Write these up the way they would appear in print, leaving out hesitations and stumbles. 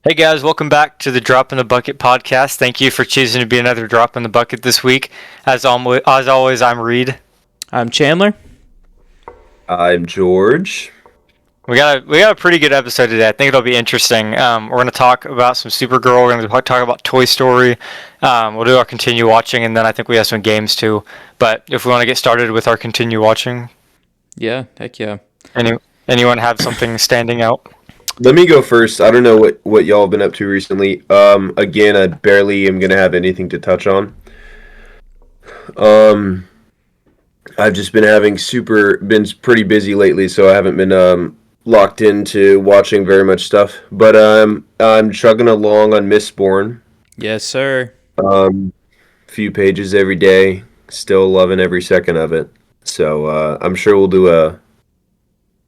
Hey guys, welcome back to the Drop in the Bucket podcast. Thank you for choosing to be another Drop in the Bucket this week. As always, I'm Reed. I'm Chandler. I'm George. We got a pretty good episode today. I think it'll be interesting. We're going to talk about some Supergirl. We're going to talk about Toy Story. We'll do our continue watching, and then I think we have some games too. But if we want to get started with our continue watching, Yeah, heck yeah. anyone have something standing out? Let me go first. I don't know what y'all have been up to recently. Again, I barely am gonna have anything to touch on. I've just been been pretty busy lately, so I haven't been locked into watching very much stuff. But I'm chugging along on Mistborn. Yes, sir. Few pages every day. Still loving every second of it. So I'm sure we'll do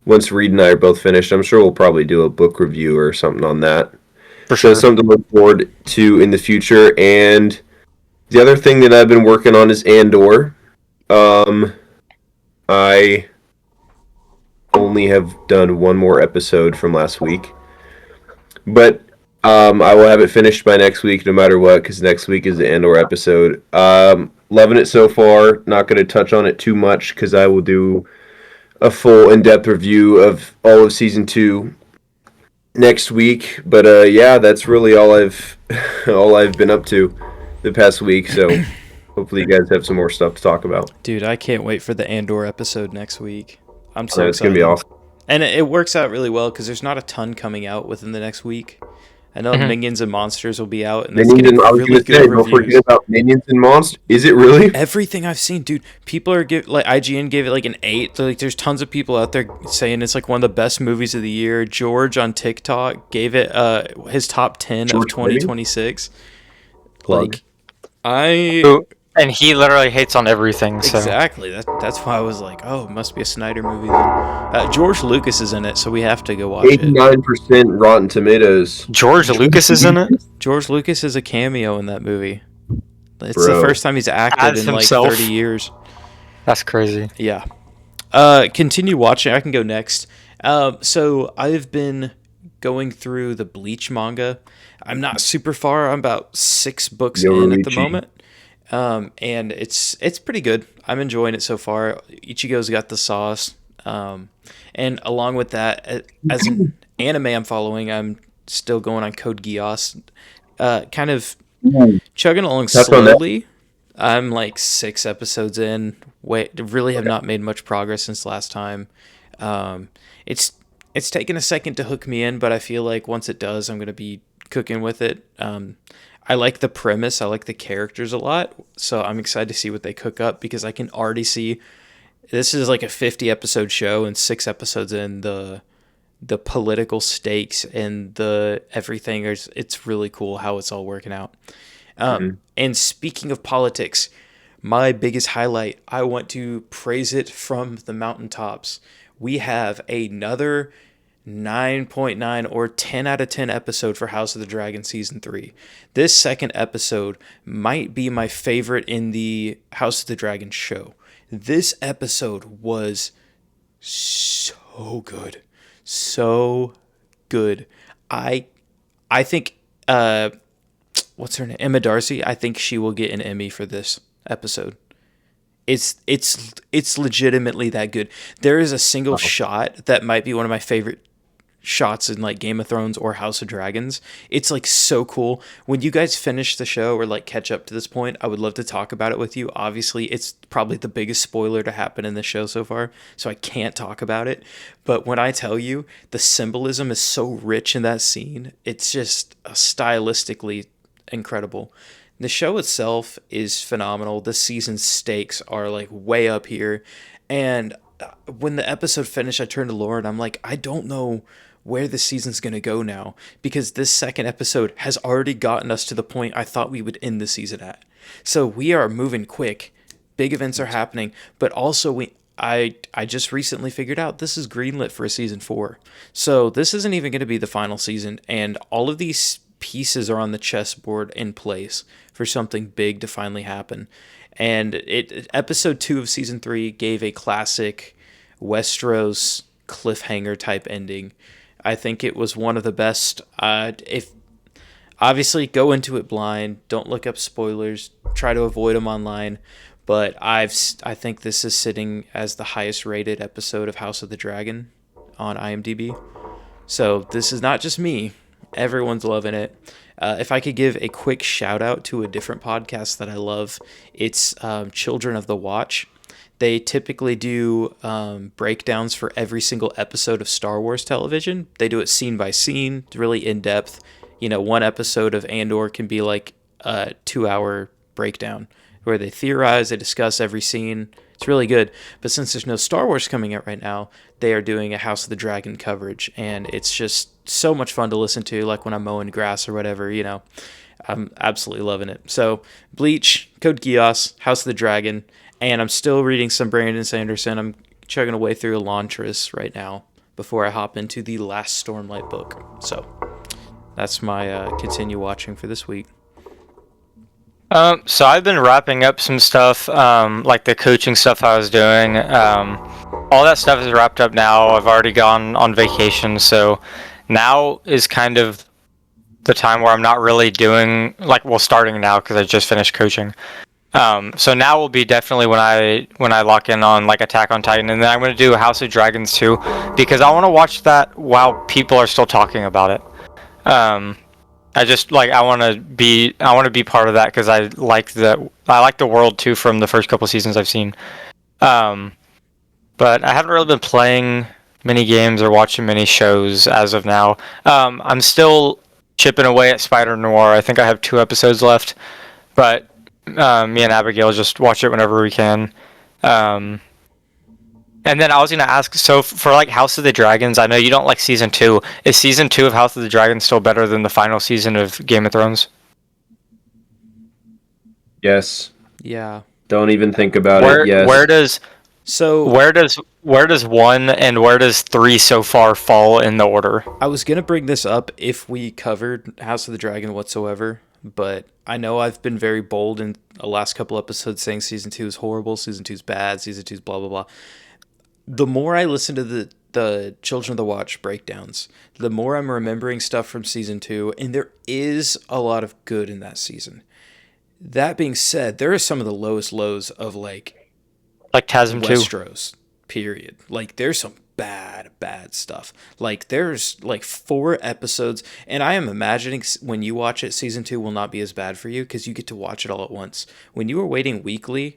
once Reed and I are both finished, I'm sure we'll probably do a book review or something on that. For sure. So something to look forward to in the future. And the other thing that I've been working on is Andor. I only have done one more episode from last week. But I will have it finished by next week no matter what, because next week is the Andor episode. Loving it so far. Not going to touch on it too much because I will do a full in-depth review of all of season 2 next week. But yeah, that's really all I've been up to the past week. So hopefully you guys have some more stuff to talk about. Dude, I can't wait for the Andor episode next week. I'm so It's gonna be awesome. And it works out really well because there's not a ton coming out within the next week. I know Minions and Monsters will be out, and that's Minions getting and, I was really gonna say, good don't reviews. forget about Minions and Monsters. Is it really? Everything I've seen, dude, people are like IGN gave it like an 8. Like, there's tons of people out there saying it's like one of the best movies of the year. George on TikTok gave it his top 10 George of 2026. Plug. Like, I And he literally hates on everything. So. exactly that's why I was like, oh, it must be a Snyder movie then. George Lucas is in it, so we have to go watch it. 89% Rotten Tomatoes. George Lucas is in it? George Lucas is a cameo in that movie. It's Bro. the first time he's acted As in himself. like 30 years. That's crazy. Yeah. Continue watching. I can go next. So I've been going through the Bleach manga. I'm not super far. I'm about 6 books in at the Yoruichi. moment. And it's pretty good. I'm enjoying it so far. Ichigo's got the sauce. And along with that, as an anime I'm following, I'm still going on Code Geass. Kind of chugging along Touch on that. slowly. I'm like 6 episodes in. Really have not made much progress since last time. It's taken a second to hook me in, but I feel like once it does, I'm going to be cooking with it. I like the premise. I like the characters a lot. So I'm excited to see what they cook up because I can already see this is like a 50 episode show, and 6 episodes in, the political stakes and the everything it's really cool how it's all working out. And speaking of politics, my biggest highlight, I want to praise it from the mountaintops. We have another 9.9 or 10 out of 10 episode for House of the Dragon season 3. This second episode might be my favorite in the House of the Dragon show. This episode was so good. So good. I think what's her name? Emma Darcy. I think she will get an Emmy for this episode. It's legitimately that good. There is a single shot that might be one of my favorite shots in like Game of Thrones or House of Dragons. It's like so cool. When you guys finish the show or like catch up to this point, I would love to talk about it with you. Obviously, it's probably the biggest spoiler to happen in the show so far, so I can't talk about it. But when I tell you, the symbolism is so rich in that scene. It's just stylistically incredible. The show itself is phenomenal. This season's stakes are like way up here. And when the episode finished, I turned to Lauren. I'm like, I don't know where the season's going to go now, because this second episode has already gotten us to the point I thought we would end the season at. So we are moving quick. Big events are happening, but also I just recently figured out this is greenlit for a season 4. So this isn't even going to be the final season, and all of these pieces are on the chessboard in place for something big to finally happen. And episode 2 of season 3 gave a classic Westeros cliffhanger type ending. I think it was one of the best. If Obviously, go into it blind. Don't look up spoilers. Try to avoid them online. But I think this is sitting as the highest rated episode of House of the Dragon on IMDb. So this is not just me. Everyone's loving it. If I could give a quick shout out to a different podcast that I love, it's Children of the Watch. They typically do breakdowns for every single episode of Star Wars television. They do it scene by scene, really in depth. One episode of Andor can be like a 2-hour breakdown where they theorize, they discuss every scene. It's really good. But since there's no Star Wars coming out right now, they are doing a House of the Dragon coverage, and it's just so much fun to listen to, like when I'm mowing grass or whatever, I'm absolutely loving it. So, Bleach, Code Geass, House of the Dragon, and I'm still reading some Brandon Sanderson. I'm chugging away through Elantris right now before I hop into the last Stormlight book. So, that's my continue watching for this week. So I've been wrapping up some stuff, like the coaching stuff I was doing. All that stuff is wrapped up now. I've already gone on vacation, so now is kind of the time where I'm not really doing, starting now because I just finished coaching. So now will be definitely when I lock in on like Attack on Titan, and then I'm going to do House of Dragons too, because I want to watch that while people are still talking about it. I want to be part of that because I like the world too from the first couple seasons I've seen. But I haven't really been playing many games or watching many shows as of now. I'm still chipping away at Spider Noir. I think I have 2 episodes left, but me and Abigail just watch it whenever we can. And then I was going to ask, so for like House of the Dragons, I know you don't like season 2. Is season 2 of House of the Dragons still better than the final season of Game of Thrones? Yes. Yeah. Don't even think about it. Yes. Where does 1 and where does 3 so far fall in the order? I was going to bring this up if we covered House of the Dragon whatsoever, but I know I've been very bold in the last couple episodes saying season 2 is horrible, season 2 is bad, season 2 is blah, blah, blah. The more I listen to the Children of the Watch breakdowns, the more I'm remembering stuff from season 2, and there is a lot of good in that season. That being said, there are some of the lowest lows of like TASM 2. Westeros, period. Like there's some bad stuff. Like there's like 4 episodes, and I am imagining when you watch it, season 2 will not be as bad for you because you get to watch it all at once. When you were waiting weekly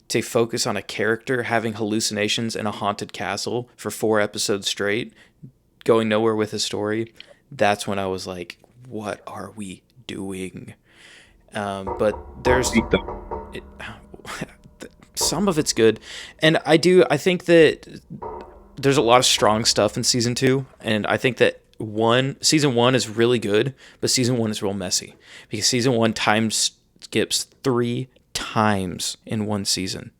to focus on a character having hallucinations in a haunted castle for 4 episodes straight, going nowhere with his story, that's when I was like, what are we doing? But there's some of it's good, and I think that there's a lot of strong stuff in season 2, and I think that season 1 is really good, but season 1 is real messy because season 1 time skips 3 times in one season,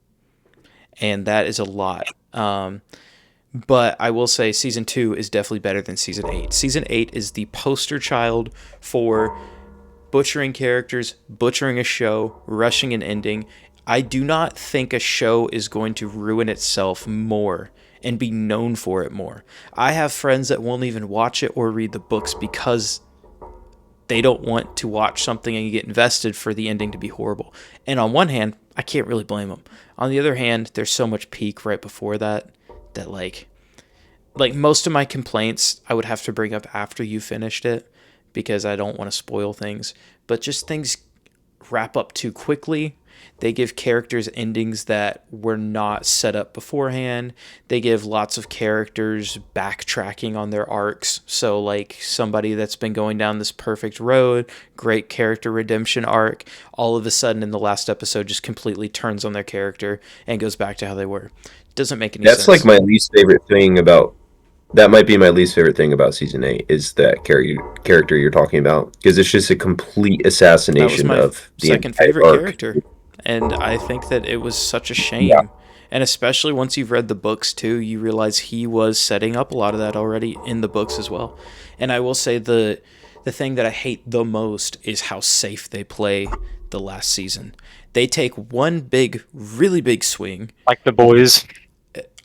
and that is a lot. But I will say season 2 is definitely better than season 8. Season 8 is the poster child for butchering characters, butchering a show, rushing an ending. I do not think a show is going to ruin itself more and be known for it more. I have friends that won't even watch it or read the books because they don't want to watch something and get invested for the ending to be horrible. And on one hand, I can't really blame them. On the other hand, there's so much peak right before that like most of my complaints I would have to bring up after you finished it because I don't want to spoil things. But just things wrap up too quickly. They give characters endings that were not set up beforehand. They give lots of characters backtracking on their arcs. So like somebody that's been going down this perfect road, great character redemption arc, all of a sudden in the last episode just completely turns on their character and goes back to how they were. Doesn't make any sense. That's like my least favorite thing about... That might be my least favorite thing about season 8 is that character you're talking about, because it's just a complete assassination of the second favorite character. And I think that it was such a shame. Yeah. And especially once you've read the books too, you realize he was setting up a lot of that already in the books as well. And I will say the thing that I hate the most is how safe they play the last season. They take one really big swing. Like the boys.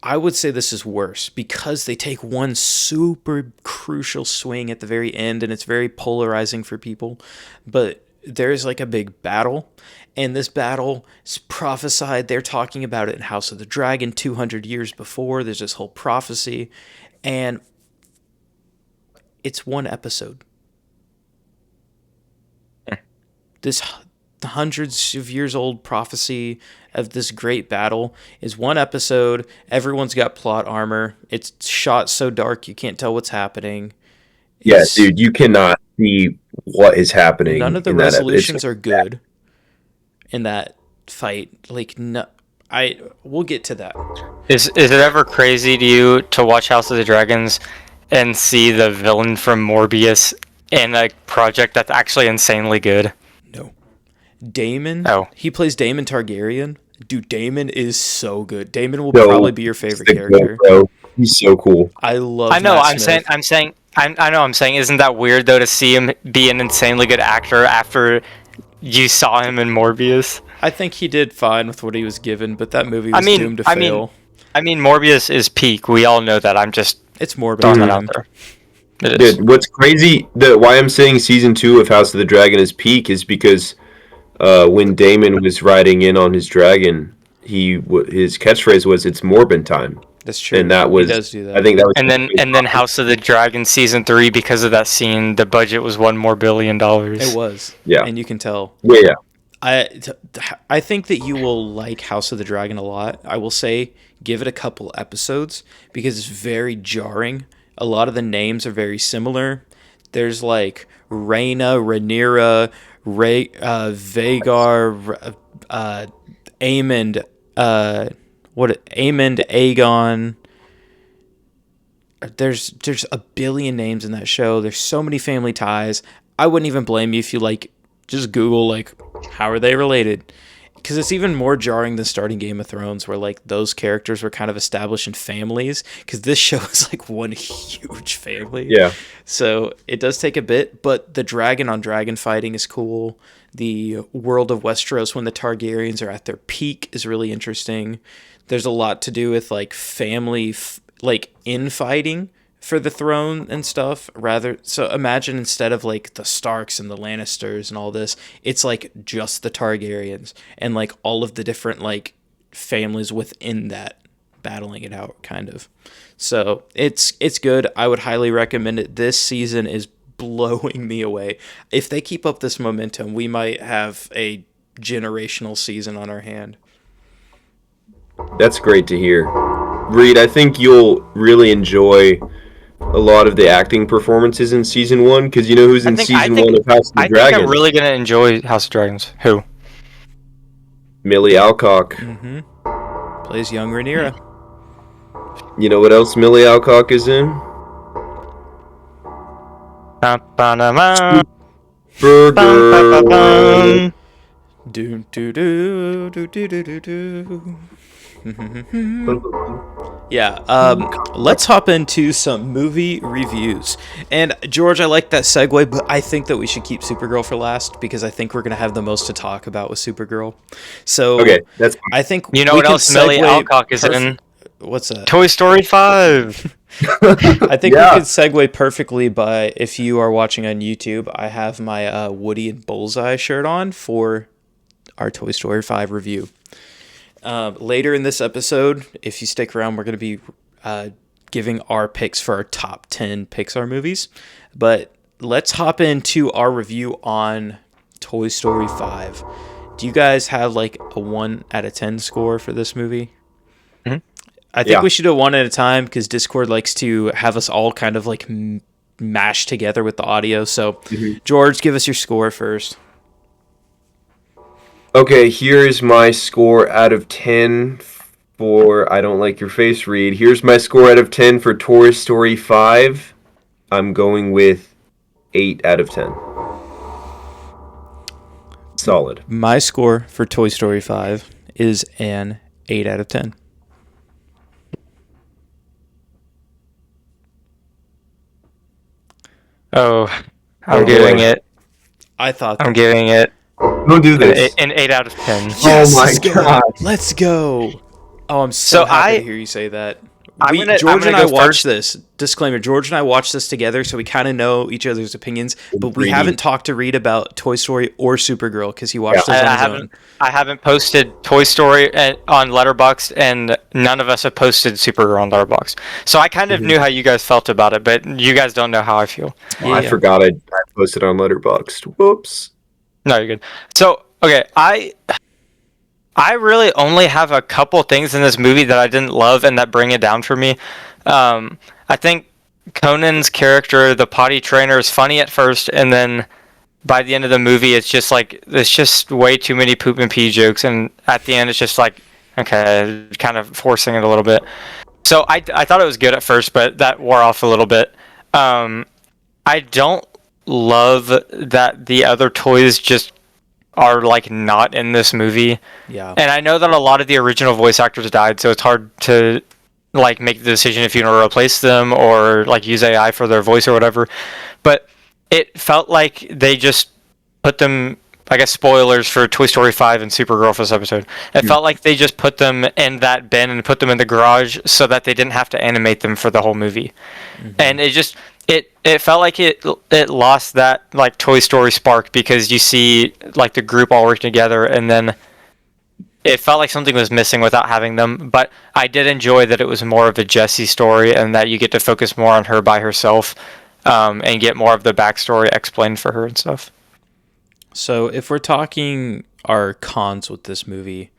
I would say this is worse because they take one super crucial swing at the very end, and it's very polarizing for people. But there's like a big battle, and this battle is prophesied. They're talking about it in House of the Dragon 200 years before. There's this whole prophecy, and it's one episode. This hundreds of years old prophecy of this great battle is one episode. Everyone's got plot armor. It's shot so dark you can't tell what's happening. Yeah, dude, you cannot see what is happening. None of the resolutions are good in that fight. Like, no, we'll get to that. Is it ever crazy to you to watch House of the Dragons and see the villain from Morbius in a project that's actually insanely good? No. Daemon? Oh. He plays Daemon Targaryen. Dude, Daemon is so good. Daemon will probably be your favorite character. Bro. He's so cool. I love I know, Matt Smith. I'm saying, isn't that weird, though, to see him be an insanely good actor after you saw him in Morbius? I think he did fine with what he was given, but that movie was doomed to fail. I mean, Morbius is peak. We all know that. I'm just It's morbid. throwing that out there. It is. Dude, what's crazy, why I'm saying season 2 of House of the Dragon is peak is because when Daemon was riding in on his dragon, his catchphrase was "It's Morbin time." That's true. And that was, he does do that. I think that was, And then House of the Dragon season 3, because of that scene, the budget was $1 more billion. It was. Yeah. And you can tell. Yeah. I think that you will like House of the Dragon a lot. I will say give it a couple episodes because it's very jarring. A lot of the names are very similar. There's like Rhaena, Rhaenyra, Vagar, Aemond, Aemond, Aegon. There's a billion names in that show. There's so many family ties. I wouldn't even blame you if you just Google how are they related, because it's even more jarring than starting Game of Thrones, where those characters were kind of established in families. Because this show is one huge family. Yeah. So it does take a bit, but the dragon on dragon fighting is cool. The world of Westeros when the Targaryens are at their peak is really interesting. There's a lot to do with family, infighting for the throne and stuff. So imagine instead of the Starks and the Lannisters and all this, it's just the Targaryens and all of the different families within that battling it out, kind of. So it's good. I would highly recommend it. This season is blowing me away. If they keep up this momentum, we might have a generational season on our hand. That's great to hear. Reed, I think you'll really enjoy a lot of the acting performances in season 1, because you know who's in season 1 of House of the Dragon? I think I'm really going to enjoy House of Dragons. Who? Millie Alcock. Mm-hmm. Plays young Rhaenyra. You know what else Millie Alcock is in? Supergirl. Do do do do do do do do. Yeah, let's hop into some movie reviews. And George, I like that segue, but I think that we should keep Supergirl for last because I think we're going to have the most to talk about with Supergirl. So okay, that's fine. I think you know what else Millie Alcock is in? What's that? Toy Story 5. I think we could segue perfectly by, if you are watching on YouTube, I have my Woody and Bullseye shirt on for our Toy Story 5 review. Later in this episode, if you stick around, we're going to be giving our picks for our top 10 Pixar movies. But let's hop into our review on Toy Story 5. Do you guys have a 1 out of 10 score for this movie? Mm-hmm. I think we should do it 1 at a time because Discord likes to have us all kind of mashed together with the audio. So, George, give us your score first. Okay, here's my score out of 10 for I Don't Like Your Face, Reed. Here's my score out of 10 for Toy Story 5. I'm going with 8 out of 10. Solid. My score for Toy Story 5 is an 8 out of 10. Oh, I'm giving it. I'm giving it. Don't do this. An 8 out of 10. Yes, oh my god. Let's go. Oh, I'm So so happy to hear you say that. I'm We gonna I'm George gonna and I go watched first. this. Disclaimer: George and I watched this together, so we kind of know each other's opinions. But we Greedy. haven't talked to Reed about Toy Story or Supergirl because he Yeah. watched those on I his haven't own. I haven't posted Toy Story on Letterboxd, and none of us have posted Supergirl on Letterboxd. So I kind of Mhm. knew how you guys felt about it, but you guys don't know how I feel. Oh, Yeah, I yeah. forgot I posted on Letterboxd. Whoops. No, you're good. So okay, I really only have a couple things in this movie that I didn't love and that bring it down for me. I think Conan's character, the potty trainer, is funny at first, and then by the end of the movie, it's just way too many poop and pee jokes, and at the end, it's just like, okay, kind of forcing it a little bit. So I thought it was good at first, but that wore off a little bit. Um, I don't love that the other toys just are like not in this movie. Yeah. And I know that a lot of the original voice actors died, so it's hard to like make the decision if you want to replace them or like use AI for their voice or whatever. But it felt like they just put them. I guess spoilers for Toy Story 5 and Supergirl for this episode. It felt like they just put them in that bin and put them in the garage so that they didn't have to animate them for the whole movie. And it felt like it lost that like Toy Story spark because you see like the group all working together, and then it felt like something was missing without having them. But I did enjoy that it was more of a Jessie story and that you get to focus more on her by herself, and get more of the backstory explained for her and stuff. So if we're talking our cons with this movie,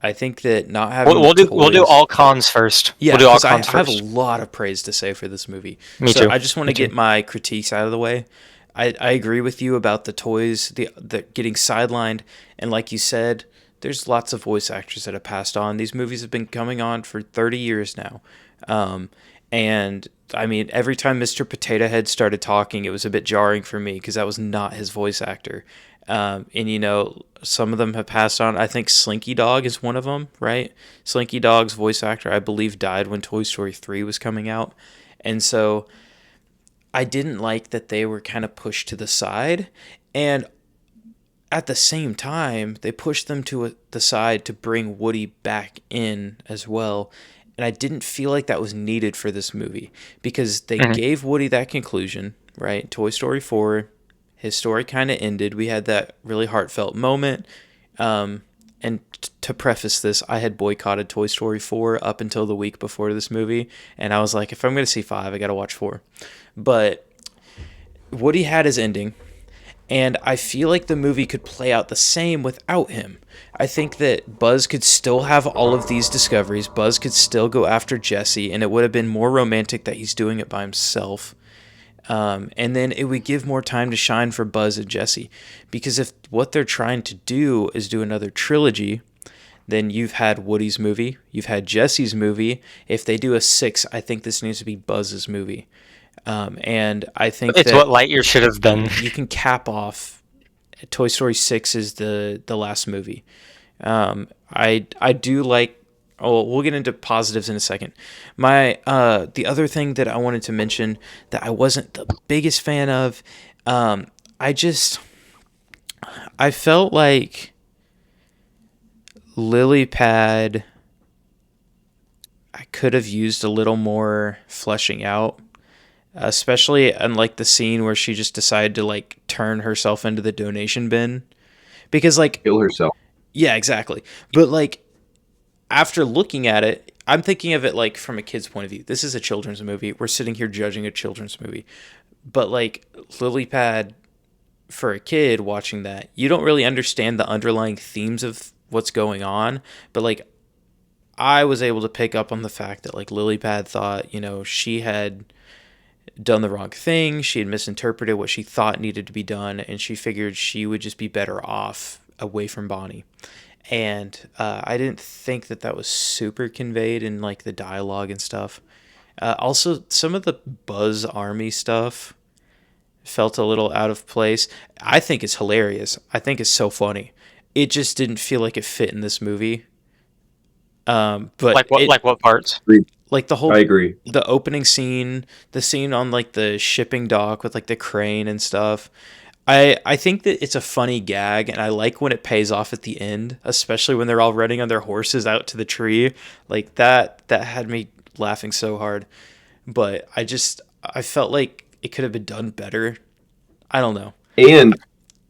I think that not We'll, having the we'll do we'll do toys. all cons first. Yeah, We'll do all because I cons have a first. lot of praise to say for this movie. Me So too. I just want Me to too. get my critiques out of the way. I agree with you about the toys, the getting sidelined, and like you said, there's lots of voice actors that have passed on. These movies have been coming on for 30 years now. And I mean, every time Mr. Potato Head started talking, it was a bit jarring for me because that was not his voice actor. And you know, some of them have passed on. I think Slinky Dog is one of them, right? Slinky Dog's voice actor, I believe, died when Toy Story 3 was coming out. And so I didn't like that they were kind of pushed to the side. And at the same time, they pushed them to the side to bring Woody back in as well. And I didn't feel like that was needed for this movie because they Mhm. gave Woody that conclusion, right? Toy Story 4, his story kind of ended. We had that really heartfelt moment. And to preface this, I had boycotted Toy Story 4 up until the week before this movie. And I was like, if I'm going to see 5, I got to watch 4. But Woody had his ending. And I feel like the movie could play out the same without him. I think that Buzz could still have all of these discoveries. Buzz could still go after Jesse, and it would have been more romantic that he's doing it by himself. And then it would give more time to shine for Buzz and Jesse. Because if what they're trying to do is do another trilogy, then you've had Woody's movie, you've had Jesse's movie. If they do a 6, I think this needs to be Buzz's movie. And I think It's that what Lightyear should have been. you can cap off Toy Story 6 is the last movie. I do like. Oh, we'll get into positives in a second. My the other thing that I wanted to mention that I wasn't the biggest fan of, I just I felt like Lily Pad I could have used a little more fleshing out, especially in like the scene where she just decided to like turn herself into the donation bin because like Kill herself. yeah, exactly. But like after looking at it, I'm thinking of it like from a kid's point of view. This is a children's movie. We're sitting here judging a children's movie. But like Lily Pad for a kid watching that, you don't really understand the underlying themes of what's going on, but like I was able to pick up on the fact that like Lily Pad thought, you know, she had done the wrong thing. She had misinterpreted what she thought needed to be done, and she figured she would just be better off away from Bonnie. And I didn't think that that was super conveyed in like the dialogue and stuff. Also, some of the Buzz Army stuff felt a little out of place. I think it's hilarious. I think it's so funny. It just didn't feel like it fit in this movie. But Like what? it, Like what parts? like the whole I agree. the opening scene, the scene on like the shipping dock with like the crane and stuff. I think that it's a funny gag, and I like when it pays off at the end, especially when they're all running on their horses out to the tree. Like that had me laughing so hard. But I felt like it could have been done better. I don't know. And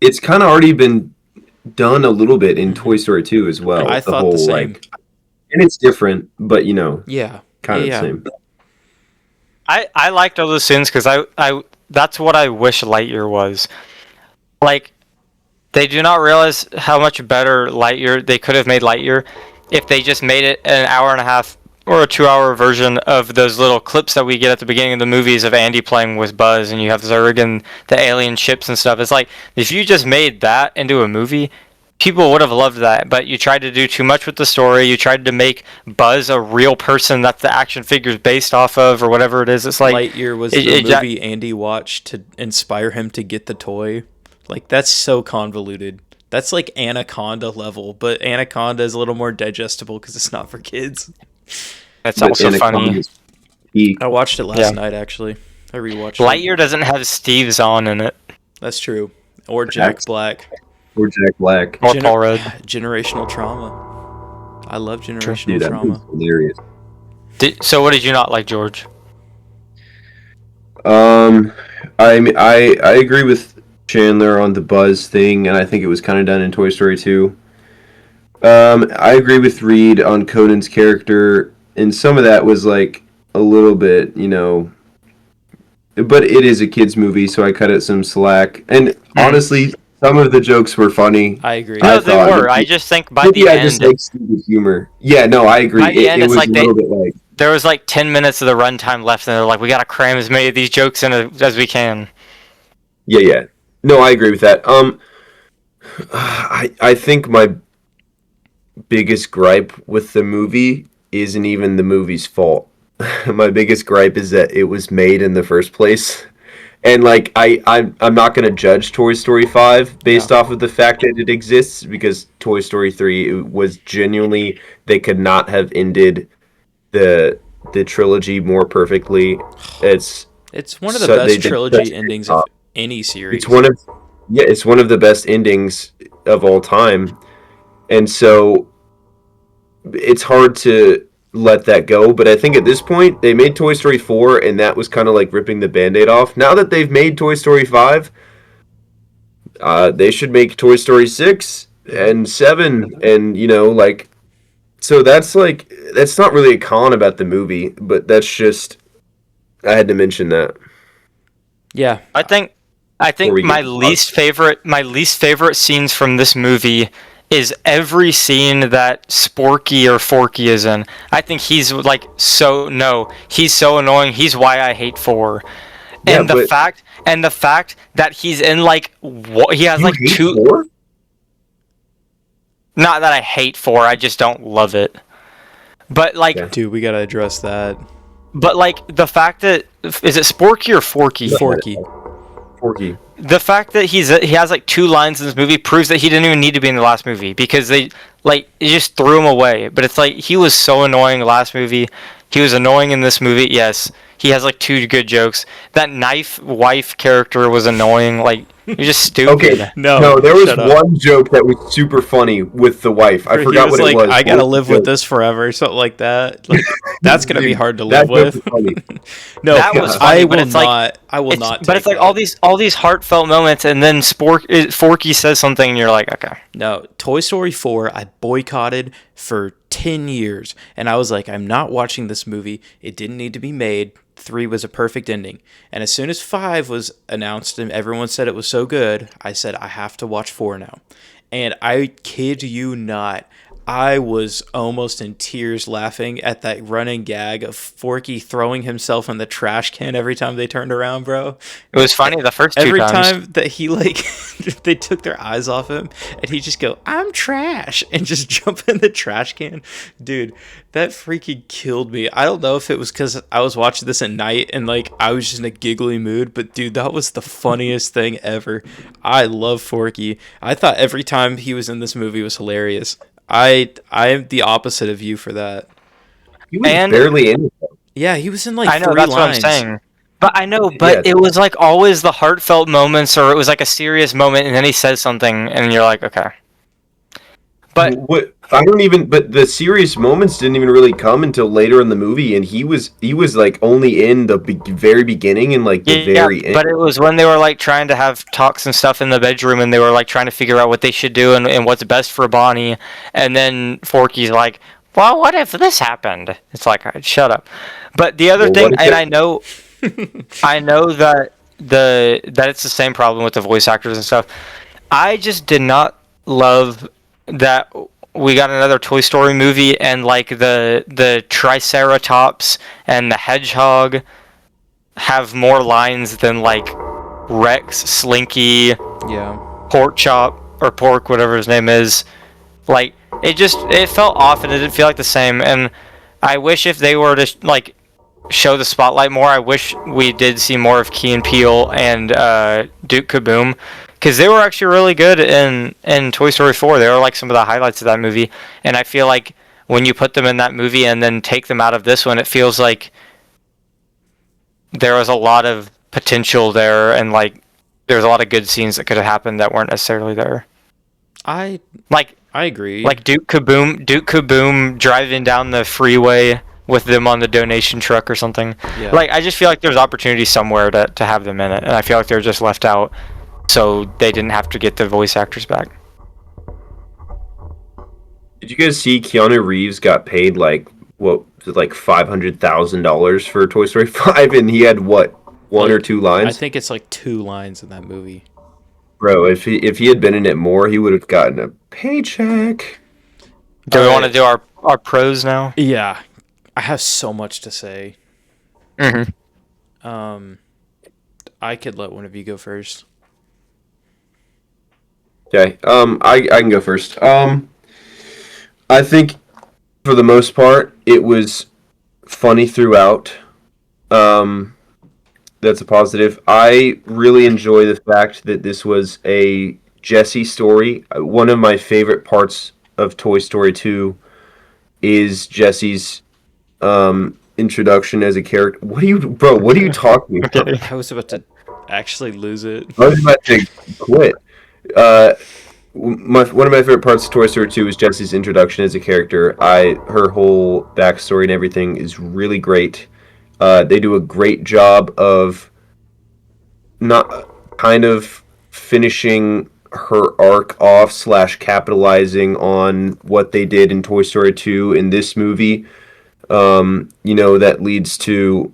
it's kind of already been done a little bit in Toy Story 2 as well. I the thought whole the same. like, and it's different, but Yeah. kind of Yeah. the same. I liked all those scenes because I that's what I wish Lightyear was. Like, they do not realize how much better Lightyear they could have made Lightyear if they just made it an hour and a half or a 2 hour version of those little clips that we get at the beginning of the movies of Andy playing with Buzz and you have Zurg and the alien ships and stuff. It's like, if you just made that into a movie, people would have loved that, but you tried to do too much with the story. You tried to make Buzz a real person that the action figure's based off of or whatever it is. It's like, Lightyear was the movie Andy watched to inspire him to get the toy. Like, that's so convoluted. That's like Anaconda level, but Anaconda is a little more digestible because it's not for kids. That's also funny. I watched it last night, actually. I rewatched Lightyear it. doesn't have Steve Zahn in it. That's true. Or Jack Black. Or Jack Black. Or Paul Rudd. Generational trauma. I love generational Dude, that trauma. was hilarious. So what did you not like, George? I agree with Chandler on the Buzz thing, and I think it was kind of done in Toy Story 2. I agree with Reed on Conan's character, and some of that was like a little bit, but it is a kids movie, so I cut it some slack. And honestly, some of the jokes were funny. I agree. No, they were. I just think by the end, just like stupid humor. Yeah, no, I agree. By the end, it it's was like a little bit like there was like 10 minutes of the runtime left, and they're like, we gotta cram as many of these jokes in as we can. Yeah. No, I agree with that. I think my biggest gripe with the movie isn't even the movie's fault. My biggest gripe is that it was made in the first place. And like I'm not gonna judge Toy Story 5 based off of the fact that it exists, because Toy Story 3 it was genuinely, they could not have ended the trilogy more perfectly. It's one of the best trilogy endings of any series. It's one of the best endings of all time. And so it's hard to let that go, but I think at this point they made Toy Story 4 and that was kind of like ripping the Band-Aid off. Now that they've made Toy Story 5, they should make Toy Story 6 and 7 and so that's not really a con about the movie, but that's just, I had to mention that. Yeah. I think my least favorite scenes from this movie is every scene that Sporky or Forky is in. I think he's he's so annoying. He's why I hate 4. And the fact that he's in he has like 2. 4? Not that I hate 4, I just don't love it. But dude, we gotta address that. But the fact that, is it Sporky or Forky? Forky. The fact that he has 2 lines in this movie proves that he didn't even need to be in the last movie, because they just threw him away. But it's he was so annoying last movie. He was annoying in this movie. Yes, he has 2 good jokes. That knife wife character was annoying. You're just stupid. Okay, no, there was one joke that was super funny with the wife. I forgot what it was. I gotta live with this forever, something like that. That's gonna be hard to live with. No, that was funny, I will not. But it's all these heartfelt moments, and then Forky says something, and you're like, okay. No, Toy Story 4, I boycotted for 10 years, and I was like, I'm not watching this movie. It didn't need to be made. 3 was a perfect ending. And as soon as 5 was announced and everyone said it was so good, I said, I have to watch 4 now. And I kid you not, I was almost in tears laughing at that running gag of Forky throwing himself in the trash can every time they turned around, bro. It was funny the first 2 times. Every time that he they took their eyes off him and he just go, I'm trash, and just jump in the trash can. Dude, that freaking killed me. I don't know if it was because I was watching this at night and I was just in a giggly mood, but dude, that was the funniest thing ever. I love Forky. I thought every time he was in this movie was hilarious. I am the opposite of you for that. He was barely in it. Yeah, he was in 3 I know, that's lines. what I'm saying. But I know, Yeah, but it was like always the heartfelt moments, or it was like a serious moment, and then he says something, and you're like, okay. But what I don't even. But the serious moments didn't even really come until later in the movie, and he was like only in the very beginning and like the yeah, very end. but it was when they were like trying to have talks and stuff in the bedroom, and they were like trying to figure out what they should do and what's best for Bonnie, and then Forky's like, well, what if this happened? It's like, shut up. But the other Well, thing, what and if I know that that it's the same problem with the voice actors and stuff. I just did not love that we got another Toy Story movie and like the Triceratops and the Hedgehog have more lines than like Rex, Slinky, Yeah. Pork Chop or Pork, whatever his name is. Like it felt off and it didn't feel like the same. And I wish if they were to like show the spotlight more, I wish we did see more of Key and Peele and Duke Kaboom, because they were actually really good in Toy Story 4. They were like some of the highlights of that movie, and I feel like when you put them in that movie and then take them out of this one, it feels like there was a lot of potential there, and like there's a lot of good scenes that could have happened that weren't necessarily there. I Like I agree. like Duke Kaboom driving down the freeway with them on the donation truck or something. Yeah. Like I just feel like there's opportunity somewhere to have them in it, and I feel like they're just left out, so they didn't have to get the voice actors back. did you guys see Keanu Reeves got paid like what was it, like $500,000 for Toy Story 5, and he had what, one or Like, two I lines? think it's like 2 lines in that movie. Bro, if he had been in it more, he would have gotten a paycheck. Do All we want to right. do our pros now? Yeah. I have so much to say. Mm-hmm. Um I could let one of you go first. Okay, I can go first. I think for the most part, it was funny throughout. Um, that's a positive. I really enjoy the fact that this was a Jesse story. One of my favorite parts of Toy Story 2 is Jesse's introduction as a character. What are you, bro? What are you talking about? Okay. I was about to actually lose it. I was about to quit. Uh, one of my favorite parts of Toy Story 2 is Jessie's introduction as a character. Her whole backstory and everything is really great. They do a great job of not kind of finishing her arc off slash capitalizing on what they did in Toy Story 2 in this movie. That leads to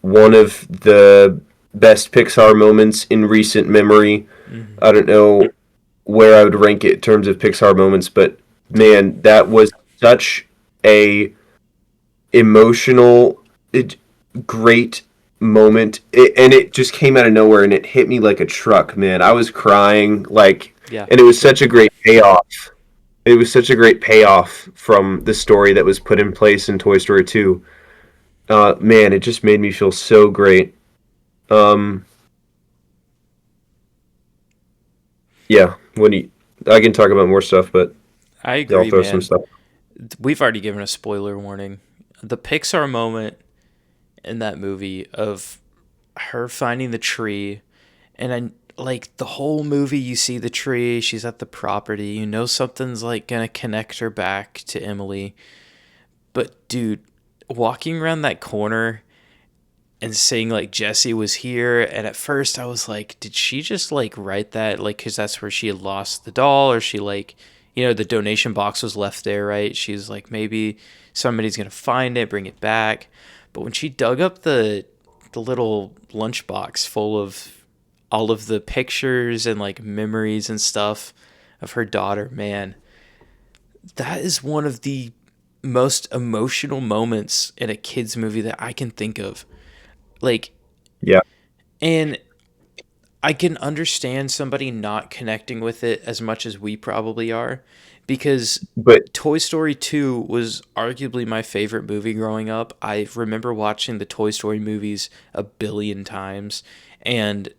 one of the best Pixar moments in recent memory. Mhm. I don't know where I would rank it in terms of Pixar moments, but man, that was such a emotional, great moment, and it just came out of nowhere, and it hit me like a truck, man. I was crying, like, Yeah. and it was such a great payoff. It was such a great payoff from the story that was put in place in Toy Story 2. Man, it just made me feel so great. Um, yeah, I can talk about more stuff, but I I'll agree, throw some man. stuff. We've already given a spoiler warning. The Pixar moment in that movie of her finding the tree, and I like the whole movie you see the tree, she's at the property, you know something's like gonna connect her back to Emily. But dude, walking around that corner and saying like Jesse was here, and at first I was like, did she just like write that like cuz that's where she had lost the doll, or she like, the donation box was left there, right? She's like, maybe somebody's going to find it, bring it back. But when she dug up the little lunchbox full of all of the pictures and like memories and stuff of her daughter, man, that is one of the most emotional moments in a kids movie that I can think of. Like, Yeah, and I can understand somebody not connecting with it as much as we probably are, because but Toy Story 2 was arguably my favorite movie growing up. I remember watching the Toy Story movies a billion times, and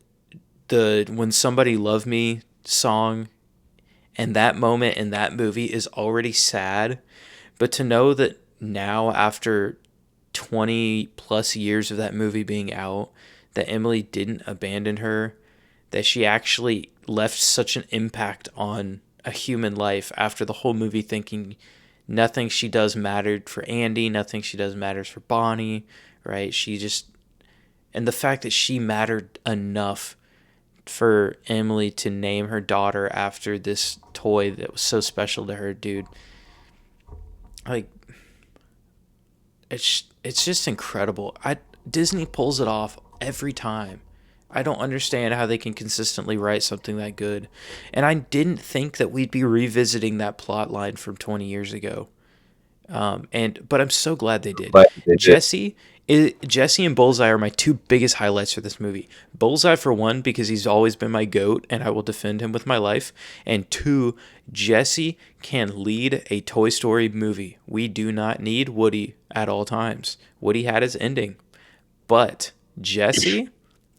the When Somebody Loved Me song and that moment in that movie is already sad, but to know that now after 20 plus years of that movie being out, that Emily didn't abandon her, that she actually left such an impact on a human life after the whole movie, thinking nothing she does mattered for Andy, nothing she does matters for Bonnie, right? And the fact that she mattered enough for Emily to name her daughter after this toy that was so special to her, dude. Like, it's just incredible. Disney pulls it off every time. I don't understand how they can consistently write something that good. And I didn't think that we'd be revisiting that plot line from 20 years ago. But I'm so glad they did. But they did. Jesse and Bullseye are my two biggest highlights for this movie. Bullseye, for one, because he's always been my GOAT and I will defend him with my life. And two, Jesse can lead a Toy Story movie. We do not need Woody at all times. Woody had his ending. But Jesse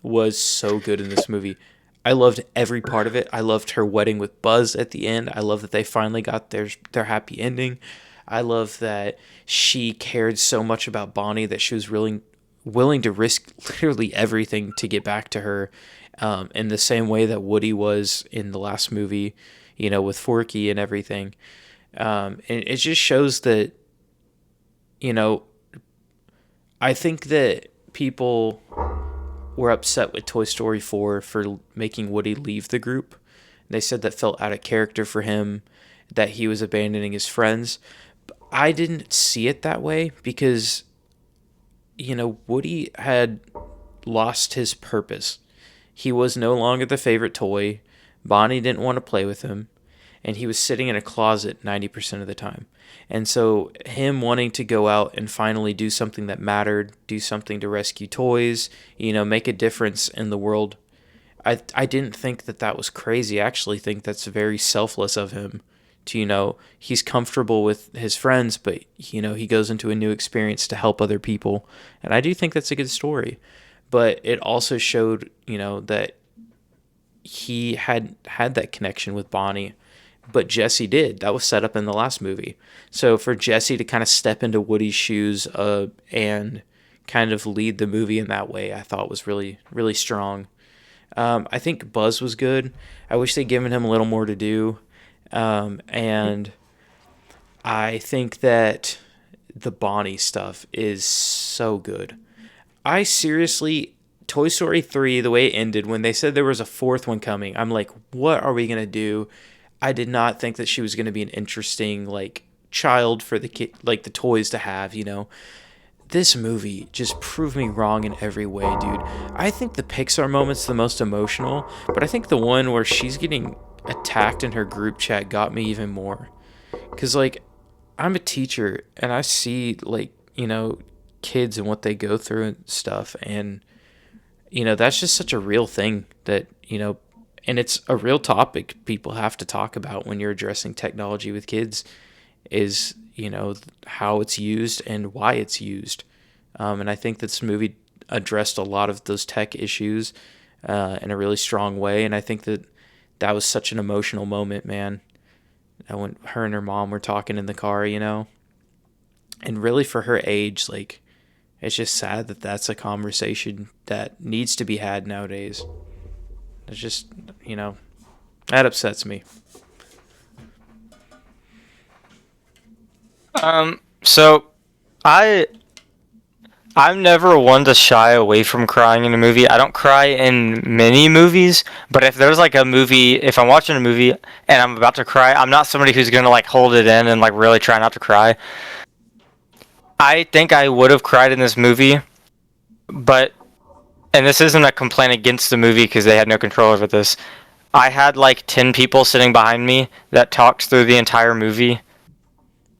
was so good in this movie. I loved every part of it. I loved her wedding with Buzz at the end. I love that they finally got their happy ending. I love that she cared so much about Bonnie that she was really willing to risk literally everything to get back to her, in the same way that Woody was in the last movie, with Forky and everything. And it just shows that, I think that people were upset with Toy Story 4 for making Woody leave the group. They said that felt out of character for him, that he was abandoning his friends. I didn't see it that way because, Woody had lost his purpose. He was no longer the favorite toy. Bonnie didn't want to play with him, and he was sitting in a closet 90% of the time. And so him wanting to go out and finally do something that mattered, do something to rescue toys, make a difference in the world, I didn't think that was crazy. I actually think that's very selfless of him. He's comfortable with his friends, but, he goes into a new experience to help other people. And I do think that's a good story. But it also showed, that he had that connection with Bonnie, but Jesse did. That was set up in the last movie. So for Jesse to kind of step into Woody's shoes and kind of lead the movie in that way, I thought was really, really strong. I think Buzz was good. I wish they'd given him a little more to do. And I think that the Bonnie stuff is so good. I seriously, Toy Story 3, the way it ended, when they said there was a fourth one coming, I'm like, what are we going to do? I did not think that she was going to be an interesting, child for the kid, the toys to have, This movie just proved me wrong in every way, dude. I think the Pixar moment's the most emotional, but I think the one where she's getting attacked in her group chat got me even more. Because, I'm a teacher, and I see, kids and what they go through and stuff, and, that's just such a real thing that, and it's a real topic people have to talk about when you're addressing technology with kids is, how it's used and why it's used. And I think this movie addressed a lot of those tech issues in a really strong way, and I think that was such an emotional moment, man. When her and her mom were talking in the car, and really for her age, it's just sad that that's a conversation that needs to be had nowadays. It's just, that upsets me. So I'm never one to shy away from crying in a movie. I don't cry in many movies, but if there's if I'm watching a movie and I'm about to cry, I'm not somebody who's gonna hold it in and really try not to cry. I think I would have cried in this movie, and this isn't a complaint against the movie because they had no control over this. I had 10 people sitting behind me that talked through the entire movie.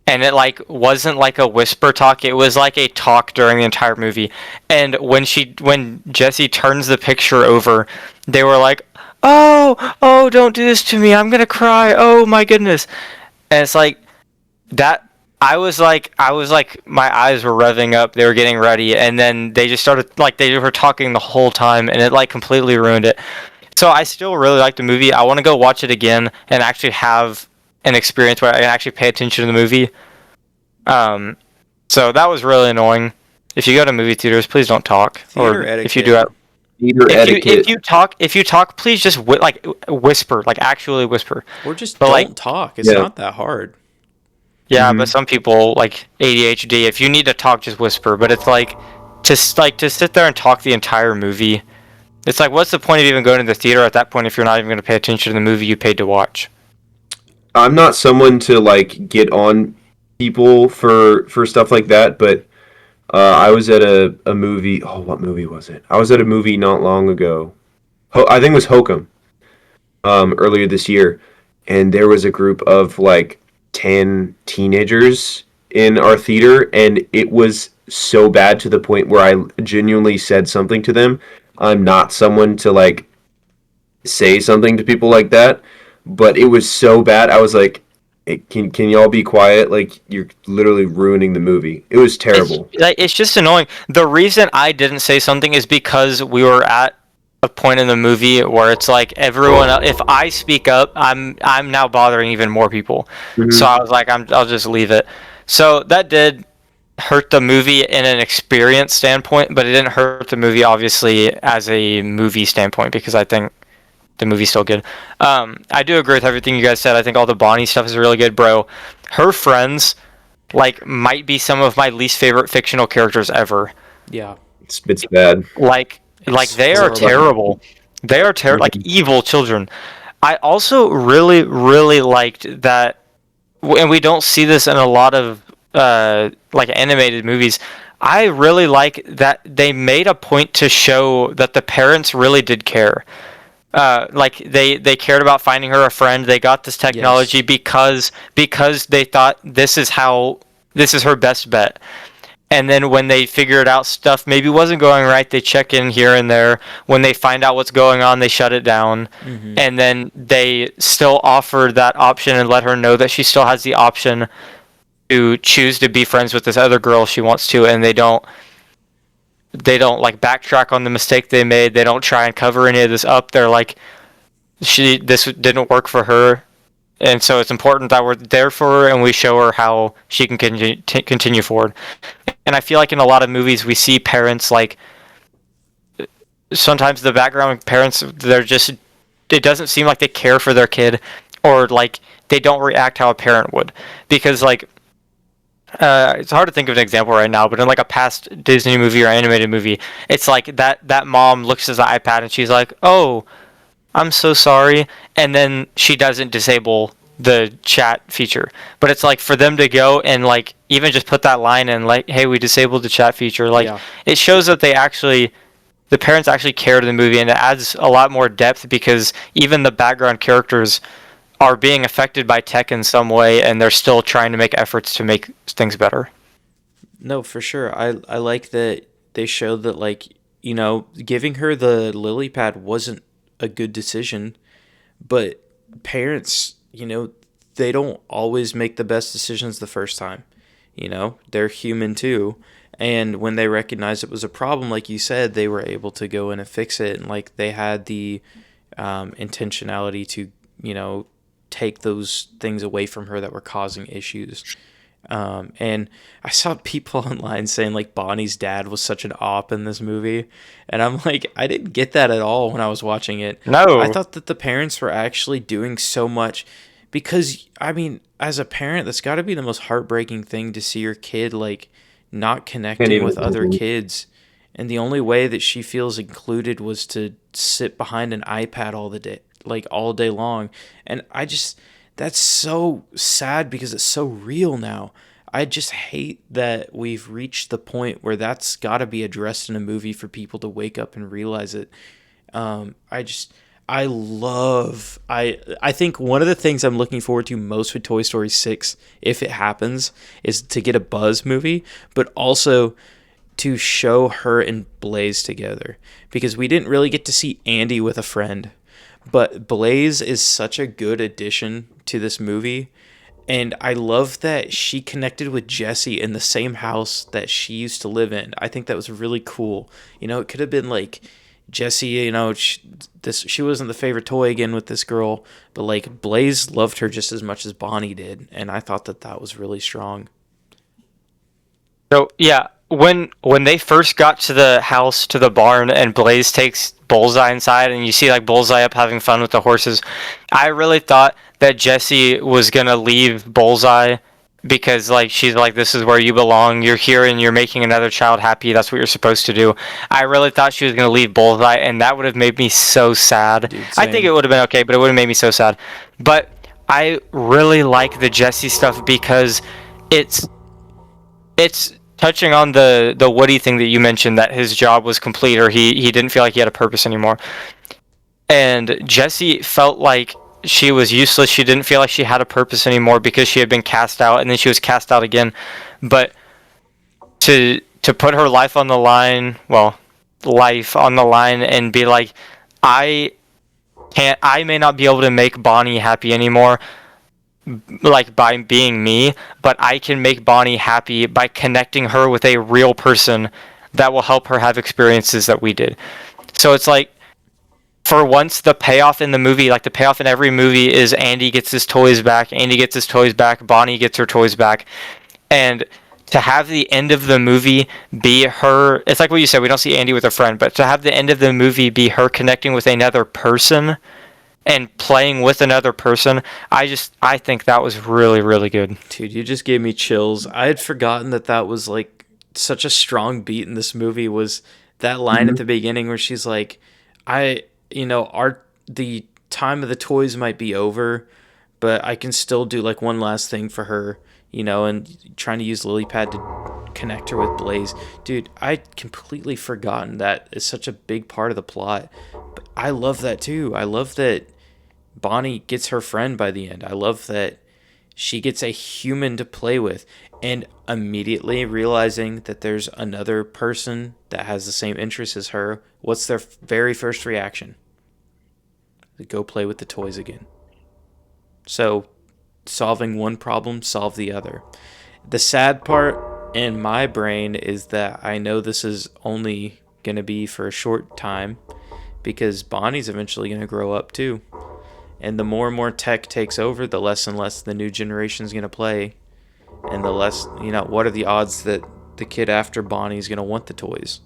And it wasn't a whisper talk. It was a talk during the entire movie. And when Jessie turns the picture over, they were like, "Oh, don't do this to me. I'm gonna cry. Oh my goodness." And it's that. I was my eyes were revving up. They were getting ready, and then they just started they were talking the whole time, and it completely ruined it. So I still really like the movie. I want to go watch it again and actually have an experience where I can actually pay attention to the movie. So that was really annoying. if you go to movie theaters, please don't talk. Theater Or if you etiquette. do it, Theater etiquette. if you talk, please just whisper, like actually whisper. Or just But like, don't talk. It's Yeah. not that hard. yeah, Mhm. but some people like ADHD. If you need to talk, just whisper. But it's like, just like to sit there and talk the entire movie. It's like, what's the point of even going to the theater at that point if you're not even going to pay attention to the movie you paid to watch? I'm not someone to like get on people for stuff like that, but I was at a movie. Oh, what movie was it? I was at a movie not long ago. I think it was Hokum. Earlier this year, and there was a group of like 10 teenagers in our theater, and it was so bad to the point where I genuinely said something to them. I'm not someone to like say something to people like that, but it was so bad. I was like, "Hey, can y'all be quiet? Like you're literally ruining the movie." It was terrible. It's just annoying. The reason I didn't say something is because we were at a point in the movie where it's like everyone. If I speak up, I'm now bothering even more people. So Mhm. I was like, I'll just leave it. So that did hurt the movie in an experience standpoint, but it didn't hurt the movie obviously as a movie standpoint because I think the movie's still good. I do agree with everything you guys said. I think all the Bonnie stuff is really good, bro. Her friends like might be some of my least favorite fictional characters ever. Yeah. It's bad. Like they are horrible. terrible. They are like evil children. I also really liked that, and we don't see this in a lot of like animated movies. I really like that they made a point to show that the parents really did care. Like they cared about finding her a friend. They got this technology Yes. because they thought this is her best bet. And then when they figured out stuff maybe wasn't going right, they check in here and there. When they find out what's going on, they shut it down. Mm-hmm. And then they still offer that option and let her know that she still has the option to choose to be friends with this other girl if she wants to, and they don't like backtrack on the mistake they made. They don't try and cover any of this up. They're like, this didn't work for her, and so it's important that we're there for her and we show her how she can continue forward. And I feel like in a lot of movies we see parents like sometimes the background parents they're just it doesn't seem like they care for their kid or like they don't react how a parent would because like it's hard to think of an example right now, but in like a past Disney movie or animated movie, it's like that mom looks at the iPad and she's like, "Oh, I'm so sorry," and then she doesn't disable the chat feature. But it's like for them to go and like even just put that line in, like, "Hey, we disabled the chat feature." Like Yeah. it shows that the parents actually care to the movie, and it adds a lot more depth because even the background characters are being affected by tech in some way, and they're still trying to make efforts to make things better. No, for sure. I like that they showed that, like, giving her the lily pad wasn't a good decision, but parents, they don't always make the best decisions the first time. They're human too. And when they recognized it was a problem, like you said, they were able to go in and fix it. And like they had the intentionality to, take those things away from her that were causing issues. And I saw people online saying like Bonnie's dad was such an op in this movie. And I'm like, I didn't get that at all when I was watching it. No. I thought that the parents were actually doing so much because, I mean, as a parent, that's got to be the most heartbreaking thing to see your kid like not connecting with other kids. And the only way that she feels included was to sit behind an iPad all the day, like all day long. And that's so sad because it's so real now. I just hate that we've reached the point where that's got to be addressed in a movie for people to wake up and realize it. I just, I think one of the things I'm looking forward to most with Toy Story 6, if it happens, is to get a Buzz movie, but also to show her and Blaze together. Because we didn't really get to see Andy with a friend. But Blaze is such a good addition to this movie. And I love that she connected with Jessie in the same house that she used to live in. I think that was really cool. It could have been like Jessie, she wasn't the favorite toy again with this girl. But like Blaze loved her just as much as Bonnie did. And I thought that was really strong. So yeah, when they first got to the house, to the barn, and Blaze takes Bullseye inside, and you see like Bullseye up having fun with the horses, I really thought that Jessie was gonna leave Bullseye because like she's like, this is where you belong. You're here and you're making another child happy. That's what you're supposed to do. I really thought she was gonna leave Bullseye, and that would have made me so sad. Dude, I think same. it would have been okay, but it would have made me so sad. But I really like the Jessie stuff because it's it's touching on the Woody thing that you mentioned, that his job was complete, or he didn't feel like he had a purpose anymore. And Jessie felt like she was useless. She didn't feel like she had a purpose anymore because she had been cast out, and then she was cast out again. But to put her life on the line, well, life on the line, and be like, I I may not be able to make Bonnie happy anymore, like by being me, but I can make Bonnie happy by connecting her with a real person that will help her have experiences that we did. So it's like, for once, the payoff in the movie, like the payoff in every movie, is Andy gets his toys back, Andy gets his toys back, Bonnie gets her toys back. And to have the end of the movie be her, it's like what you said, we don't see Andy with a friend, but to have the end of the movie be her connecting with another person and playing with another person, I think that was really, really good. Dude, you just gave me chills. I had forgotten that that was like such a strong beat in this movie, was that line at the beginning where she's like, the time of the toys might be over, but I can still do like one last thing for her, and trying to use Lilypad to connect her with Blaze. Dude, I'd completely forgotten that is such a big part of the plot. But I love that too. I love that Bonnie gets her friend by the end. I love that she gets a human to play with, and immediately realizing that there's another person that has the same interests as her. What's their very first reaction? They go play with the toys again. So, solving one problem, solve the other. The sad part in my brain is that I know this is only going to be for a short time, because Bonnie's eventually going to grow up too. And the more and more tech takes over, the less and less the new generation's going to play. And the less, what are the odds that the kid after Bonnie's going to want the toys?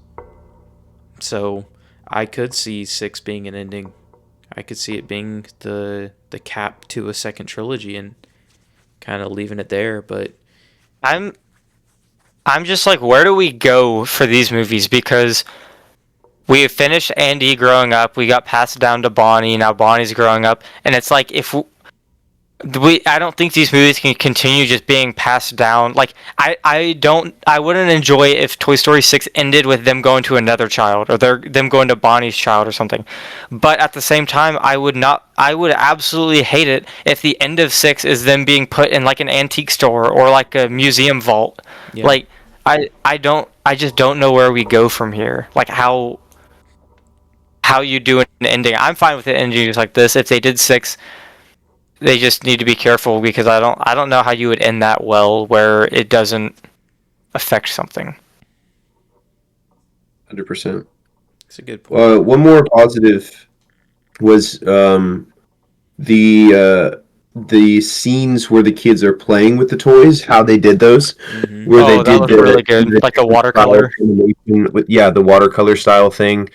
So I could see 6 being an ending. I could see it being the cap to a second trilogy and kind of leaving it there. But I'm just like, where do we go for these movies? Because we finished Andy growing up, we got passed down to Bonnie, now Bonnie's growing up, and it's like, I don't think these movies can continue just being passed down. Like, I wouldn't enjoy if Toy Story 6 ended with them going to another child, or them going to Bonnie's child or something. But at the same time, I would absolutely hate it if the end of 6 is them being put in like an antique store or like a museum vault. yeah. Like, I just don't know where we go from here. Like, how you do an ending. I'm fine with it ending just like this. If they did 6, they just need to be careful, because I don't know how you would end that well where it doesn't affect something. 100%. It's a good point. One more positive was the scenes where the kids are playing with the toys, how they did those, where they That did looked really good, like the watercolor. The watercolor style thing.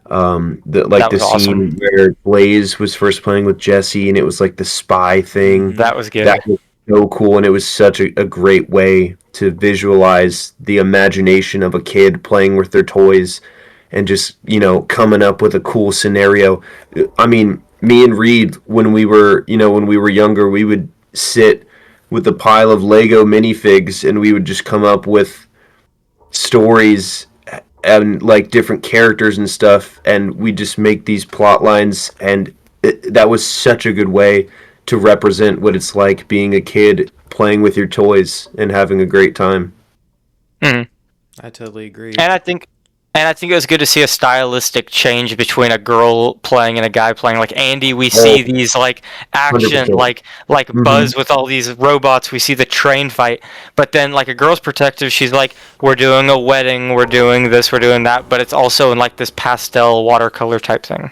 That The was scene awesome. where Blaze was first playing with Jesse, and it was like the spy thing. That was good. That was so cool, and it was such a great way to visualize the imagination of a kid playing with their toys and just, coming up with a cool scenario. I mean, me and Reed, when we were younger, we would sit with a pile of Lego minifigs, and we would just come up with stories and like different characters and stuff, and we just make these plot lines, and that was such a good way to represent what it's like being a kid playing with your toys and having a great time. Mhm. I totally agree. And I think it was good to see a stylistic change between a girl playing and a guy playing. Like Andy, we see these like action, 100%. like Buzz with all these robots. We see the train fight, but then like a girl's protective. She's like, we're doing a wedding, we're doing this, we're doing that, but it's also in like this pastel watercolor type thing.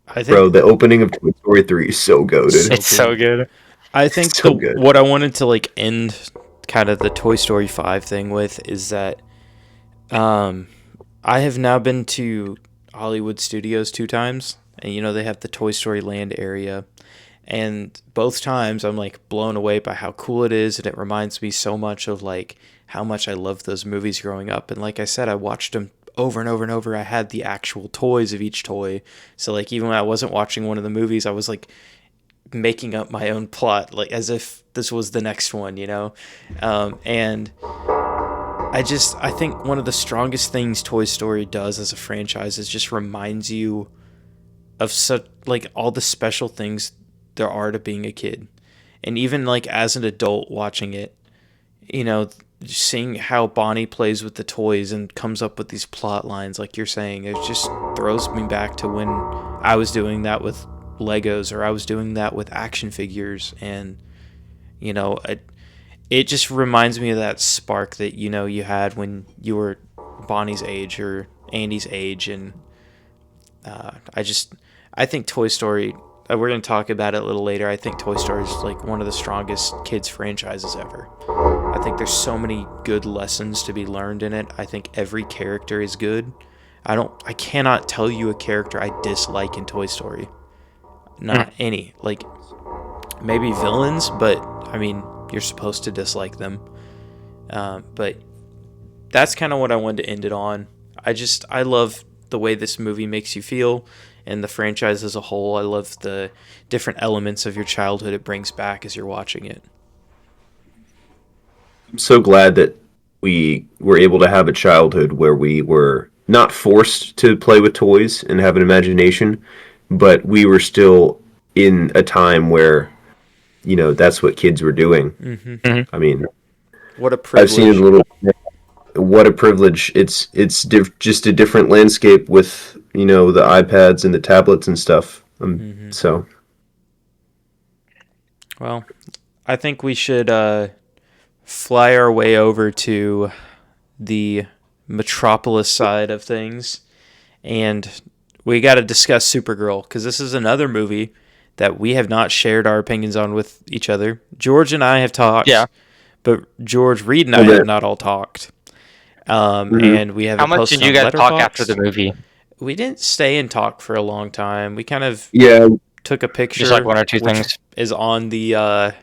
I think Bro, the opening of Toy Story 3 is so goated. It's so good. I think So good. what I wanted to like end kind of the Toy Story 5 thing with is that I have now been to Hollywood Studios 2 times, and they have the Toy Story Land area, and both times I'm like blown away by how cool it is, and it reminds me so much of like how much I loved those movies growing up. And like I said, I watched them over and over and over. I had the actual toys of each toy, so like even when I wasn't watching one of the movies, I was like making up my own plot, like as if this was the next one, and I think one of the strongest things Toy Story does as a franchise is just reminds you of such like all the special things there are to being a kid. And even like as an adult watching it, seeing how Bonnie plays with the toys and comes up with these plot lines like you're saying, it just throws me back to when I was doing that with Legos, or I was doing that with action figures. And it just reminds me of that spark that you had when you were Bonnie's age or Andy's age. And I think Toy Story, we're going to talk about it a little later, I think Toy Story is like one of the strongest kids franchises ever. I think there's so many good lessons to be learned in it. I think every character is good. I cannot tell you a character I dislike in Toy Story. Not any. Like, maybe villains, but I mean, you're supposed to dislike them. But that's kind of what I wanted to end it on. I love the way this movie makes you feel, and the franchise as a whole. I love the different elements of your childhood it brings back as you're watching it. I'm so glad that we were able to have a childhood where we were not forced to play with toys and have an imagination, but we were still in a time where that's what kids were doing. I mean, what a privilege. I've seen it a little. What a privilege! It's just a different landscape with the iPads and the tablets and stuff. So, well, I think we should fly our way over to the Metropolis side of things, and we got to discuss Supergirl, because this is another movie that we have not shared our opinions on with each other. George and I have talked, but George, Reed, and I have not all talked. And we have. How much did you guys talk after the movie? We didn't stay and talk for a long time. We kind of took a picture, just like one or two things. Is on the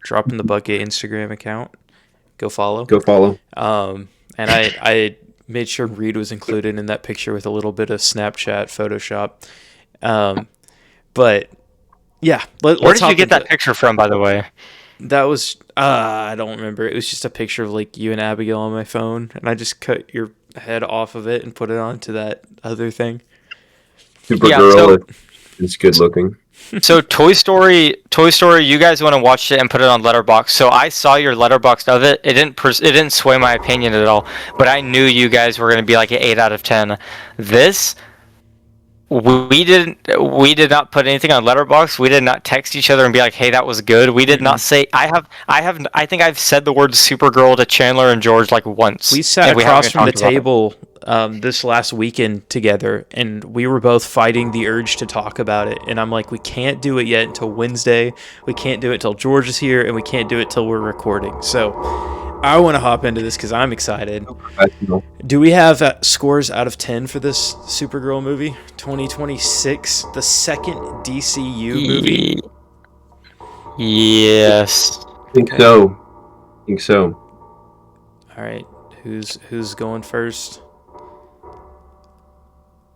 Drop in the Bucket Instagram account. Go follow. And I made sure Reed was included in that picture with a little bit of Snapchat Photoshop. But yeah, where did you get that picture from, by the way? That was I don't remember. It was just a picture of like you and Abigail on my phone, and I just cut your head off of it and put it onto that other thing. Supergirl is good looking. So Toy Story, you guys went and watched it and put it on Letterboxd. So I saw your Letterboxd of it. It didn't sway my opinion at all. But I knew you guys were going to be like an 8 out of 10. This, we did not put anything on Letterboxd. We did not text each other and be like, "Hey, that was good." We did not say. I think I've said the word Supergirl to Chandler and George like once. We sat across from the table this last weekend together, and we were both fighting the urge to talk about it. And I'm like, we can't do it yet until Wednesday. We can't do it till George is here, and we can't do it till we're recording. So I want to hop into this because I'm excited. Do we have scores out of 10 for this Supergirl movie? 2026, the second DCU movie? Yes. I think so. All right. Who's going first?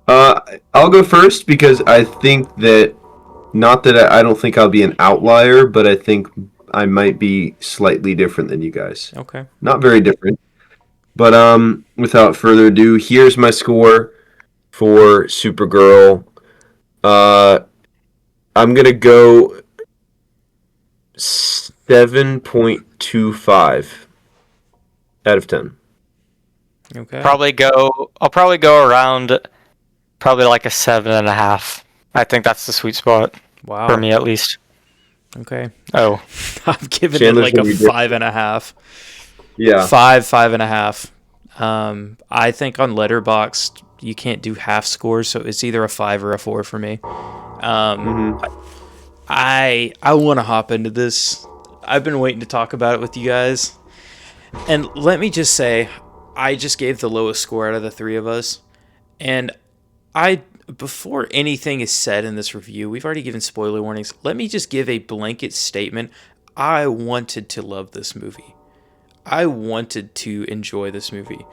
I'll go first because I think that, not that I don't think I'll be an outlier, but I think I might be slightly different than you guys. Okay. Not very different. But without further ado, here's my score for Supergirl. I'm going to go 7.25 out of 10. Okay. I'll probably go around like a 7.5. I think that's the sweet spot. Wow. For me, at least. Okay. Oh. I'm giving it like a 5.5. Yeah. 5.5. I think on Letterboxd you can't do half scores, so it's either a 5 or a 4 for me. I want to hop into this. I've been waiting to talk about it with you guys. And let me just say, I just gave the lowest score out of the three of us. And I, before anything is said in this review, we've already given spoiler warnings. Let me just give a blanket statement. I wanted to love this movie. I wanted to enjoy this movie.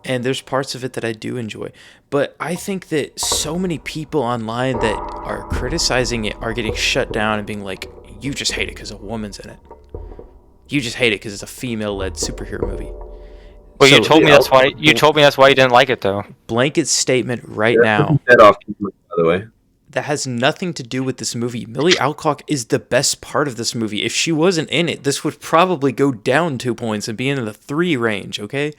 And there's parts of it that I do enjoy. But I think that so many people online that are criticizing it are getting shut down and being like, you just hate it because a woman's in it. You just hate it because it's a female-led superhero movie. Well, So, you told me that's why you didn't like it, though. blanket statement right now. That off, by the way. That has nothing to do with this movie. Millie Alcock is the best part of this movie. If she wasn't in it, this would probably go down 2 points and be in the 3 range, okay?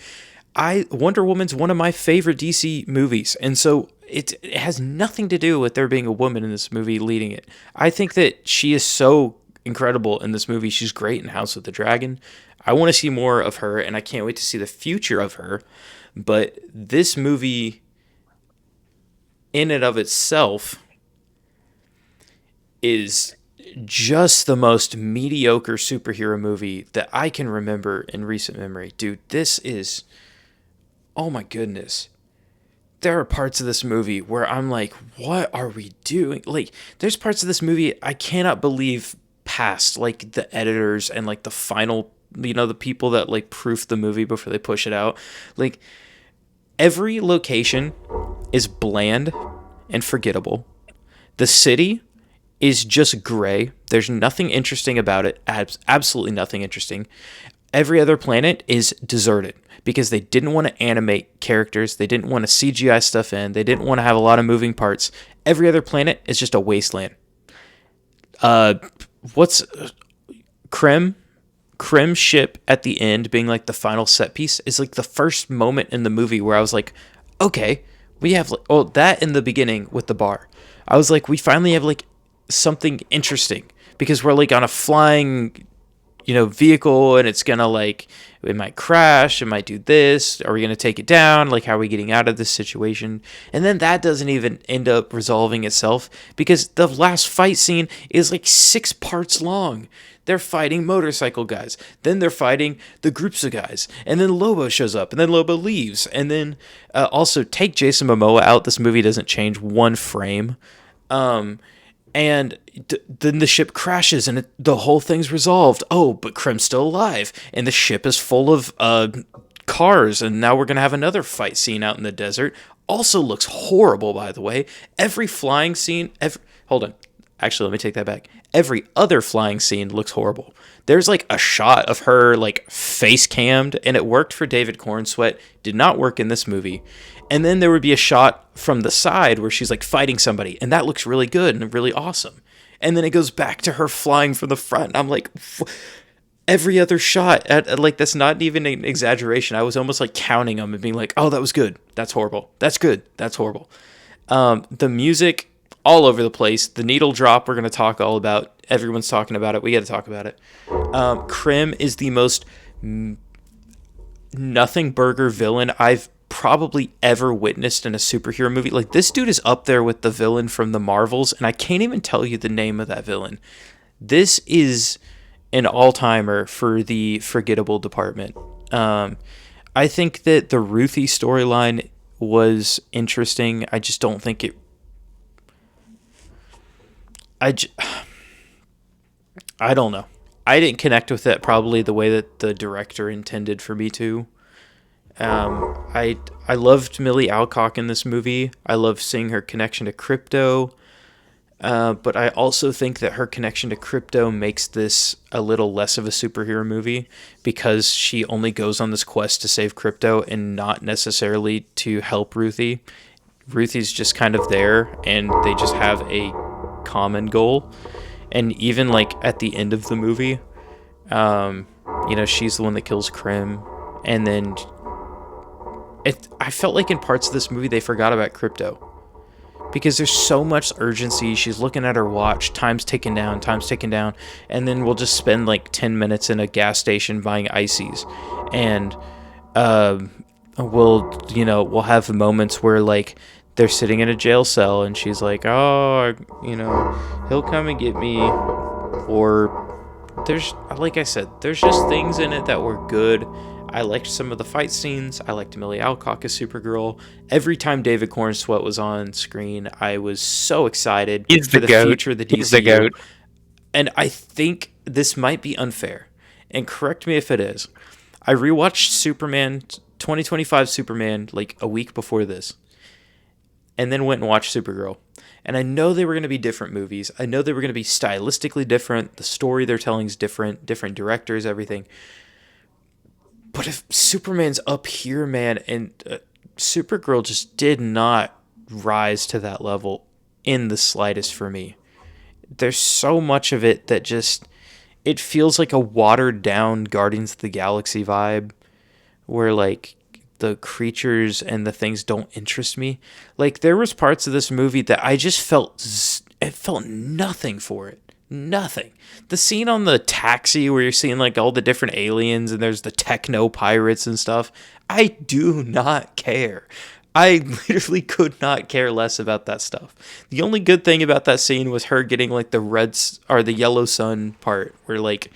Wonder Woman's one of my favorite DC movies, and so it has nothing to do with there being a woman in this movie leading it. I think that she is so incredible in this movie. She's great in House of the Dragon. I want to see more of her, and I can't wait to see the future of her. But this movie, in and of itself, is just the most mediocre superhero movie that I can remember in recent memory. Dude, this is... Oh my goodness. There are parts of this movie where I'm like, what are we doing? Like, there's parts of this movie I cannot believe past, like, the editors and, like, the final, the people that, like, proof the movie before they push it out. Like, every location is bland and forgettable. The city is just gray. There's nothing interesting about it. Absolutely nothing interesting. Every other planet is deserted because they didn't want to animate characters. They didn't want to CGI stuff in. They didn't want to have a lot of moving parts. Every other planet is just a wasteland. What's Krim's ship at the end being like the final set piece is like the first moment in the movie where I was like, okay, we have that in the beginning with the bar. I was like, we finally have like something interesting because we're like on a flying vehicle, and it's gonna it might crash, it might do this. Are we gonna take it down? Like, how are we getting out of this situation? And then that doesn't even end up resolving itself because the last fight scene is like 6 parts long. They're fighting motorcycle guys, then they're fighting the groups of guys, and then Lobo shows up, and then Lobo leaves, and then also take Jason Momoa out. This movie doesn't change 1 frame. And then the ship crashes and the whole thing's resolved. Oh, but Krim's still alive. And the ship is full of cars. And now we're going to have another fight scene out in the desert. Also looks horrible, by the way. Every flying scene... Hold on. Actually, let me take that back. Every other flying scene looks horrible. There's like a shot of her like face cammed, and it worked for David Cornsweet. Did not work in this movie. And then there would be a shot from the side where she's like fighting somebody, and that looks really good and really awesome. And then it goes back to her flying from the front. And I'm like, every other shot, like, that's not even an exaggeration. I was almost like counting them and being like, oh, that was good. That's horrible. That's good. That's horrible. The music all over the place. The needle drop we're going to talk all about. Everyone's talking about it. We got to talk about it. Krim is the most nothing burger villain I've probably ever witnessed in a superhero movie. Like, this dude is up there with the villain from the Marvels, and I can't even tell you the name of that villain. This is an all-timer for the forgettable department. I think that the Ruthie storyline was interesting. I just don't think it... I don't know. I didn't connect with it probably the way that the director intended for me to. I loved Millie Alcock in this movie. I love seeing her connection to Crypto. But I also think that her connection to Crypto makes this a little less of a superhero movie because she only goes on this quest to save Crypto and not necessarily to help Ruthie. Ruthie's just kind of there, and they just have a common goal. And even like at the end of the movie, she's the one that kills Krim, and then I felt like in parts of this movie they forgot about Crypto because there's so much urgency. She's looking at her watch, time's ticking down, and then we'll just spend like 10 minutes in a gas station buying ices, and we'll have moments where like they're sitting in a jail cell and she's like, oh, he'll come and get me. Or there's, like I said, there's just things in it that were good. I liked some of the fight scenes. I liked Amelia Alcock as Supergirl. Every time David Cornsweet was on screen, I was so excited He's for the the goat. future of the DCU. He's the goat. And I think this might be unfair, and correct me if it is. I rewatched Superman 2025 Superman like a week before this, and then went and watched Supergirl. And I know they were going to be different movies. I know they were going to be stylistically different. The story they're telling is different directors, everything. But if Superman's up here, man, and Supergirl just did not rise to that level in the slightest for me. There's so much of it that just, it feels like a watered down Guardians of the Galaxy vibe where like the creatures and the things don't interest me. Like there was parts of this movie that I just felt nothing for it. Nothing. The scene on the taxi where you're seeing like all the different aliens and there's the techno pirates and stuff. I do not care. I literally could not care less about that stuff. The only good thing about that scene was her getting like the yellow sun part where like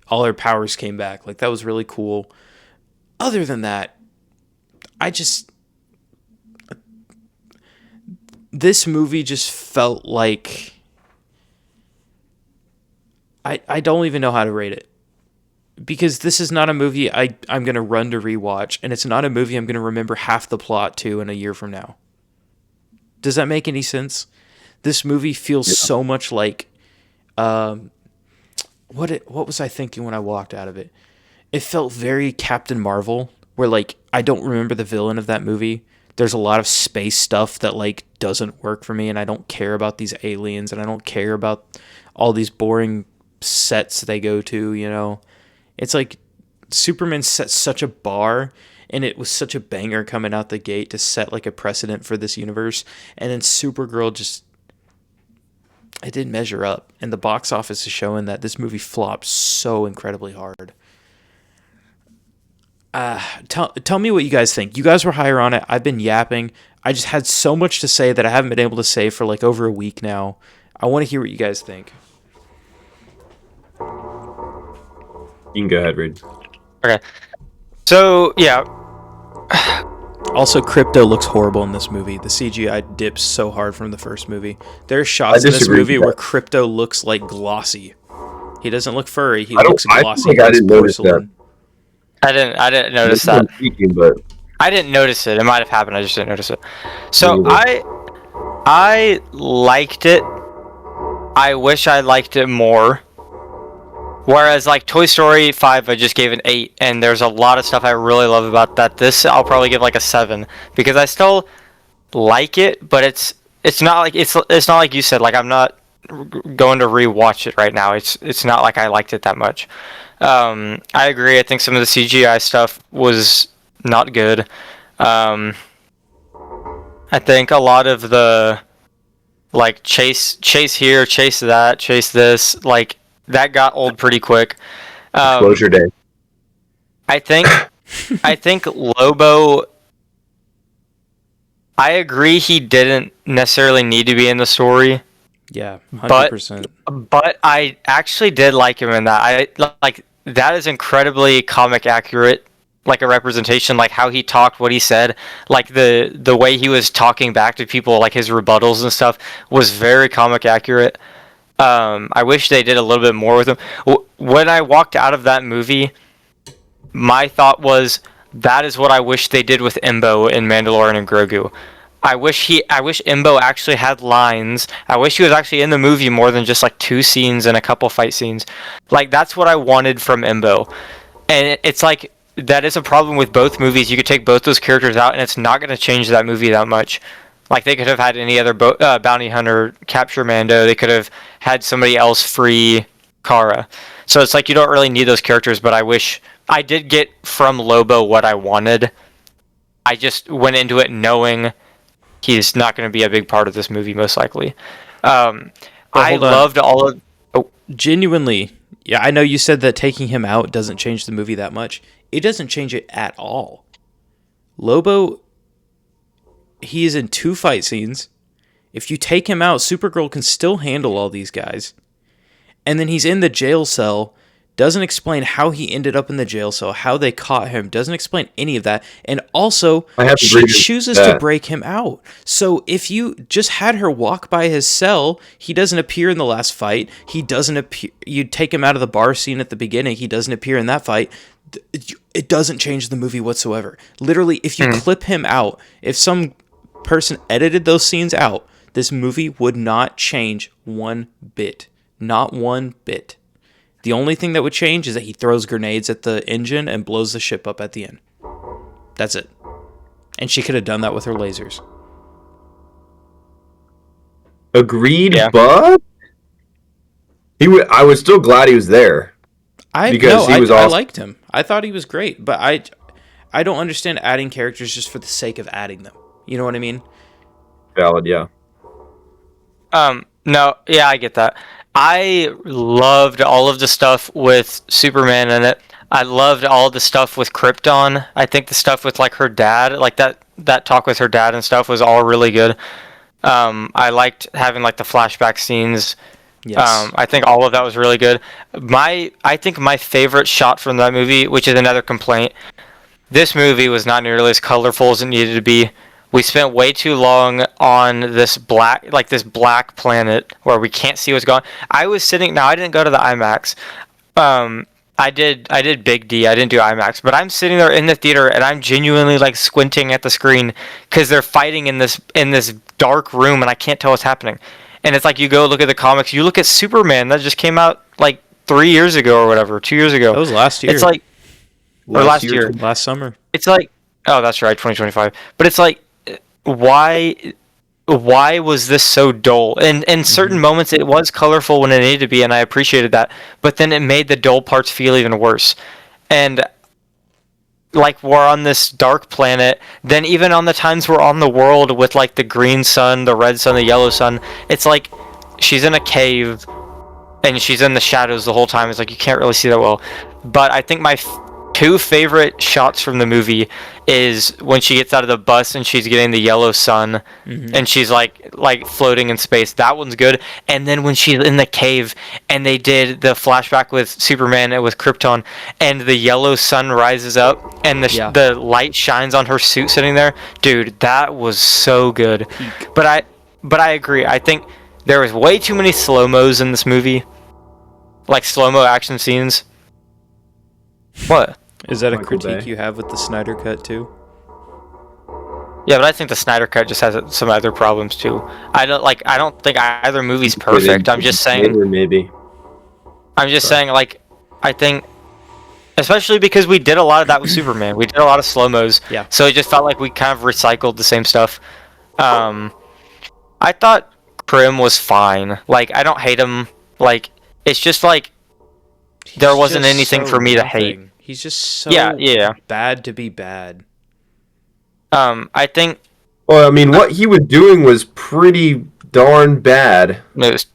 all her powers came back. Like that was really cool. Other than that, this movie just felt like, I don't even know how to rate it. Because this is not a movie I'm going to run to rewatch, and it's not a movie I'm going to remember half the plot to in a year from now. Does that make any sense? This movie feels so much like, what was I thinking when I walked out of it? It felt very Captain Marvel, where like I don't remember the villain of that movie. There's a lot of space stuff that like doesn't work for me, and I don't care about these aliens, and I don't care about all these boring sets they go to, you know. It's like Superman set such a bar, and it was such a banger coming out the gate to set like a precedent for this universe. And then Supergirl just, it didn't measure up. And the box office is showing that this movie flopped so incredibly hard. Tell me what you guys think. You guys were higher on it. I've been yapping. I just had so much to say that I haven't been able to say for like over a week now. I want to hear what you guys think. You can go ahead, Reed. Okay. So, yeah. Also, Crypto looks horrible in this movie. The CGI dips so hard from the first movie. There are shots in this movie where Crypto looks like glossy. He doesn't look furry. He looks glossy. I didn't notice that. I didn't notice that. I didn't notice it. It might have happened. I just didn't notice it. So I liked it. I wish I liked it more. Whereas like Toy Story 5, I just gave an 8, and there's a lot of stuff I really love about that. This I'll probably give like a 7 because I still like it, but it's not like it's not like you said. Like I'm not going to rewatch it right now. It's not like I liked it that much. I agree. I think some of the CGI stuff was not good. I think a lot of the like chase here, chase that, chase this, like that got old pretty quick. Disclosure Day. I think Lobo. I agree he didn't necessarily need to be in the story. Yeah, 100%. But I actually did like him in that. I like that is incredibly comic accurate, like a representation, like how he talked, what he said, like the way he was talking back to people, like his rebuttals and stuff was very comic accurate. I wish they did a little bit more with him. When I walked out of that movie, my thought was, that is what I wish they did with Imbo in Mandalorian and Grogu. I wish Imbo actually had lines. I wish he was actually in the movie more than just like 2 scenes and a couple fight scenes. Like that's what I wanted from Imbo. And it's like that is a problem with both movies. You could take both those characters out and it's not going to change that movie that much. Like they could have had any other bounty hunter capture Mando. They could have had somebody else free Kara. So it's like you don't really need those characters, but I wish I did get from Lobo what I wanted. I just went into it knowing he's not going to be a big part of this movie, most likely. I loved all of... Oh. Genuinely, yeah, I know you said that taking him out doesn't change the movie that much. It doesn't change it at all. Lobo, he is in 2 fight scenes. If you take him out, Supergirl can still handle all these guys. And then he's in the jail cell Doesn't explain how he ended up in the jail cell, how they caught him. Doesn't explain any of that. And also, she chooses to break him out. So if you just had her walk by his cell, he doesn't appear in the last fight. He doesn't appear. You take him out of the bar scene at the beginning. He doesn't appear in that fight. It doesn't change the movie whatsoever. Literally, if you clip him out, if some person edited those scenes out, this movie would not change one bit. Not one bit. The only thing that would change is that he throws grenades at the engine and blows the ship up at the end. That's it. And she could have done that with her lasers. Agreed, but I was still glad he was there. I liked him. I thought he was great, but I don't understand adding characters just for the sake of adding them. You know what I mean? Valid, yeah. No, yeah, I get that. I loved all of the stuff with Superman in it. I loved all the stuff with Krypton. I think the stuff with like her dad, like that talk with her dad and stuff was all really good. I liked having like the flashback scenes. Yes. I think all of that was really good. I think my favorite shot from that movie, which is another complaint, this movie was not nearly as colorful as it needed to be. We spent way too long on this black planet where we can't see what's going on. I was sitting, now I didn't go to the IMAX. I did Big D. I didn't do IMAX, but I'm sitting there in the theater and I'm genuinely like squinting at the screen because they're fighting in this dark room and I can't tell what's happening. And it's like you go look at the comics, you look at Superman that just came out like 3 years ago or whatever, 2 years ago. That was last year. It's like last year. Last summer. It's like, oh, that's right, 2025. But it's like, why was this so dull? And in certain moments it was colorful when it needed to be, and I appreciated that, but then it made the dull parts feel even worse. And like we're on this dark planet, then even on the times we're on the world with like the green sun, the red sun, the yellow sun, it's like she's in a cave and she's in the shadows the whole time. It's like you can't really see that well. But I think my two favorite shots from the movie is when she gets out of the bus and she's getting the yellow sun and she's like floating in space. That one's good. And then when she's in the cave and they did the flashback with Superman and with Krypton and the yellow sun rises up and the light shines on her suit sitting there. Dude, that was so good. But I agree. I think there was way too many slow-mos in this movie. Like slow-mo action scenes. What? Is that a critique you have with the Snyder Cut too? Yeah, but I think the Snyder Cut just has some other problems too. I don't think either movie's perfect. I'm just saying. Maybe. I'm just saying, like, I think, especially because we did a lot of that with Superman. We did a lot of slow-mos. Yeah. So it just felt like we kind of recycled the same stuff. I thought Krim was fine. Like, I don't hate him. Like, it's just like there wasn't anything for me to hate. He's just so bad to be bad. I think. Well, I mean, what he was doing was pretty darn bad. It was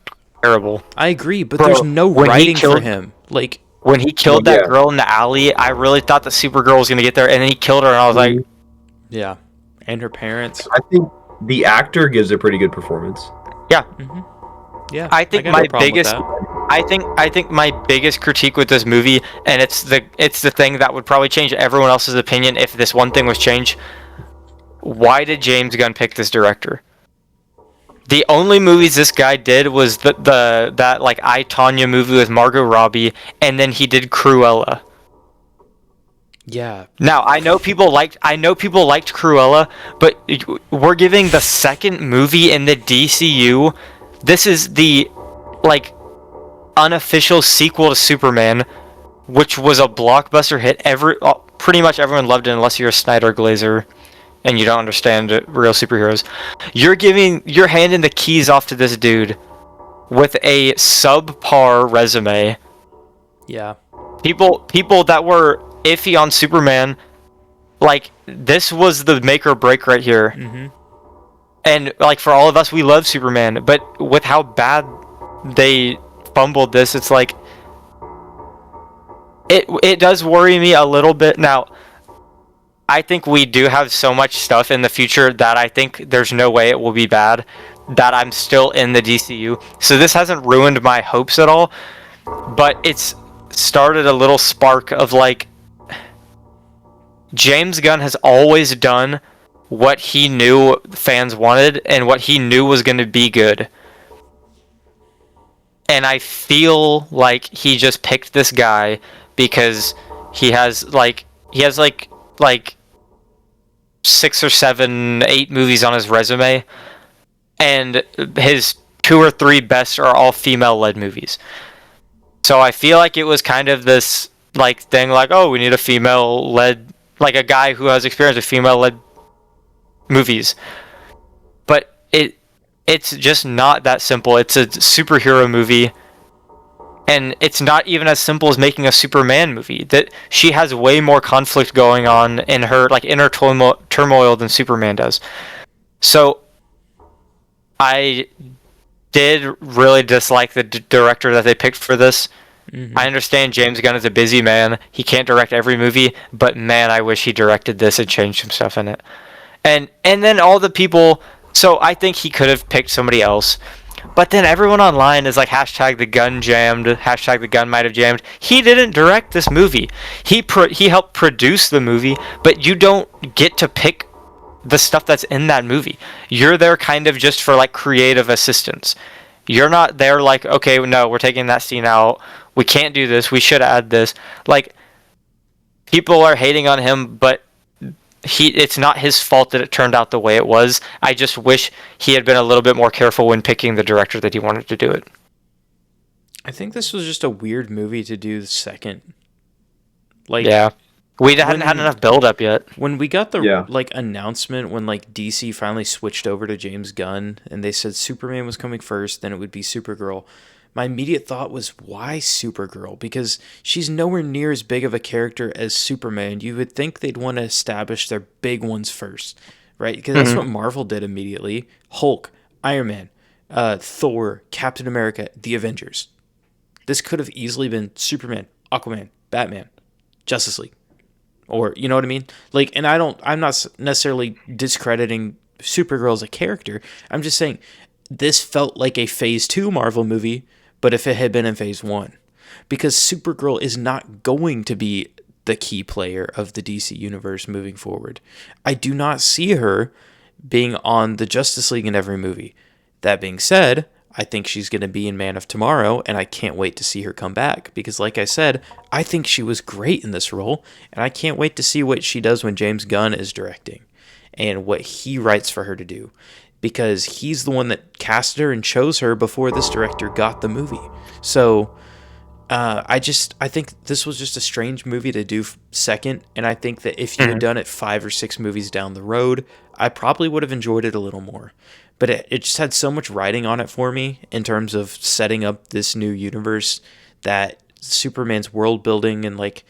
terrible. I agree, but there's no writing for him. Like when he killed that girl in the alley, I really thought that Supergirl was gonna get there, and then he killed her, and I was like, yeah, and her parents. I think the actor gives a pretty good performance. Yeah. Yeah. I think my biggest. I think my biggest critique with this movie, and it's the thing that would probably change everyone else's opinion if this one thing was changed. Why did James Gunn pick this director? The only movies this guy did was that like I, Tonya movie with Margot Robbie, and then he did Cruella. Yeah. Now I know people liked Cruella, but we're giving the second movie in the DCU. This is the like unofficial sequel to Superman, which was a blockbuster hit. Pretty much everyone loved it unless you're a Snyder Glazer and you don't understand real superheroes. You're handing the keys off to this dude with a subpar resume. Yeah. People that were iffy on Superman, like this was the make or break right here. And like for all of us, we love Superman, but with how bad they fumbled this, it's like it does worry me a little bit. Now I think we do have so much stuff in the future that I think there's no way it will be bad, that I'm still in the DCU, so this hasn't ruined my hopes at all. But it's started a little spark of like, James Gunn has always done what he knew fans wanted and what he knew was going to be good. And I feel like he just picked this guy because he has like 6 or 7, 8 movies on his resume, and his 2 or 3 best are all female-led movies. So I feel like it was kind of this like thing, like, oh, we need a female-led, like a guy who has experience with female-led movies. But it's just not that simple. It's a superhero movie, and it's not even as simple as making a Superman movie. That she has way more conflict going on in her like inner turmoil than Superman does. So I did really dislike the director that they picked for this. I understand James Gunn is a busy man. He can't direct every movie, but man, I wish he directed this and changed some stuff in it. And then all the people, so I think he could have picked somebody else. But then everyone online is like, hashtag the gun jammed, hashtag the gun might have jammed. He didn't direct this movie. He helped produce the movie, but you don't get to pick the stuff that's in that movie. You're there kind of just for like creative assistance. You're not there like, okay, no, we're taking that scene out. We can't do this. We should add this. Like, people are hating on him, but it's not his fault that it turned out the way it was. I just wish he had been a little bit more careful when picking the director that he wanted to do it. I think this was just a weird movie to do the second. Like, yeah. We hadn't had enough build-up yet. When we got the like announcement, when like DC finally switched over to James Gunn, and they said Superman was coming first, then it would be Supergirl, my immediate thought was, why Supergirl? Because she's nowhere near as big of a character as Superman. You would think they'd want to establish their big ones first, right? Because that's what Marvel did immediately. Hulk, Iron Man, Thor, Captain America, the Avengers. This could have easily been Superman, Aquaman, Batman, Justice League. Or, you know what I mean? Like, and I'm not necessarily discrediting Supergirl as a character. I'm just saying this felt like a Phase 2 Marvel movie, but if it had been in Phase 1. Because Supergirl is not going to be the key player of the DC universe moving forward. I do not see her being on the Justice League in every movie. That being said, I think she's going to be in Man of Tomorrow, and I can't wait to see her come back. Because like I said, I think she was great in this role, and I can't wait to see what she does when James Gunn is directing and what he writes for her to do. Because he's the one that casted her and chose her before this director got the movie. So I think this was just a strange movie to do second, and I think that if you had done it 5 or 6 movies down the road, I probably would have enjoyed it a little more. But it just had so much writing on it for me in terms of setting up this new universe, that Superman's world building and like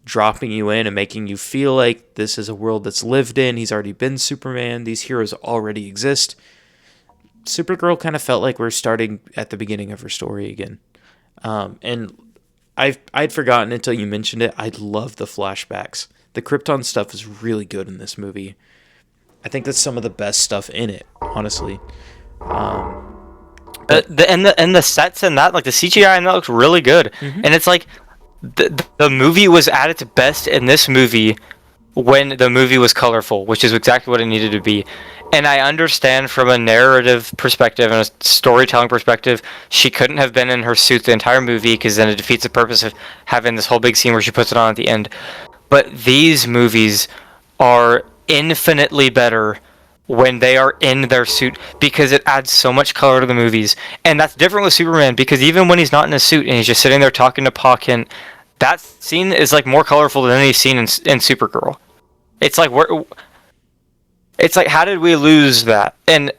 dropping you in and making you feel like this is a world that's lived in. He's already been Superman. These heroes already exist. Supergirl kind of felt like we're starting at the beginning of her story again. And I'd forgotten until you mentioned it. I love the flashbacks. The Krypton stuff is really good in this movie. I think that's some of the best stuff in it, honestly. The sets in that, like the CGI in that looks really good. And it's like the movie was at its best in this movie when the movie was colorful, which is exactly what it needed to be. And I understand from a narrative perspective and a storytelling perspective, she couldn't have been in her suit the entire movie because then it defeats the purpose of having this whole big scene where she puts it on at the end. But these movies are infinitely better when they are in their suit because it adds so much color to the movies. And that's different with Superman because even when he's not in a suit and he's just sitting there talking to Pa Kent, that scene is like more colorful than any scene in Supergirl. It's like how did we lose that? And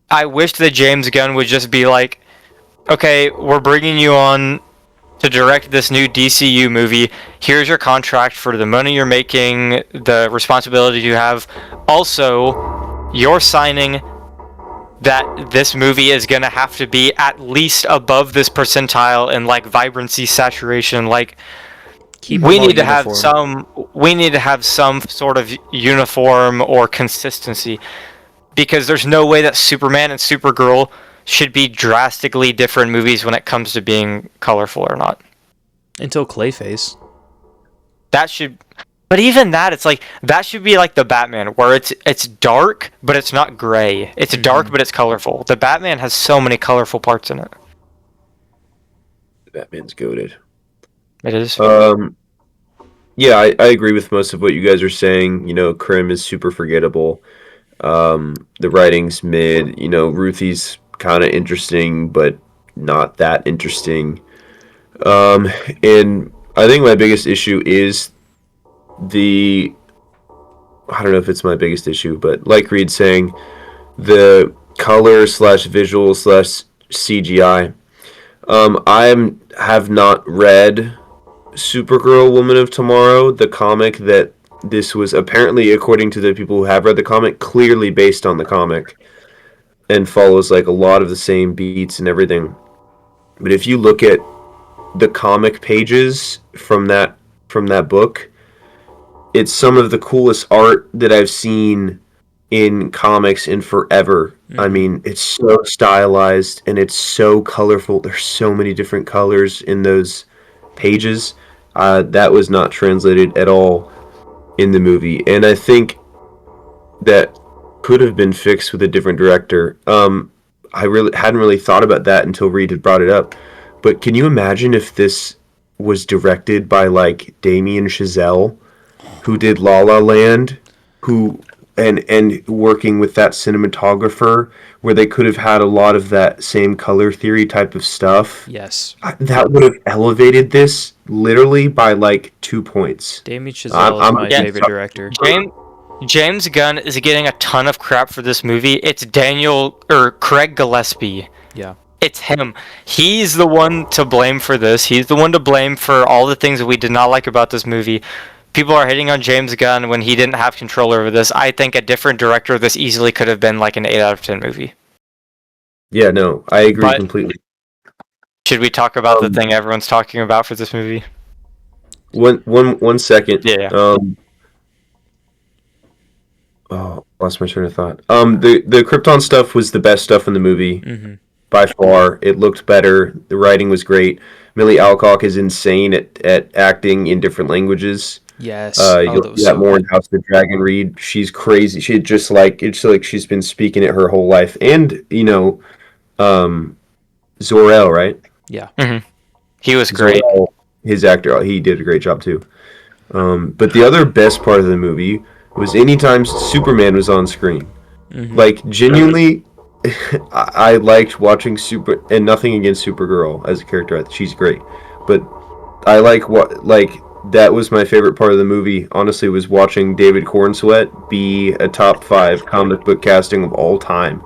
I wish that James Gunn would just be like, okay, we're bringing you on to direct this new DCU movie. Here's your contract for the money you're making, the responsibility you have. Also, you're signing that this movie is gonna have to be at least above this percentile in like vibrancy, saturation. Like, we need to have some sort of uniform or consistency, because there's no way that Superman and Supergirl should be drastically different movies when it comes to being colorful or not. Until Clayface. That should, but even that, it's like that should be like the Batman, where it's dark but it's not gray. It's dark but it's colorful. The Batman has so many colorful parts in it. Batman's goated. It is. Yeah, I agree with most of what you guys are saying. You know, Krim is super forgettable. The writing's mid. You know, Ruthie's kind of interesting, but not that interesting. And I think my biggest issue is the. I don't know if it's my biggest issue, but like Reed's saying, the color slash visual slash CGI. I have not read Supergirl Woman of Tomorrow, the comic that this was apparently, according to the people who have read the comic, clearly based on the comic and follows like a lot of the same beats and everything. But if you look at the comic pages from that book, it's some of the coolest art that I've seen in comics in forever. I mean, it's so stylized and it's so colorful. There's so many different colors in those pages. That was not translated at all in the movie, and I think that could have been fixed with a different director. I really hadn't really thought about that until Reed had brought it up. But can you imagine if this was directed by like Damien Chazelle, who did La La Land, who and working with that cinematographer, where they could have had a lot of that same color theory type of stuff. Yes. That would have elevated this literally by like 2 points. Damien Chazelle is my favorite director. James Gunn is getting a ton of crap for this movie. It's Craig Gillespie. Yeah. It's him. He's the one to blame for this. He's the one to blame for all the things that we did not like about this movie. People are hating on James Gunn when he didn't have control over this. I think a different director, this easily could have been like an 8 out of 10 movie. Yeah, no, I agree completely. Should we talk about the thing everyone's talking about for this movie? One second. Yeah. Lost my train of thought. The Krypton stuff was the best stuff in the movie by far. It looked better. The writing was great. Millie Alcock is insane at acting in different languages. Yes. You'll see that more in House of the Dragon. Read. She's crazy. She just like it's like she's been speaking it her whole life. And Zor-El, right? Yeah. Mm-hmm. He was great. Zor-El, his actor, he did a great job too. But the other best part of the movie was anytime Superman was on screen. Like genuinely, I liked watching and nothing against Supergirl as a character. She's great, but I that was my favorite part of the movie. Honestly, was watching David Cornsweet be a top 5 comic book casting of all time.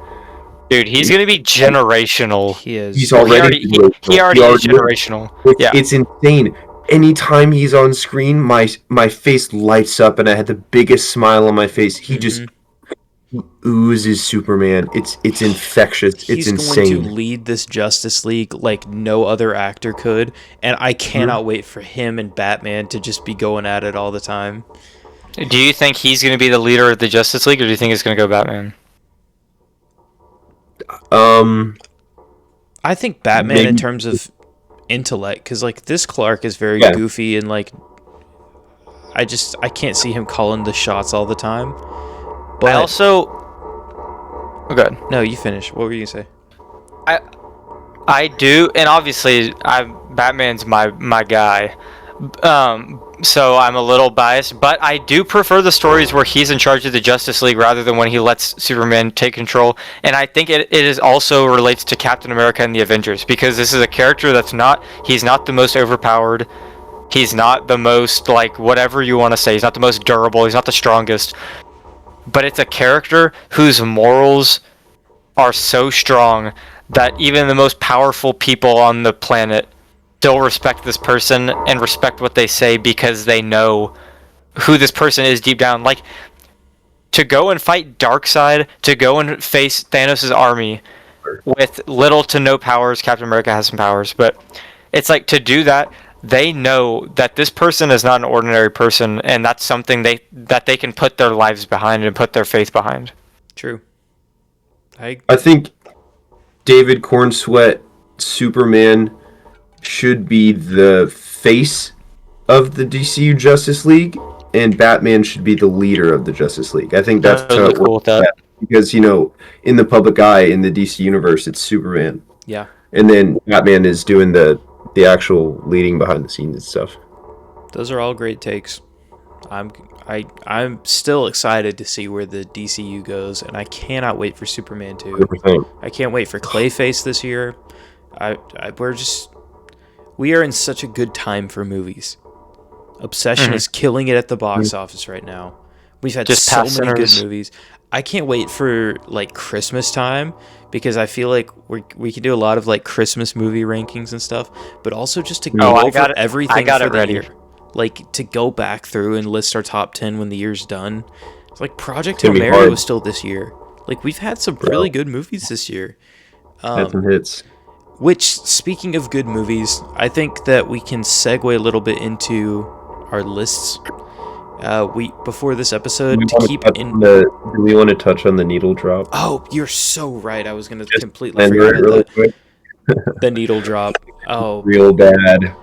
Dude, he's gonna be generational. He is. He's already. He already is generational. It's insane. Anytime he's on screen, my face lights up, and I had the biggest smile on my face. He just oozes Superman. It's infectious. It's insane. He's going to lead this Justice League like no other actor could, and I cannot wait for him and Batman to just be going at it all the time. Do you think he's going to be the leader of the Justice League, or do you think it's going to go Batman? I think Batman maybe. In terms of intellect, because like this Clark is very goofy and like I can't see him calling the shots all the time. But I also... Oh, good. No, you finish. What were you gonna say? I do, and obviously Batman's my guy. So I'm a little biased, but I do prefer the stories where he's in charge of the Justice League rather than when he lets Superman take control. And I think it is also relates to Captain America and the Avengers, because this is a character he's not the most overpowered. He's not the most, like, whatever you want to say. He's not the most durable. He's not the strongest. But it's a character whose morals are so strong that even the most powerful people on the planet still respect this person and respect what they say because they know who this person is deep down. Like, to go and fight Darkseid, to go and face Thanos' army with little to no powers. Captain America has some powers, but it's like, to do that, they know that this person is not an ordinary person, and that's something that they can put their lives behind and put their faith behind. True. I think David Cornsweet Superman should be the face of the DCU Justice League, and Batman should be the leader of the Justice League. I think that's how Totally it cool with works that. best. Because, in the public eye, in the DC universe, it's Superman. Yeah. And then Batman is doing the actual leading behind the scenes and stuff. Those are all great takes. I'm still excited to see where the DCU goes, and I cannot wait for Superman 2. 100%. I can't wait for Clayface this year. We are in such a good time for movies. Obsession is killing it at the box office right now. We've had Just so past many good sinners. movies. I can't wait for like Christmas time because I feel like we can do a lot of like Christmas movie rankings and stuff, but also just to go I over got it. everything I got for it the ready. year. Like to go back through and list our top 10 when the year's done. It's like Project It's Hail gonna be Mary hard. was still this year. Like we've had some really good movies this year. Had some hits. Which, speaking of good movies, I think that we can segue a little bit into our lists. Before this episode to keep in. Do we want to touch on the needle drop? Oh, you're so right. I was gonna Just completely And forget really that. quick, The needle drop. Oh, real bad.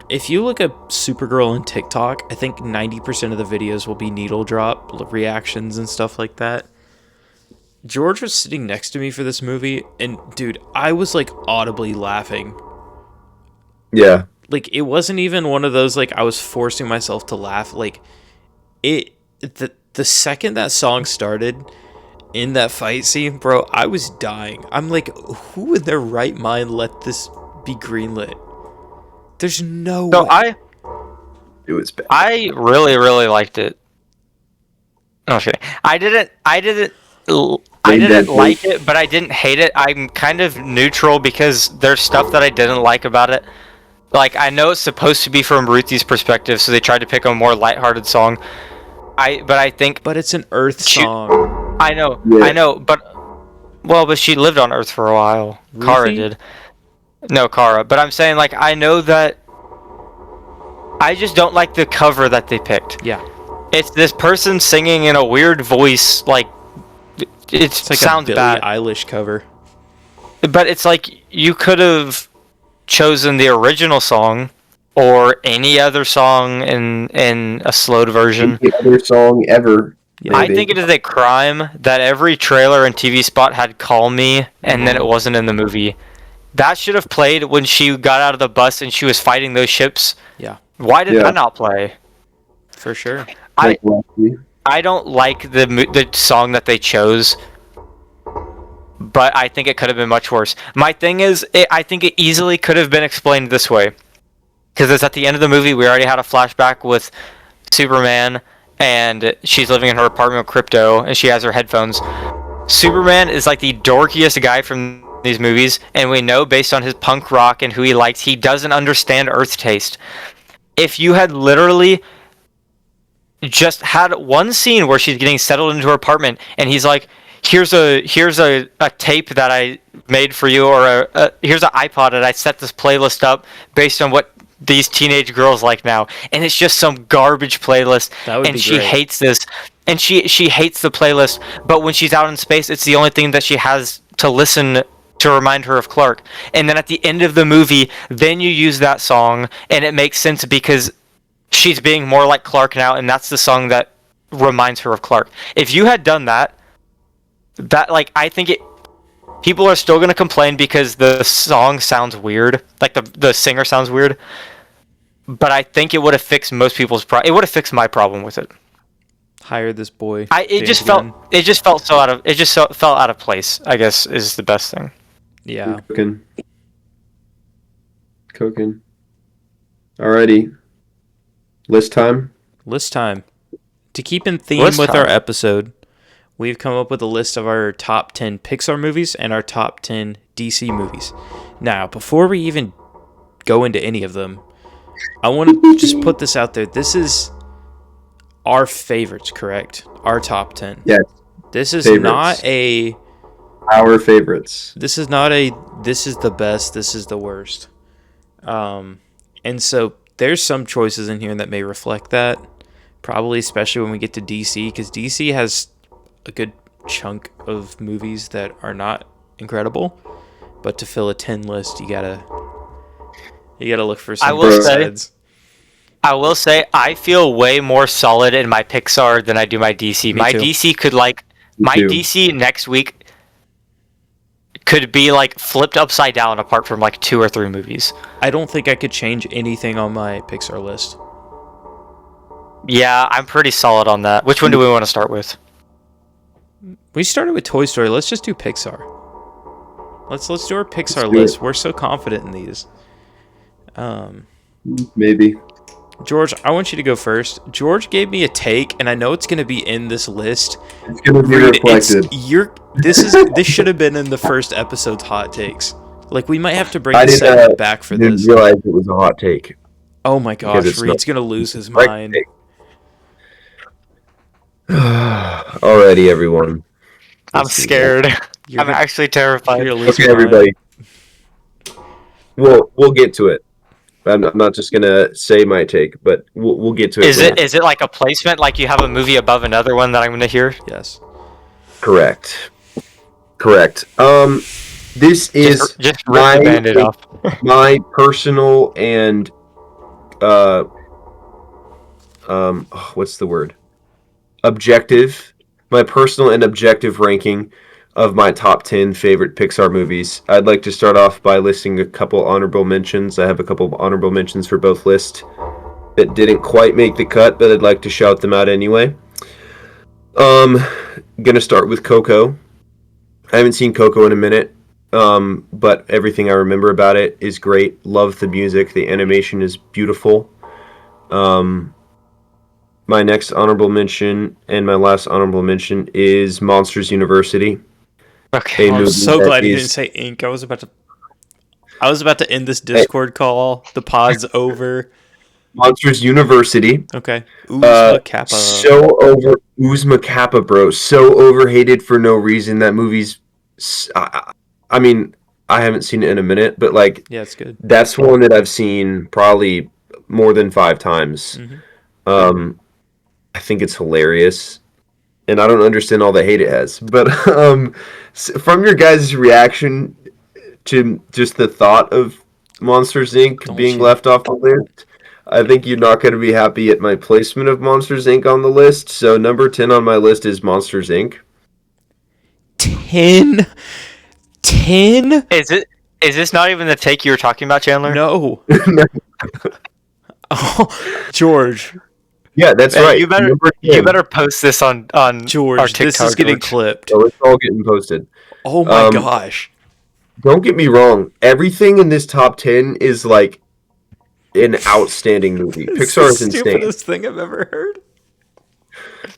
if you look at Supergirl on TikTok, I think 90% of the videos will be needle drop reactions and stuff like that. George was sitting next to me for this movie, and dude, I was like audibly laughing. Yeah. Like it wasn't even one of those like I was forcing myself to laugh. Like the second that song started in that fight scene, bro, I was dying. I'm like, who in their right mind let this be greenlit? There's no So way. It was bad. I really, really liked it. No, I'm just kidding. I didn't like it, but I didn't hate it. I'm kind of neutral because there's stuff that I didn't like about it. Like, I know it's supposed to be from Ruthie's perspective, so they tried to pick a more lighthearted song. But I think But it's an Earth song. I know, Yeah. but she lived on Earth for a while. Kara Ruthie? did. No, Kara. But I'm saying, like, I know that I just don't like the cover that they picked. Yeah. It's this person singing in a weird voice, like It's like sounds a Billie bad. Eilish cover. But it's like you could have chosen the original song or any other song in a slowed version. The other song ever. Yeah. I maybe. think it is a crime that every trailer and TV spot had "Call Me" and then it wasn't in the movie. That should have played when she got out of the bus and she was fighting those ships. Yeah, Why did Yeah. that not play? for sure. I Lefty. I don't like the song that they chose, but I think it could have been much worse. My thing is, I think it easily could have been explained this way, because it's at the end of the movie. We already had a flashback with Superman, and she's living in her apartment with Crypto, and she has her headphones. Superman is like the dorkiest guy from these movies, and we know based on his punk rock and who he likes, he doesn't understand Earth taste. If you had literally just had one scene where she's getting settled into her apartment and he's like, here's a tape that I made for you, or here's an iPod and I set this playlist up based on what these teenage girls like now, and it's just some garbage playlist, That would and be she great. hates this, and she hates the playlist, but when she's out in space it's the only thing that she has to listen to remind her of Clark. And then at the end of the movie, then you use that song and it makes sense because she's being more like Clark now, and that's the song that reminds her of Clark. If you had done that like, I think people are still going to complain because the song sounds weird, like the singer sounds weird, but I think it would have fixed most people's it would have fixed my problem with it. Hire this boy. It just James Gunn. felt felt out of place, I guess, is the best thing. Yeah. Cooking. Alrighty. List time. List time. To keep in theme List with our time. episode, we've come up with a list of our top 10 Pixar movies and our top 10 DC movies. Now, before we even go into any of them, I want to just put this out there. This is our favorites, correct? Our top 10. Yes. This is Favorites. not a... Our favorites. This is not a... This is the best, this is the worst. And so there's some choices in here that may reflect that. Probably especially when we get to DC, because DC has a good chunk of movies that are not incredible. But to fill a 10 list, you gotta You gotta look for I some will good say- sides. I will say I feel way more solid in my Pixar than I do my DC. Me My too. DC could like Me my too. DC next week could be like flipped upside down apart from like 2 or 3 movies. I don't think I could change anything on my Pixar list. Yeah, I'm pretty solid on that. Which one do we want to start with? We started with Toy Story. Let's just do Pixar. Let's do our Pixar do list. it. We're so confident in these. Maybe. George, I want you to go first. George gave me a take, and I know it's going to be in this list. It's gonna be Reed, reflected. This should have been in the first episode's hot takes. Like, we might have to bring I the didn't, segment back for didn't this. realize it was a hot take. Oh my because gosh, it's Reed's going to lose his Right mind. take. Alrighty, everyone. I'm Let's see. scared. You're I'm gonna- actually You're terrified. gonna lose Okay, your mind. everybody. We'll get to it. I'm not just gonna say my take, but we'll get to it. Is it like a placement, like you have a movie above another one that I'm going to hear? Yes. Correct. This is Just rip the Band-Aid off. my personal and what's the word? Objective. My personal and objective ranking of my top 10 favorite Pixar movies. I'd like to start off by listing a couple honorable mentions. I have a couple honorable mentions for both lists that didn't quite make the cut, but I'd like to shout them out anyway. Gonna start with Coco. I haven't seen Coco in a minute, but everything I remember about it is great. Love the music. The animation is beautiful. My next honorable mention and my last honorable mention is Monsters University. Okay. A I'm movie so that glad you is- didn't say ink. I was about to end this Discord call. The pod's over. Monsters University. Okay. Uzma Kappa. So over Uzma Kappa, bro. So overhated for no reason. That movie's. I mean, I haven't seen it in a minute, but like Yeah, it's good. that's one that I've seen probably more than 5 times. Mhm. I think it's hilarious, and I don't understand all the hate it has. But from your guys' reaction to just the thought of Monsters Inc. Don't being you- left off the list, I think you're not going to be happy at my placement of Monsters Inc. on the list. So number 10 on my list is Monsters Inc. 10? Is this not even the take you were talking about, Chandler? No. Oh, George. Yeah, that's Man, right. You better Number 10. you better post this on George, our TikTok. this is getting George. clipped. So it's all getting posted. Oh my Um, gosh. Don't get me wrong. Everything in this top 10 is like an outstanding movie. It's Pixar the is insane. stupidest thing I've ever heard.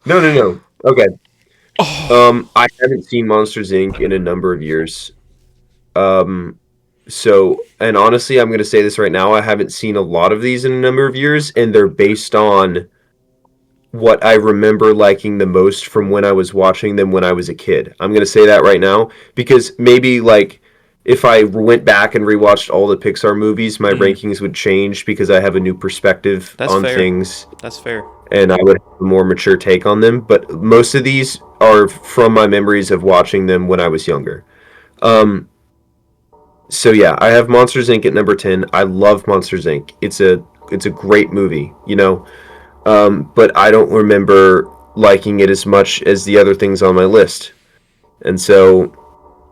No. Okay. Oh, I haven't seen Monsters Inc. in a number of years. So, and honestly, I'm going to say this right now. I haven't seen a lot of these in a number of years, and they're based on what I remember liking the most from when I was watching them when I was a kid. I'm going to say that right now because maybe like if I went back and rewatched all the Pixar movies, my rankings would change because I have a new perspective That's on fair. things. that's fair. And I would have a more mature take on them. But most of these are from my memories of watching them when I was younger. So yeah, I have Monsters Inc. at number 10. I love Monsters Inc. It's a great movie, you know. But I don't remember liking it as much as the other things on my list. And so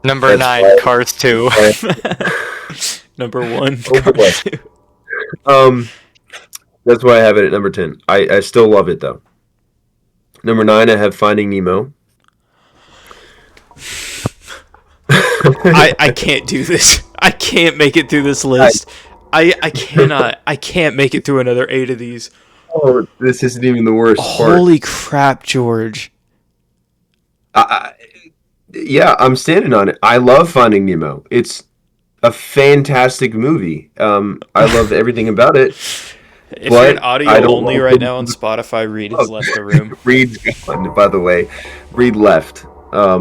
Number That's 9, why- Cars 2. Number 1. Oh, boy. That's why I have it at number 10. I still love it though. Number 9, I have Finding Nemo. I can't do this. I can't make it through this list. I cannot. I can't make it through another 8 of these. Oh, this isn't even the worst part. Holy crap, George. Yeah, I'm standing on it. I love Finding Nemo. It's a fantastic movie. I love everything about it. If But you're an I audio don't only want right to- now on Spotify, Reed has left the room. Reed's gone, by the way. Reed left. I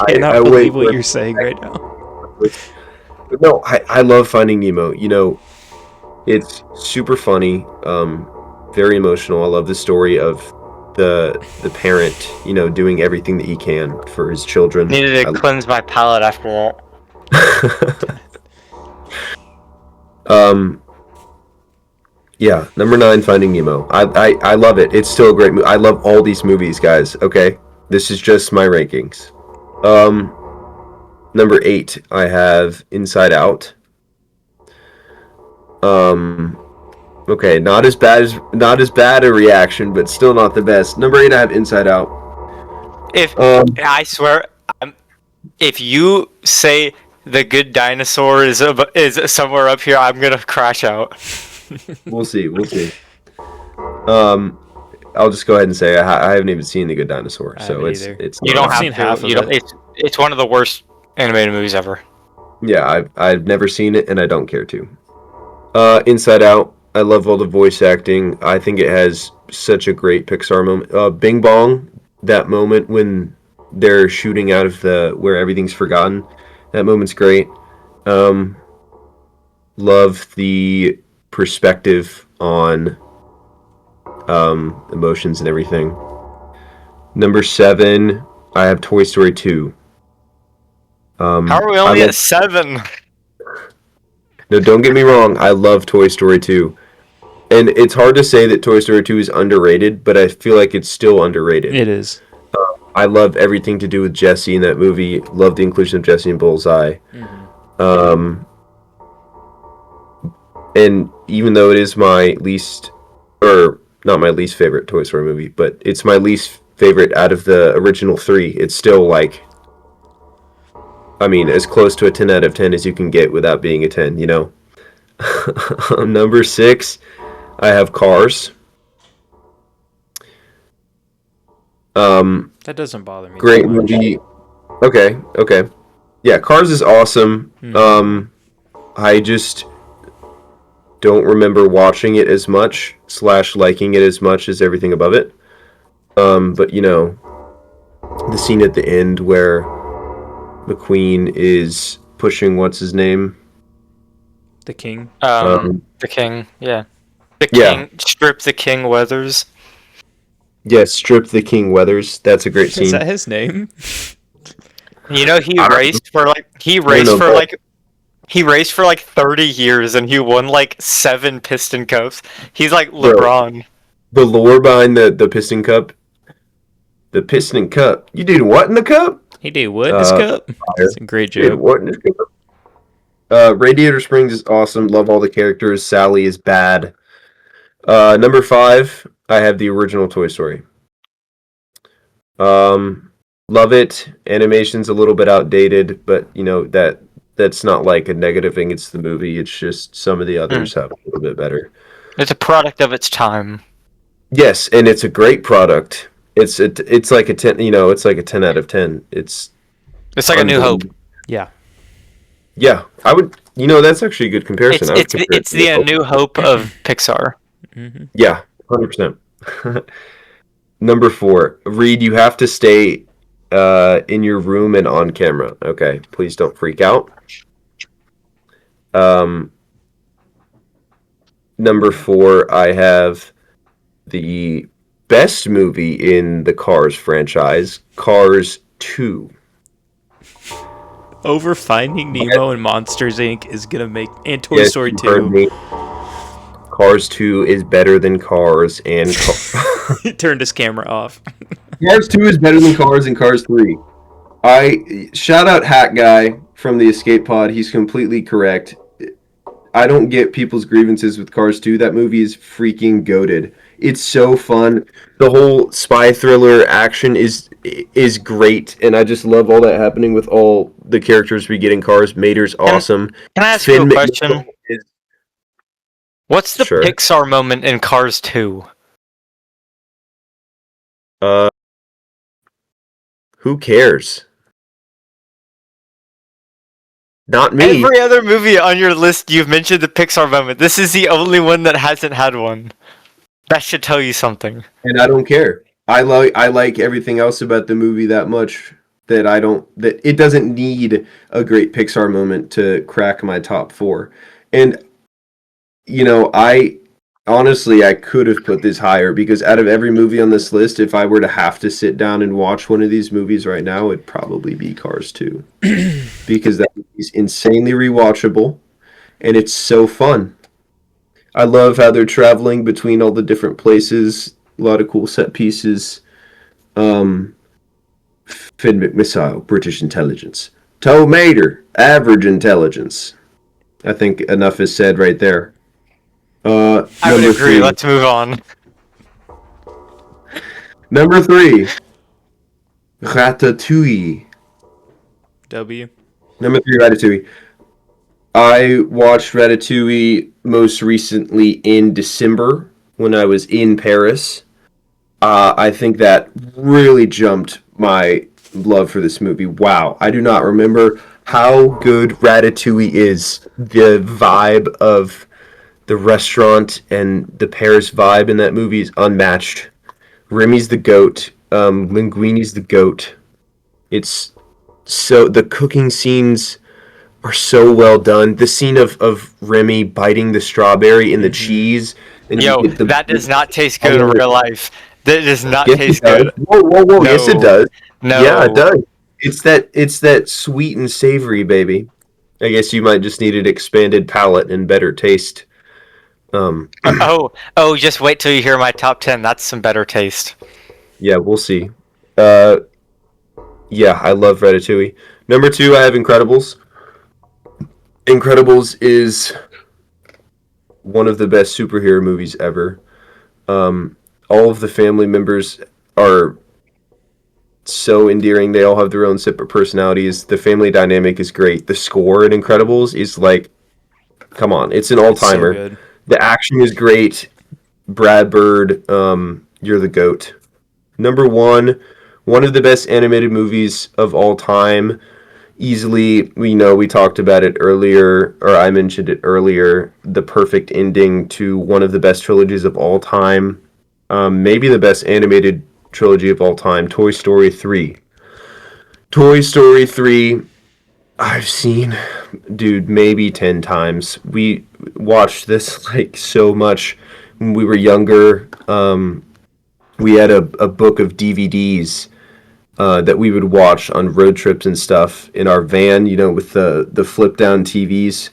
cannot believe what you're saying right now. But no, I love Finding Nemo. You know, it's super funny, very emotional. I love the story of the parent, you know, doing everything that he can for his children. Needed to cleanse my palate after that. Yeah, number 9, Finding Nemo. I love it. It's still a great movie. I love all these movies, guys. Okay, this is just my rankings. Number 8, I have Inside Out. Okay, not as bad a reaction, but still not the best. Number 8, I have Inside Out. If I swear, if you say The Good Dinosaur is somewhere up here, I'm gonna crash out. We'll see. I'll just go ahead and say I haven't even seen The Good Dinosaur, so it's you not don't have seen to. half of You don't. it. It's one of the worst animated movies ever. Yeah, I've never seen it, and I don't care to. Inside Out. I love all the voice acting. I think it has such a great Pixar moment. Bing Bong, that moment when they're shooting out of where everything's forgotten. That moment's great. Love the perspective on emotions and everything. Number 7, I have Toy Story 2. How are we only at 7? No, don't get me wrong. I love Toy Story 2. And it's hard to say that Toy Story 2 is underrated, but I feel like it's still underrated. It is. I love everything to do with Jesse in that movie. Love the inclusion of Jesse and Bullseye. Mm-hmm. And even though it is my least, or not my least favorite Toy Story movie, but it's my least favorite out of the original 3, it's still like, I mean, as close to a 10 out of 10 as you can get without being a 10, you know? Number 6, I have Cars. That doesn't bother me. Great that much. movie. Okay. Yeah, Cars is awesome. I just don't remember watching it as much / liking it as much as everything above it. But you know, the scene at the end where McQueen is pushing what's his name? The King. The King, yeah. The Yeah. King, strip the King Weathers. Yes, Strip the King Weathers. That's a great scene. Is that his name? You know, he I don't raced for like he raced for like 30 years and he won like 7 Piston Cups. He's like LeBron. The lore behind the Piston Cup. The Piston Cup. You did what in the cup? He did what in his cup? That's a great You did joke. what in his cup? Radiator Springs is awesome. Love all the characters. Sally is bad. Number 5, I have the original Toy Story. Love it. Animation's a little bit outdated, but you know that's not like a negative thing. It's the movie. It's just some of the others have a little bit better. It's a product of its time. Yes, and it's a great product. It's like a 10. You know, it's like a 10 out of 10. It's like A New Hope. Yeah. Yeah, I would. You know, that's actually a good comparison. It's the A New Hope of Pixar. Mm-hmm. Yeah, 100%. Number 4, Reed, you have to stay in your room and on camera. Okay, please don't freak out. Number 4, I have the best movie in the Cars franchise, Cars 2. Over Finding Nemo and Monsters Inc. is gonna make, and Toy Yes, Story you 2. heard me. Cars 2 is better than Cars and He turned his camera off. Cars 2 is better than Cars and Cars 3. I shout out Hat Guy from the Escape Pod. He's completely correct. I don't get people's grievances with Cars 2. That movie is freaking goated. It's so fun. The whole spy thriller action is great, and I just love all that happening with all the characters we get in Cars. Mater's awesome. Can I ask Finn you a question? McNichol is- What's the Sure. Pixar moment in Cars 2? Who cares? Not me. Every other movie on your list, you've mentioned the Pixar moment. This is the only one that hasn't had one. That should tell you something. And I don't care. I like everything else about the movie that much that it doesn't need a great Pixar moment to crack my top 4. And you know, I could have put this higher because out of every movie on this list, if I were to have to sit down and watch one of these movies right now, it'd probably be Cars 2. Because that is insanely rewatchable. and it's so fun. I love how they're traveling between all the different places. A lot of cool set pieces. Um, Finn McMissile, British intelligence. Toe Mater, average intelligence. I think enough is said right there. I would Number agree. three. Let's move on. Number three. Ratatouille. W. Number three, Ratatouille. I watched Ratatouille most recently in December when I was in Paris. I think that really jumped my love for this movie. Wow. I do not remember how good Ratatouille is. The vibe of the restaurant and the Paris vibe in that movie is unmatched. Remy's the goat. Linguini's the goat. It's so the cooking scenes are so well done. The scene of Remy biting the strawberry in the cheese, and you Yo, get the that does not taste good in real life. That does not yes, it taste does. good. Whoa, whoa, whoa! Yes, it No. does. No. Yeah, it does. It's that sweet and savory, baby. I guess you might just need an expanded palate and better taste. Um, Oh, just wait till you hear my top 10. That's some better taste. yeah, we'll see. Uh, yeah, I love Ratatouille. Number two, I have Incredibles. Incredibles is one of the best superhero movies ever. All of the family members are so endearing. They all have their own separate personalities. The family dynamic is great. The score in Incredibles is like, come on, it's an It's so all-timer. good. The action is great. Brad Bird, you're the GOAT. Number one of the best animated movies of all time. Easily, we talked about it earlier, or I mentioned it earlier, the perfect ending to one of the best trilogies of all time. Maybe the best animated trilogy of all time, Toy Story 3. Toy Story 3, I've seen, dude, maybe 10 times. We watched this like so much when we were younger. We had a book of DVDs that we would watch on road trips and stuff in our van, with the flip down TVs.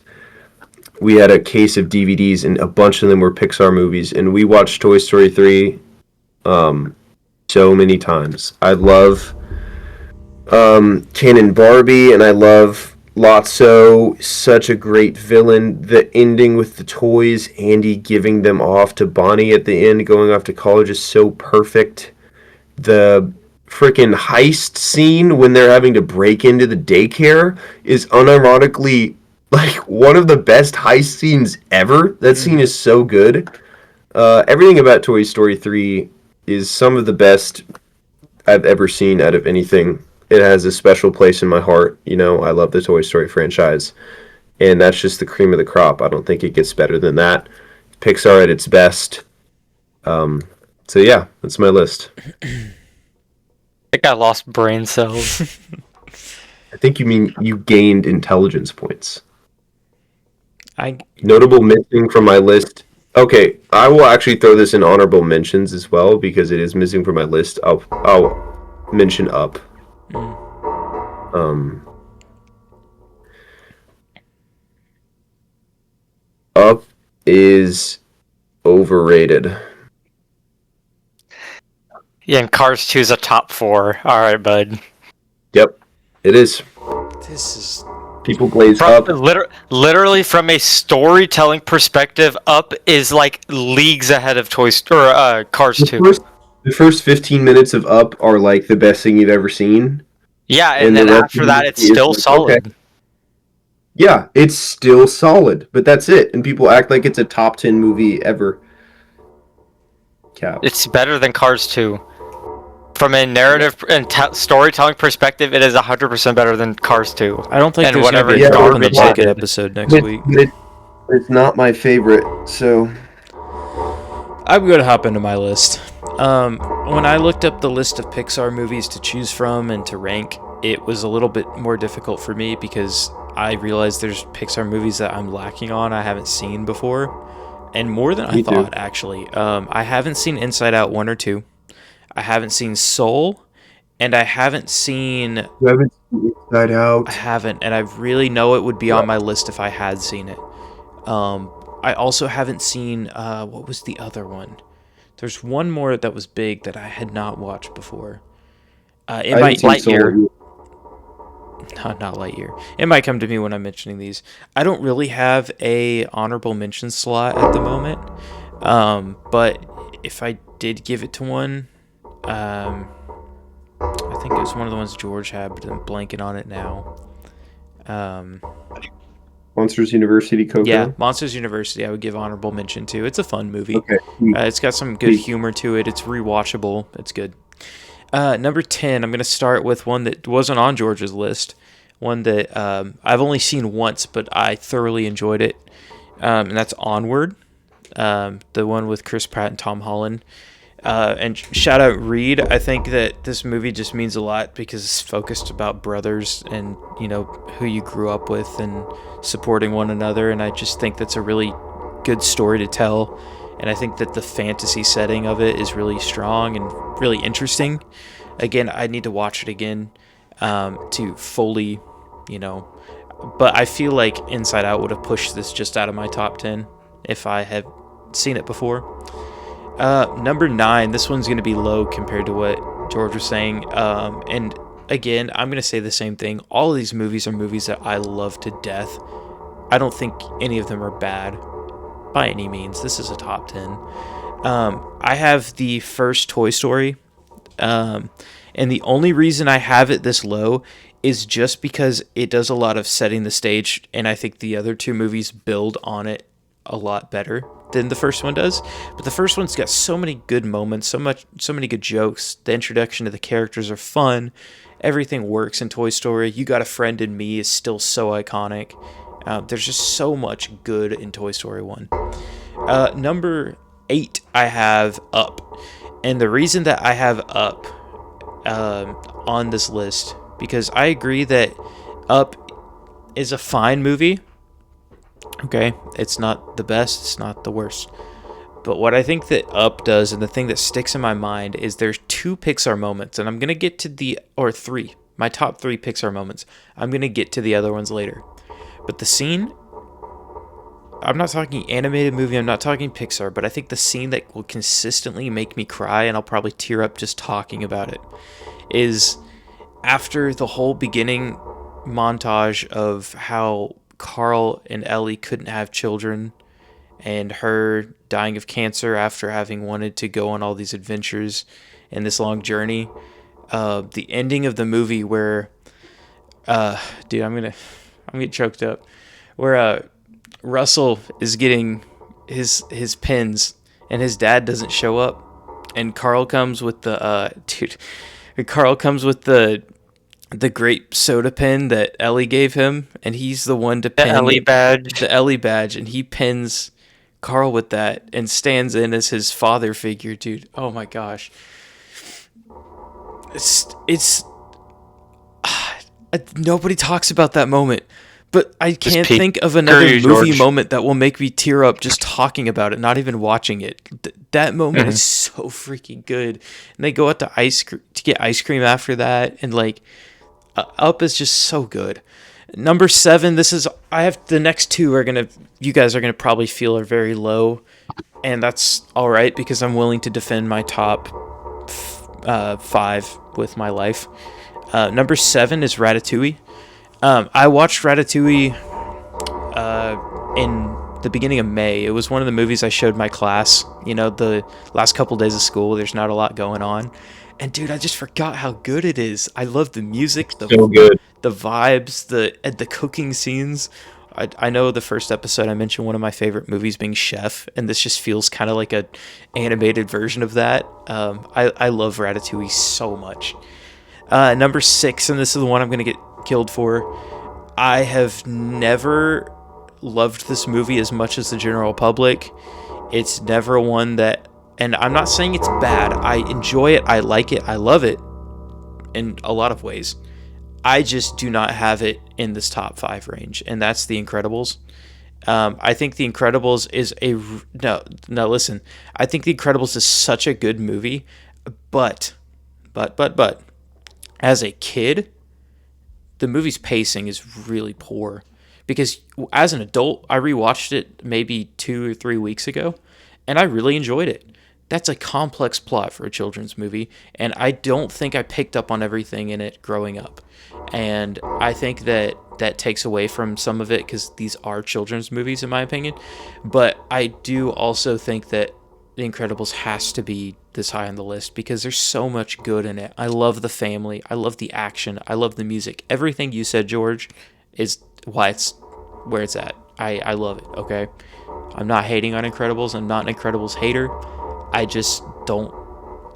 We had a case of DVDs, and a bunch of them were Pixar movies, and we watched Toy Story 3 so many times. I love Ken and Barbie, and I love Lotso. Such a great villain. The ending with the toys, Andy giving them off to Bonnie at the end, going off to college, is so perfect. The freaking heist scene when they're having to break into the daycare is unironically like one of the best heist scenes ever. That scene is so good. Everything about Toy Story 3 is some of the best I've ever seen out of anything. It has a special place in my heart. I love the Toy Story franchise, and that's just the cream of the crop. I don't think it gets better than that. Pixar at its best. So yeah, that's my list. I think I lost brain cells. I think you mean you gained intelligence points. I Notable missing from my list. Okay, I will actually throw this in honorable mentions as well because it is missing from my list. I'll mention Up. Um, Up is overrated. Yeah, and Cars 2 is a top 4. All right, bud. Yep, it is. this is People glaze From Up. literally from a storytelling perspective, Up is like leagues ahead of Cars 2. The first 15 minutes of Up are like the best thing you've ever seen. Yeah, and And then the rest after of that, it it's is still like, solid. okay. Yeah, it's still solid, but that's it. And people act like it's a top 10 movie ever. Cap. It's better than Cars 2. From a narrative and storytelling perspective, it is 100% better than Cars 2. I don't think And there's going to whatever be a Yeah, drop in the garbage bucket they did. episode next week. It's not my favorite, so I'm going to hop into my list. When I looked up the list of Pixar movies to choose from and to rank, it was a little bit more difficult for me because I realized there's Pixar movies that I'm lacking on I haven't seen before. And more than I thought, actually. I haven't seen Inside Out 1 or 2. I haven't seen Soul. And I haven't seen... you haven't seen Inside Out. I haven't, and I really know it would be on my list if I had seen it. I also haven't seen what was the other one? There's one more that was big that I had not watched before. It I haven't might seen Lightyear. Solo. not Lightyear. It might come to me when I'm mentioning these. I don't really have a honorable mention slot at the moment, but if I did give it to one, I think it was one of the ones George had, but I'm blanking on it now. Um, Monsters University, yeah, Coco. Monsters University. I would give honorable mention to. It's a fun movie. Okay. Sweet. It's got some good humor to it. It's rewatchable. It's good. Number 10, I'm going to start with one that wasn't on George's list. One that I've only seen once, but I thoroughly enjoyed it. And that's Onward. The one with Chris Pratt and Tom Holland. And shout out Reed. I think that this movie just means a lot because it's focused about brothers and, you know, who you grew up with and supporting one another. And I just think that's a really good story to tell. And I think that the fantasy setting of it is really strong and really interesting. Again, I need to watch it again to fully, you know. But I feel like Inside Out would have pushed this just out of my top 10 if I had seen it before. Number 9, this one's going to be low compared to what George was saying. And again, I'm going to say the same thing. All of these movies are movies that I love to death. I don't think any of them are bad by any means. This is a top 10. I have the first Toy Story. And the only reason I have it this low is just because it does a lot of setting the stage. And I think the other two movies build on it a lot better than the first one does. But the first one's got so many good moments, so many good jokes. The introduction to the characters are fun. Everything works in Toy Story. You Got a Friend in Me is still so iconic. There's just so much good in Toy Story 1. Number 8, I have Up. And the reason that I have Up on this list, because I agree that Up is a fine movie. Okay, it's not the best, it's not the worst. But what I think that Up does, and the thing that sticks in my mind, is there's 2 Pixar moments, and I'm going to get to or 3, my top 3 Pixar moments. I'm going to get to the other ones later. But the scene, I'm not talking animated movie, I'm not talking Pixar, but I think the scene that will consistently make me cry, and I'll probably tear up just talking about it, is after the whole beginning montage of how Carl and Ellie couldn't have children, and her dying of cancer after having wanted to go on all these adventures and this long journey. The ending of the movie where, dude, I'm gonna get choked up. Where Russell is getting his pins and his dad doesn't show up, and Carl comes with the Carl comes with the grape soda pen that Ellie gave him, and he's the one to pin The Ellie badge. the Ellie badge, and he pins Carl with that and stands in as his father figure, dude. Oh my gosh. It's nobody talks about that moment, but I can't peak. think of another Screw you, movie George. moment that will make me tear up just talking about it, not even watching it. That moment is so freaking good. And they go out to get ice cream after that, and like Up is just so good. Number 7, I have the next 2 you guys are gonna probably feel are very low, and that's all right because I'm willing to defend my top 5 with my life. Number 7 is Ratatouille. I watched Ratatouille in the beginning of May. It was one of the movies I showed my class. You know, the last couple days of school, there's not a lot going on. And dude, I just forgot how good it is. I love the music, So good. the vibes, the cooking scenes. I know the first episode I mentioned one of my favorite movies being Chef, and this just feels kind of like a animated version of that. I love Ratatouille so much. Number 6, and this is the one I'm going to get killed for. I have never loved this movie as much as the general public. It's never one that, and I'm not saying it's bad. I enjoy it. I like it. I love it in a lot of ways. I just do not have it in this top 5 range, and that's The Incredibles. I think The Incredibles is no, listen. I think The Incredibles is such a good movie, but, as a kid, the movie's pacing is really poor because as an adult, I rewatched it maybe 2 or 3 weeks ago, and I really enjoyed it. That's a complex plot for a children's movie, and I don't think I picked up on everything in it growing up. And I think that takes away from some of it because these are children's movies, in my opinion. But I do also think that The Incredibles has to be this high on the list because there's so much good in it. I love the family. I love the action. I love the music. Everything you said, George, is why it's where it's at. I love it, okay? I'm not hating on Incredibles. I'm not an Incredibles hater. I just don't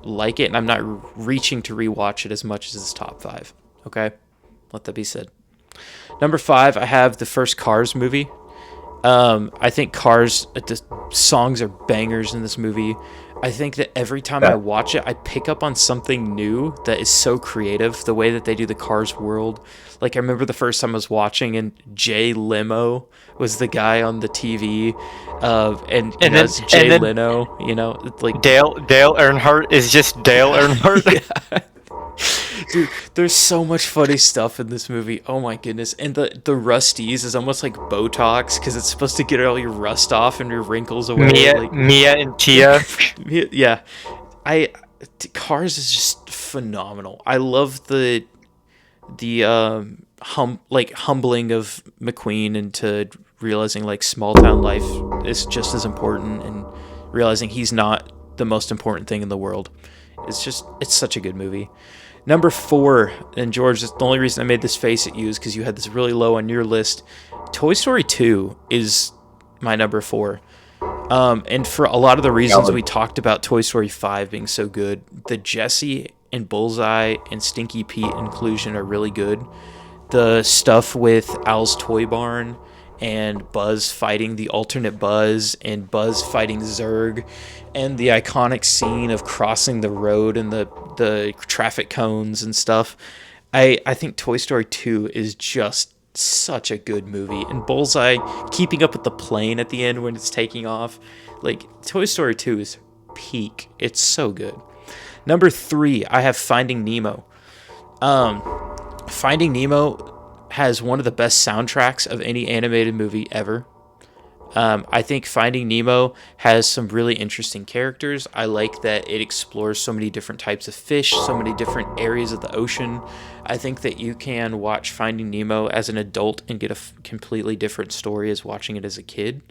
like it, and I'm not reaching to rewatch it as much as its top 5, okay? Let that be said. Number 5, I have the first Cars movie. I think Cars, the songs are bangers in this movie. I think that every time I watch it, I pick up on something new that is so creative. The way that they do the Cars world. Like, I remember the first time I was watching, and Jay Leno was the guy on the TV. And it's Jay Leno, like Dale Earnhardt is just Dale Earnhardt. Yeah. Dude, there's so much funny stuff in this movie. Oh my goodness. And the Rusties is almost like Botox because it's supposed to get all your rust off and your wrinkles away. Mia and Tia. Yeah. Cars is just phenomenal. I love the humbling of McQueen into realizing like small town life is just as important and realizing he's not the most important thing in the world. It's such a good movie. Number 4, and George, the only reason I made this face at you is because you had this really low on your list. Toy Story 2 is my number 4. And for a lot of the reasons we talked about Toy Story 5 being so good, the Jessie and Bullseye and Stinky Pete inclusion are really good. The stuff with Al's Toy Barn and Buzz fighting the alternate Buzz and Buzz fighting Zurg and the iconic scene of crossing the road and the traffic cones and stuff. I think Toy Story 2 is just such a good movie. And Bullseye keeping up with the plane at the end when it's taking off. Like, Toy Story 2 is peak. It's so good. Number 3, I have Finding Nemo. Finding Nemo has one of the best soundtracks of any animated movie ever. I think Finding Nemo has some really interesting characters. I like that it explores so many different types of fish, so many different areas of the ocean. I think that you can watch Finding Nemo as an adult and get a completely different story as watching it as a kid.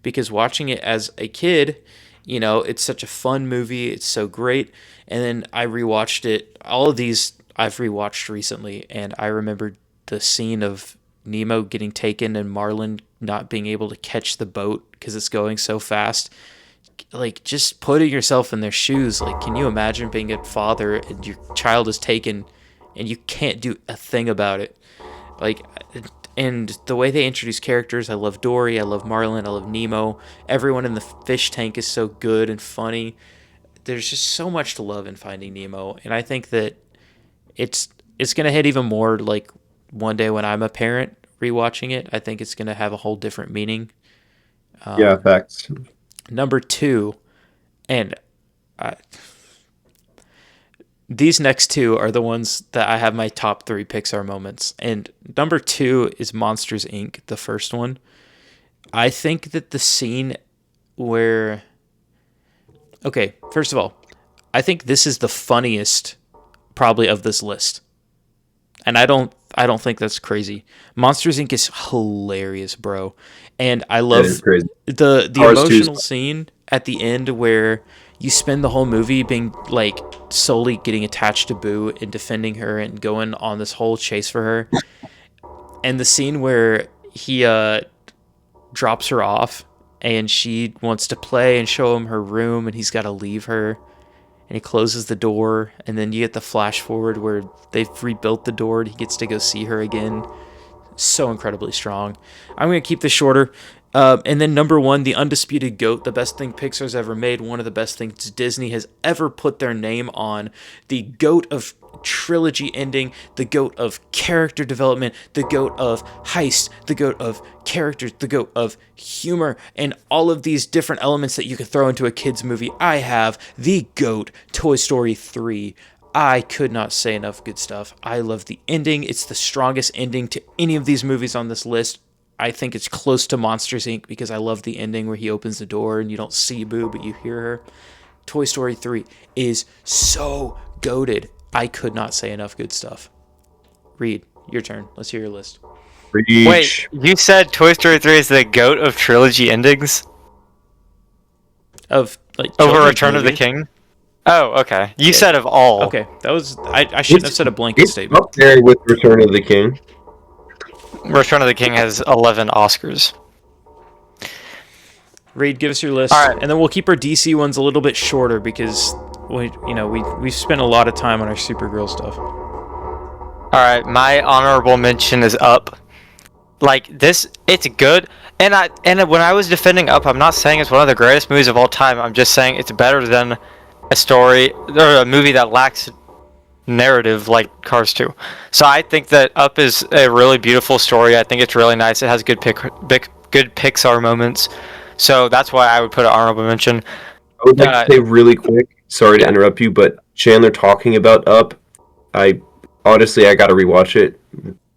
Because watching it as a kid, it's such a fun movie. It's so great. And then I rewatched it. All of these I've rewatched recently, and I remember the scene of Nemo getting taken and Marlin not being able to catch the boat because it's going so fast. Like, just putting yourself in their shoes. Like, can you imagine being a father and your child is taken and you can't do a thing about it? Like, and the way they introduce characters, I love Dory, I love Marlin, I love Nemo. Everyone in the fish tank is so good and funny. There's just so much to love in Finding Nemo, and I think that it's going to hit even more like one day when I'm a parent rewatching it. I think it's going to have a whole different meaning. Yeah, facts. Number 2, and these next 2 are the ones that I have my top 3 Pixar moments. And number 2 is Monsters, Inc., the first one. I think that the scene where... Okay, first of all, I think this is the funniest probably of this list. And I don't think that's crazy. Monsters Inc. is hilarious, bro. And I love the emotional scene at the end where you spend the whole movie being like solely getting attached to Boo and defending her and going on this whole chase for her. And the scene where he drops her off and she wants to play and show him her room and he's got to leave her. And he closes the door, and then you get the flash forward where they've rebuilt the door and he gets to go see her again. So incredibly strong. I'm going to keep this shorter. And then number 1, The Undisputed GOAT, the best thing Pixar's ever made, one of the best things Disney has ever put their name on. The GOAT of trilogy ending, the GOAT of character development, the GOAT of heist, the GOAT of characters, the GOAT of humor, and all of these different elements that you could throw into a kid's movie. I have the GOAT, Toy Story 3. I could not say enough good stuff. I love the ending. It's the strongest ending to any of these movies on this list. I think it's close to Monsters Inc. because I love the ending where he opens the door and you don't see Boo, but you hear her. Toy Story 3 is so goated. I could not say enough good stuff. Reed, your turn. Let's hear your list. Wait, you said Toy Story 3 is the GOAT of trilogy endings? Of like over Return of the King? Oh, okay. You said of all. Okay, that was I shouldn't have said a blanket statement. Up there with Return of the King. Return of the King has 11 Oscars. Reed, give us your list, all right, and then we'll keep our DC ones a little bit shorter because we've spent a lot of time on our Supergirl stuff. All right, my honorable mention is Up. Like this, it's good. And when I was defending Up, I'm not saying it's one of the greatest movies of all time. I'm just saying it's better than a story or a movie that lacks narrative like Cars 2. So I think that Up is a really beautiful story. I think it's really nice. It has good Pixar moments. So that's why I would put an honorable mention. I would like to say really quick, sorry to interrupt you, but Chandler talking about Up, I got to rewatch it.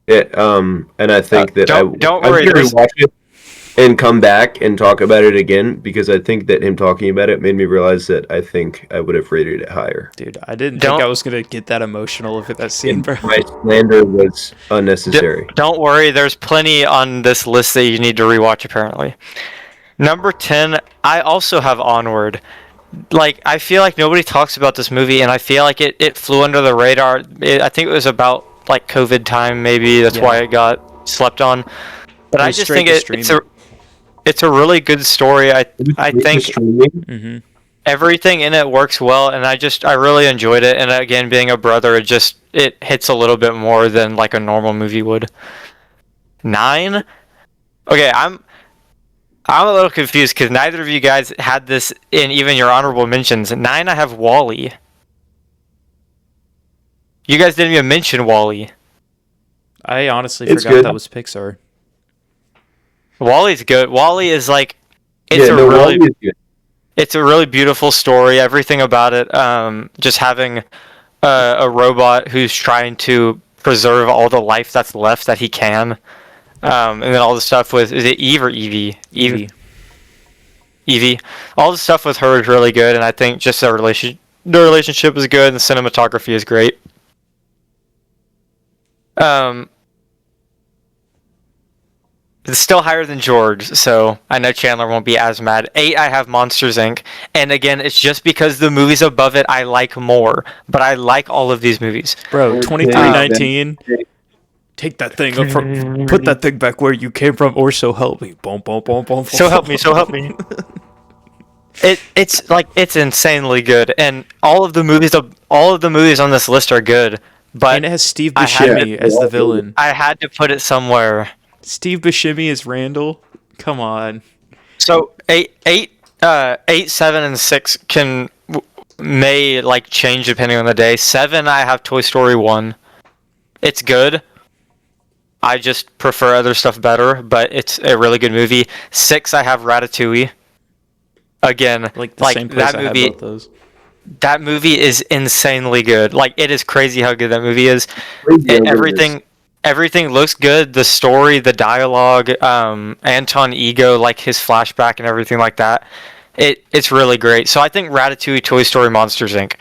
And I think that don't worry, I'm going to rewatch it and come back and talk about it again because I think that him talking about it made me realize that I think I would have rated it higher. Dude, I didn't think I was going to get that emotional with that scene, bro. My slander was unnecessary. Don't worry, there's plenty on this list that you need to rewatch apparently. Number 10, I also have Onward. Like, I feel like nobody talks about this movie, and I feel like it flew under the radar. I think it was about, like, COVID time, maybe. That's why it got slept on. But I just think it's a really good story. I think everything in it works well, and I really enjoyed it. And again, being a brother, it hits a little bit more than, like, a normal movie would. 9? Okay, I'm a little confused because neither of you guys had this in even your honorable mentions. 9, I have WALL-E. You guys didn't even mention WALL-E. I honestly forgot that was Pixar. WALL-E's good. WALL-E is like it's a really beautiful story. Everything about it, just having a robot who's trying to preserve all the life that's left that he can. And then all the stuff with, is it Eve or Evie? Evie. All the stuff with her is really good, and I think just the relationship is good, and the cinematography is great. It's still higher than George, so I know Chandler won't be as mad. 8, I have Monsters, Inc. And again, it's just because the movies above it I like more, but I like all of these movies. Bro, 2319... Take that thing up from, put that thing back where you came from, or so help me. Boom, boom, boom, boom. So help me. It's insanely good, and all of the movies on this list are good. But and it has Steve Buscemi as the villain. I had to put it somewhere. Steve Buscemi as Randall. Come on. So 8, 7, and 6 may like change depending on the day. 7, I have Toy Story 1. It's good. I just prefer other stuff better, but it's a really good movie. 6, I have Ratatouille. Again, like same place that movie. I have both those. That movie is insanely good. Like, it is crazy how good that movie is. Everything looks good. The story, the dialogue, Anton Ego, like his flashback and everything like that. It's really great. So I think Ratatouille, Toy Story, Monsters, Inc.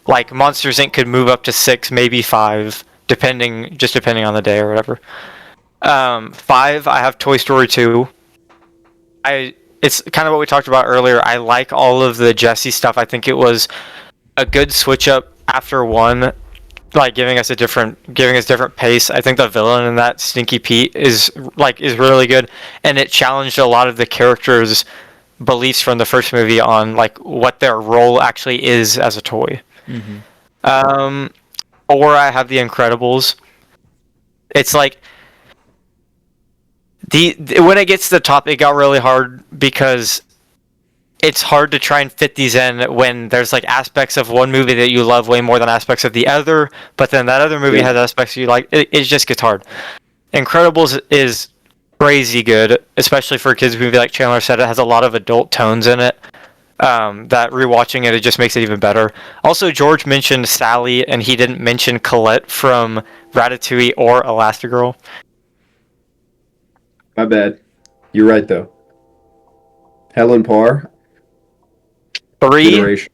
Like, Monsters, Inc. could move up to 6, maybe 5. Depending on the day or whatever. 5, I have Toy Story 2. It's kind of what we talked about earlier. I like all of the Jesse stuff. I think it was a good switch up after 1, like giving us different pace. I think the villain in that, Stinky Pete, is really good, and it challenged a lot of the characters' beliefs from the first movie on like what their role actually is as a toy. Mm-hmm. Or I have The Incredibles. It's like when it gets to the top, it got really hard because it's hard to try and fit these in when there's like aspects of one movie that you love way more than aspects of the other, but then that other movie has aspects you like. It just gets hard. Incredibles is crazy good, especially for a kids movie. Like Chandler said, it has a lot of adult tones in it. That rewatching it just makes it even better. Also, George mentioned Sally, and he didn't mention Colette from Ratatouille or Elastigirl. My bad. You're right though. Helen Parr, 3. generation.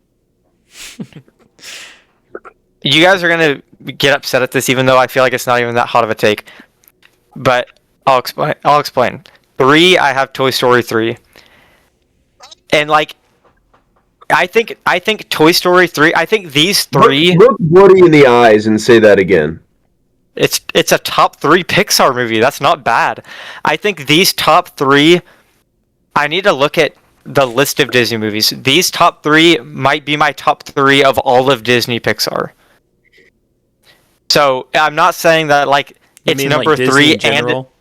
You guys are gonna get upset at this, even though I feel like it's not even that hot of a take. But I'll explain. 3, I have Toy Story 3, and like I think Toy Story 3. I think these 3. Look Woody in the eyes and say that again. It's a top 3 Pixar movie. That's not bad. I think these top 3. I need to look at the list of Disney movies. These top 3 might be my top 3 of all of Disney Pixar. So I'm not saying that like You it's mean number like Disney 3 in general?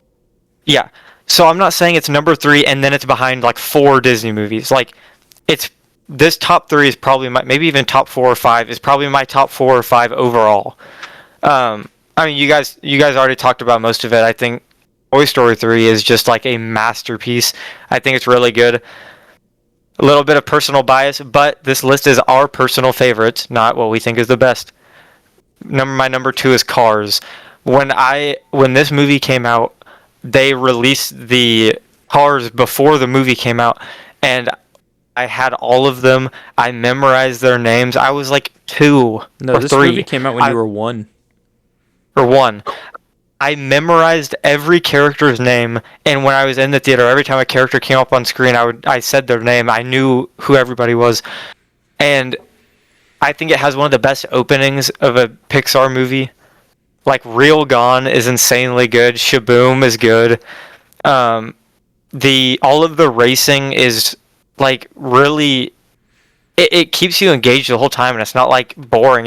yeah. So I'm not saying it's number 3 and then it's behind like 4 Disney movies. Like it's this top 3 is probably maybe even top 4 or 5 is probably my top 4 or 5 overall. I mean, you guys already talked about most of it. I think Toy Story 3 is just like a masterpiece. I think it's really good. A little bit of personal bias, but this list is our personal favorites, not what we think is the best. My number 2 is Cars. When this movie came out, they released the Cars before the movie came out, and I had all of them. I memorized their names. I was like 2 No, or this 3. movie came out when you were 1. Or 1. I memorized every character's name, and when I was in the theater, every time a character came up on screen, I said their name. I knew who everybody was, and I think it has one of the best openings of a Pixar movie. Like Real Gone is insanely good. Shaboom is good. All of the racing is like really. It keeps you engaged the whole time, and it's not like boring.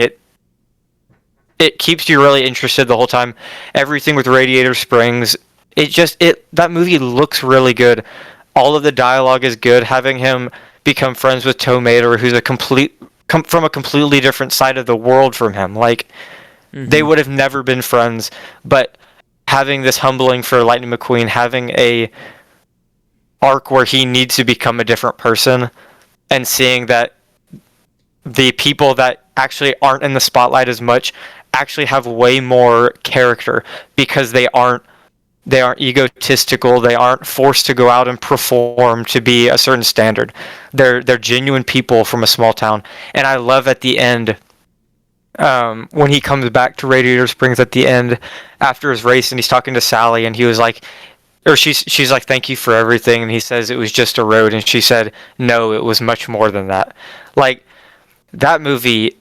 It keeps you really interested the whole time. Everything with Radiator Springs, that movie looks really good. All of the dialogue is good. Having him become friends with Tow Mater, who's from a completely different side of the world from him. Like they would have never been friends, but having this humbling for Lightning McQueen, having a arc where he needs to become a different person, and seeing that the people that actually aren't in the spotlight as much actually have way more character because they aren't egotistical. They aren't forced to go out and perform to be a certain standard. They're genuine people from a small town. And I love at the end when he comes back to Radiator Springs at the end after his race, and he's talking to Sally, and he was like, or she's like, thank you for everything, and he says it was just a road, and she said no, it was much more than that. Like that movie,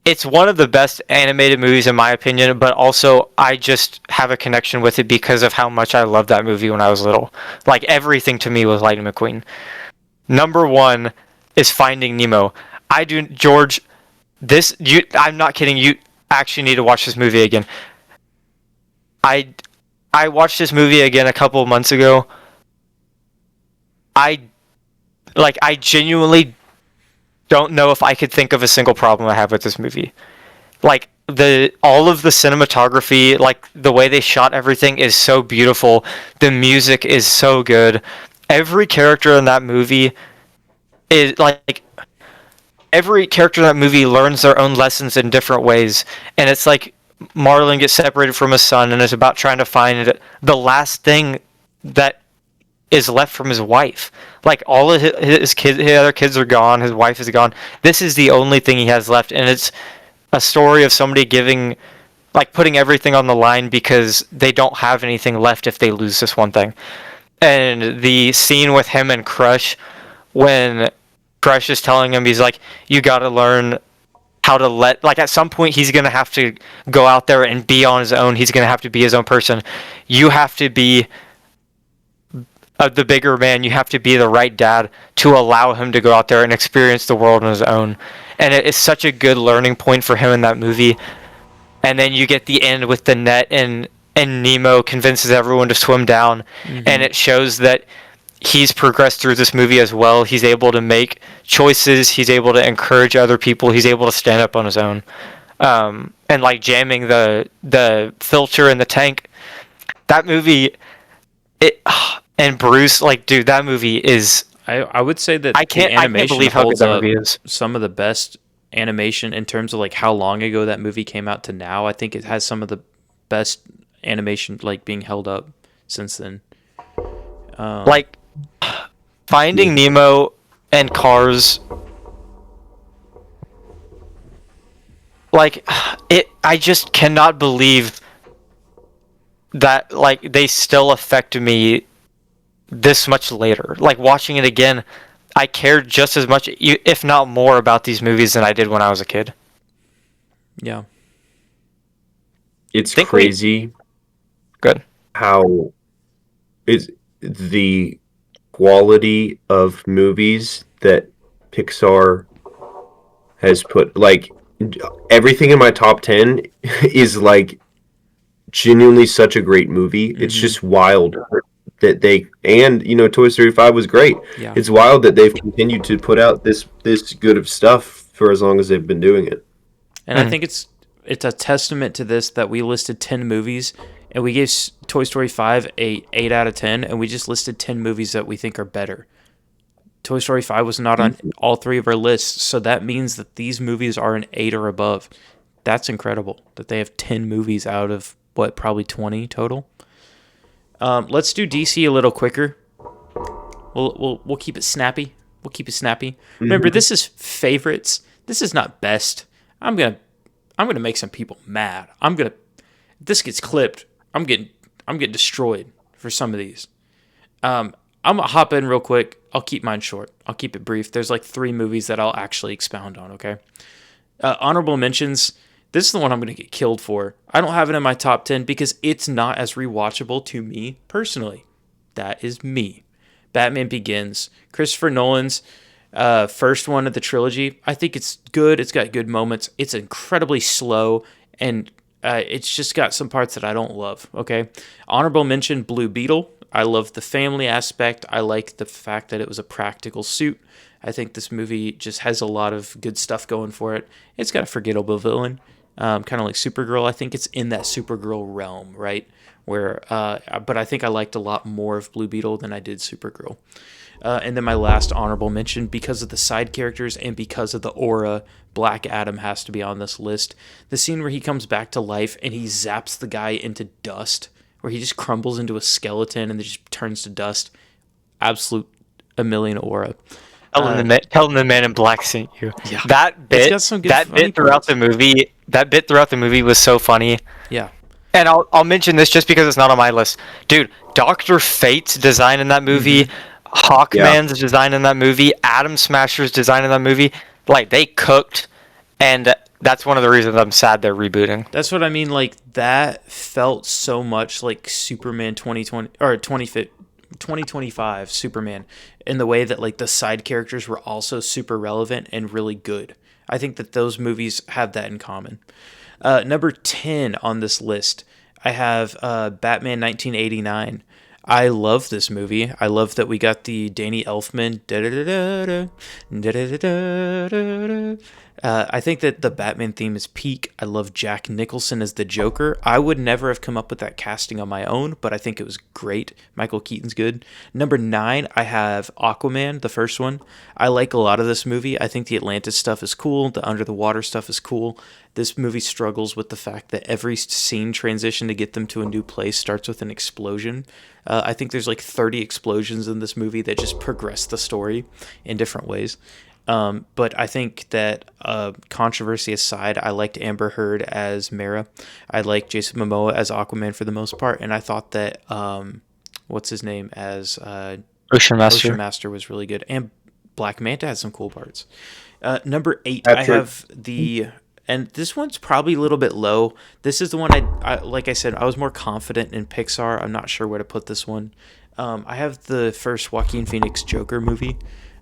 it's one of the best animated movies in my opinion, but also I just have a connection with it because of how much I loved that movie when I was little. Like everything to me was Lightning McQueen. Number 1 is Finding Nemo. George, I'm not kidding, you actually need to watch this movie again. I watched this movie again a couple of months ago. I genuinely don't know if I could think of a single problem I have with this movie. Like all of the cinematography, like the way they shot everything is so beautiful. The music is so good. Every character in that movie is like every character in that movie learns their own lessons in different ways. And it's like Marlin gets separated from his son and is about trying to find the last thing that is left from his wife. Like all of his kids, his other kids are gone. His wife is gone. This is the only thing he has left, and it's a story of somebody putting everything on the line because they don't have anything left if they lose this one thing. And the scene with him and Crush, when Crush is telling him, he's like, you got to learn how to at some point he's going to have to go out there and be on his own. He's going to have to be his own person. You have to be the bigger man. You have to be the right dad to allow him to go out there and experience the world on his own. And it is such a good learning point for him in that movie. And then you get the end with the net, and Nemo convinces everyone to swim down. And it shows that he's progressed through this movie as well. He's able to make choices. He's able to encourage other people. He's able to stand up on his own. And like jamming the filter in the tank. That movie, and Bruce, like, dude, that movie is. I would say that I can't believe how good that movie is. Some of the best animation in terms of like how long ago that movie came out to now. I think it has some of the best animation like being held up since then. Like Finding Nemo and Cars. Like I just cannot believe that like they still affect me this much later. Like watching it again, I cared just as much, if not more, about these movies than I did when I was a kid. Yeah. It's Think crazy Good. how is the quality of movies that Pixar has put, like, everything in my top 10 is like genuinely such a great movie. It's just wild that they, and Toy Story 5 was great. Yeah. It's wild that they've continued to put out this good of stuff for as long as they've been doing it. And I think it's a testament to this that we listed 10 movies and we gave Toy Story 5 a 8 out of 10, and we just listed 10 movies that we think are better. Toy Story 5 was not on all 3 of our lists, so that means that these movies are an 8 or above. That's incredible that they have 10 movies out of, what, probably 20 total? Let's do DC a little quicker. We'll keep it snappy. We'll keep it snappy. Remember, this is favorites. This is not best. I'm gonna make some people mad. If this gets clipped, I'm getting destroyed for some of these. I'm gonna hop in real quick. I'll keep mine short. I'll keep it brief. There's like 3 movies that I'll actually expound on. Okay. Honorable mentions. This is the one I'm gonna get killed for. I don't have it in my top 10 because it's not as rewatchable to me personally. That is me. Batman Begins. Christopher Nolan's first one of the trilogy. I think it's good. It's got good moments. It's incredibly slow, and it's just got some parts that I don't love. Okay. Honorable mention, Blue Beetle. I love the family aspect. I like the fact that it was a practical suit. I think this movie just has a lot of good stuff going for it. It's got a forgettable villain, kind of like Supergirl. I think it's in that Supergirl realm, right? Where, but I think I liked a lot more of Blue Beetle than I did Supergirl. And then my last honorable mention, because of the side characters and because of the aura, Black Adam has to be on this list. The scene where he comes back to life and he zaps the guy into dust, where he just crumbles into a skeleton and then just turns to dust. Absolute a million aura. Tell him the Man in Black sent you. Yeah. That bit, got some good that funny bit throughout parts. the movie, was so funny. Yeah. And I'll mention this just because it's not on my list, dude. Dr. Fate's design in that movie, Hawkman's design in that movie, Atom Smasher's design in that movie, like they cooked, and that's one of the reasons I'm sad they're rebooting. That's what I mean. Like, that felt so much like Superman 2020 or 2025 Superman, in the way that like the side characters were also super relevant and really good. I think that those movies have that in common. Number 10 on this list, I have Batman 1989. I love this movie. I love that we got the Danny Elfman. I think that the Batman theme is peak. I love Jack Nicholson as the Joker. I would never have come up with that casting on my own, but I think it was great. Michael Keaton's good. Number 9, I have Aquaman, the first one. I like a lot of this movie. I think the Atlantis stuff is cool. The under the water stuff is cool. This movie struggles with the fact that every scene transition to get them to a new place starts with an explosion. I think there's like 30 explosions in this movie that just progress the story in different ways. But I think that, controversy aside, I liked Amber Heard as Mera. I liked Jason Momoa as Aquaman for the most part, and I thought that what's his name as Ocean Master. Ocean Master was really good, and Black Manta had some cool parts. Number 8, That's I have and this one's probably a little bit low. This is the one I like I said, I was more confident in Pixar. I'm not sure where to put this one. I have the first Joaquin Phoenix Joker movie.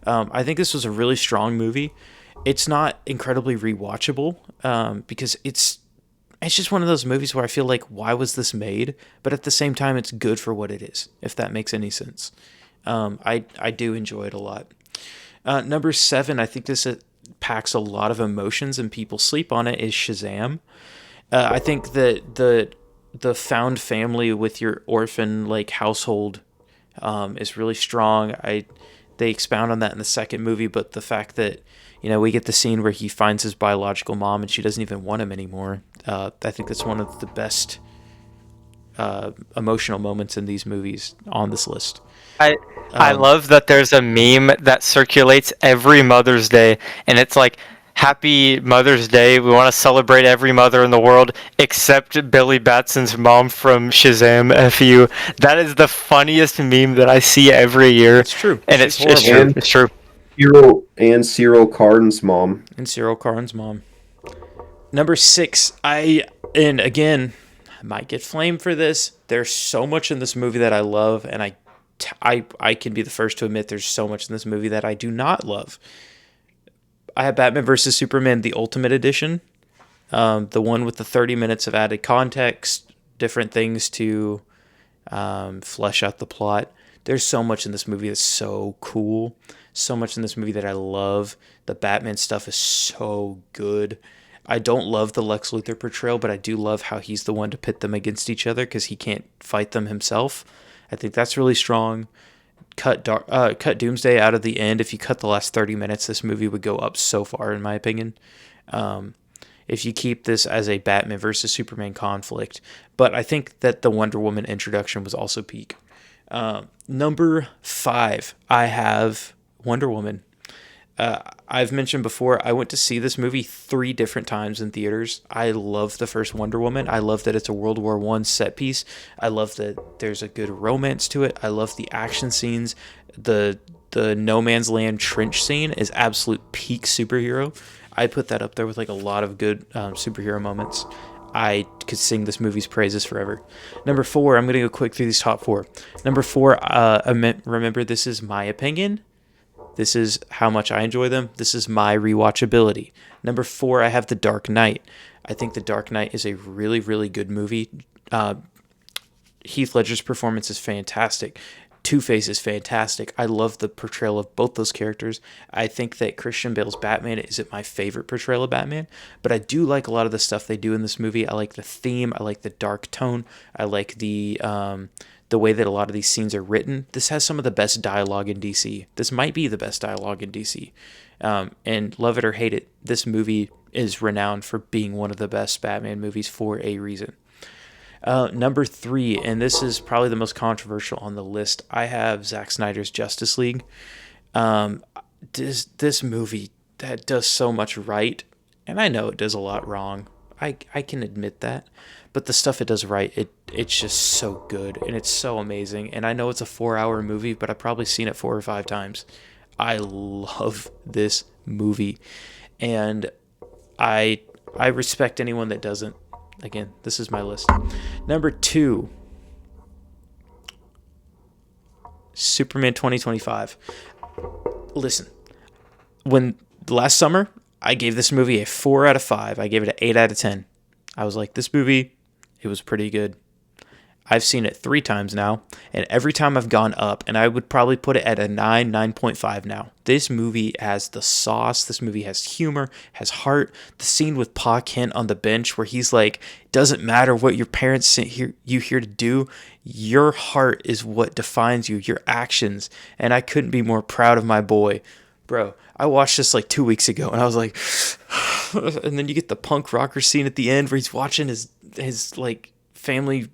I think this was a really strong movie. It's not incredibly rewatchable because it's just one of those movies where I feel like, why was this made? But at the same time, it's good for what it is, if that makes any sense. I do enjoy it a lot. Number 7, I think this packs a lot of emotions and people sleep on it, is Shazam. I think that the found family with your orphan like household is really strong. They expound on that in the second movie, but the fact that, we get the scene where he finds his biological mom and she doesn't even want him anymore. I think that's one of the best emotional moments in these movies on this list. I love that there's a meme that circulates every Mother's Day, and it's like, Happy Mother's Day. We want to celebrate every mother in the world except Billy Batson's mom from Shazam FU. That is the funniest meme that I see every year. It's true. And She's it's true. horrible. It's true. Cyril Karn's mom. And Cyril Karn's mom. Number 6, and again, I might get flamed for this. There's so much in this movie that I love, and I can be the first to admit there's so much in this movie that I do not love. I have Batman vs. Superman, the Ultimate Edition, the one with the 30 minutes of added context, different things to flesh out the plot. There's so much in this movie that's so cool. So much in this movie that I love. The Batman stuff is so good. I don't love the Lex Luthor portrayal, but I do love how he's the one to pit them against each other because he can't fight them himself. I think that's really strong. Cut Doomsday out of the end. If you cut the last 30 minutes, this movie would go up so far, in my opinion. If you keep this as a Batman versus Superman conflict. But I think that the Wonder Woman introduction was also peak. Number 5, I have Wonder Woman. I've mentioned before, I went to see this movie 3 different times in theaters. I love the first Wonder Woman. I love that it's a World War I set piece. I love that there's a good romance to it. I love the action scenes. The No Man's Land trench scene is absolute peak superhero. I put that up there with like a lot of good superhero moments. I could sing this movie's praises forever. Number 4, I'm going to go quick through these top 4. Number 4, remember, this is my opinion. This is how much I enjoy them. This is my rewatchability. Number 4, I have The Dark Knight. I think The Dark Knight is a really, really good movie. Heath Ledger's performance is fantastic. Two-Face is fantastic. I love the portrayal of both those characters. I think that Christian Bale's Batman isn't my favorite portrayal of Batman, but I do like a lot of the stuff they do in this movie. I like the theme. I like the dark tone. I like the way that a lot of these scenes are written. This has some of the best dialogue in DC. This might be the best dialogue in DC. And love it or hate it, this movie is renowned for being one of the best Batman movies for a reason. Number 3, and this is probably the most controversial on the list, I have Zack Snyder's Justice League. This movie that does so much right, and I know it does a lot wrong. I can admit that. But the stuff it does right, it's just so good, and it's so amazing. And I know it's a 4-hour movie, but I've probably seen it 4 or 5 times. I love this movie, and I respect anyone that doesn't. Again, this is my list. Number 2, Superman 2025. Listen, when last summer, I gave this movie a 4 out of 5. I gave it an 8 out of 10. I was like, this movie, it was pretty good. I've seen it 3 times now, and every time I've gone up, and I would probably put it at a 9.5 now. This movie has the sauce. This movie has humor, has heart. The scene with Pa Kent on the bench where he's like, doesn't matter what your parents sent you here to do. Your heart is what defines you, your actions. And I couldn't be more proud of my boy. Bro, I watched this like 2 weeks ago, and I was like, and then you get the punk rocker scene at the end where he's watching his like family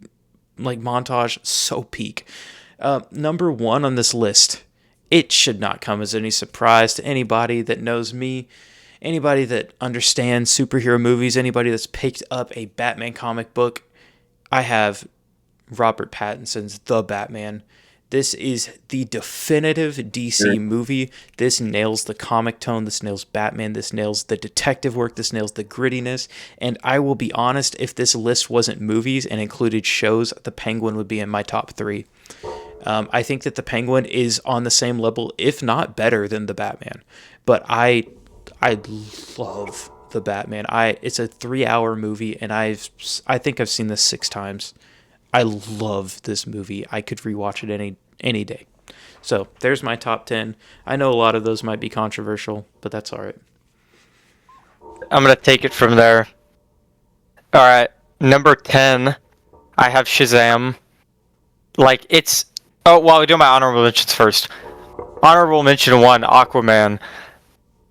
like montage. So peak. Number 1 on this list. It should not come as any surprise to anybody that knows me, anybody that understands superhero movies, anybody that's picked up a Batman comic book. I have Robert Pattinson's The Batman. This is the definitive DC movie. This nails the comic tone. This nails Batman. This nails the detective work. This nails the grittiness. And I will be honest, if this list wasn't movies and included shows, The Penguin would be in my top 3. I think that The Penguin is on the same level, if not better, than The Batman. But I love The Batman. It's a 3-hour movie, and I think I've seen this 6 times. I love this movie. I could rewatch it any day. So there's my top 10. I know a lot of those might be controversial, but that's all right. I'm going to take it from there. All right. Number 10, I have Shazam. Like, it's... Oh, well, we do my honorable mentions first. Honorable mention 1, Aquaman.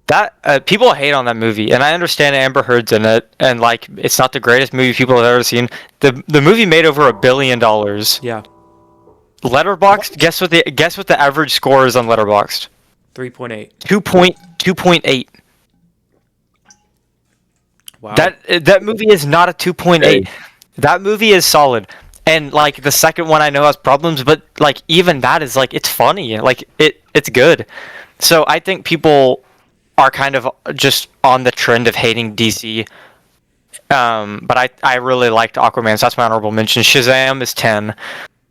That people hate on that movie, and I understand Amber Heard's in it, and like it's not the greatest movie people have ever seen. The movie made over $1 billion. Yeah. Letterboxd. Guess what the average score is on Letterboxd? 3.8. 2.8. Wow. That movie is not a 2.8. Hey. That movie is solid. And like the second one I know has problems, but like even that is like it's funny. Like it's good. So I think people are kind of just on the trend of hating DC. But I really liked Aquaman, so that's my honorable mention. Shazam is 10.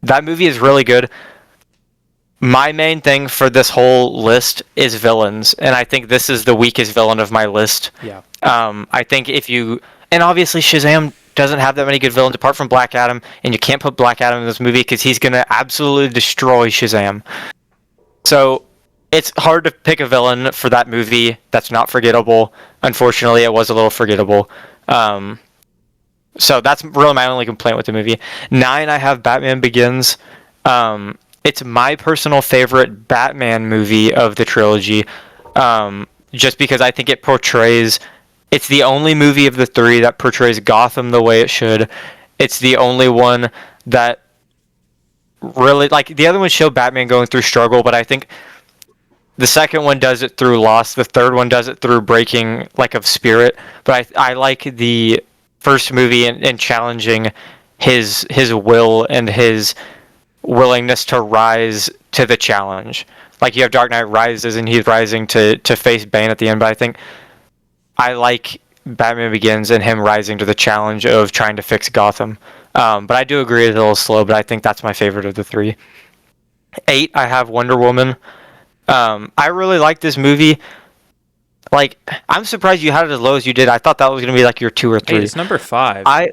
That movie is really good. My main thing for this whole list is villains, and I think this is the weakest villain of my list. Yeah. I think and obviously Shazam doesn't have that many good villains apart from Black Adam, and you can't put Black Adam in this movie because he's gonna absolutely destroy Shazam. So it's hard to pick a villain for that movie that's not forgettable. Unfortunately, it was a little forgettable. So that's really my only complaint with the movie. 9, I have Batman Begins. It's my personal favorite Batman movie of the trilogy, just because I think it portrays... It's the only movie of the 3 that portrays Gotham the way it should. It's the only one that really... Like, the other ones show Batman going through struggle, but I think the second one does it through loss. The third one does it through breaking, like, of spirit. But I like the first movie and challenging his will and his willingness to rise to the challenge. Like, you have Dark Knight Rises, and he's rising to face Bane at the end, but I think I like Batman Begins and him rising to the challenge of trying to fix Gotham. But I do agree it's a little slow, but I think that's my favorite of the 3. 8, I have Wonder Woman. I really like this movie. Like, I'm surprised you had it as low as you did. I thought that was going to be like your 2 or 3. Hey, it's number 5.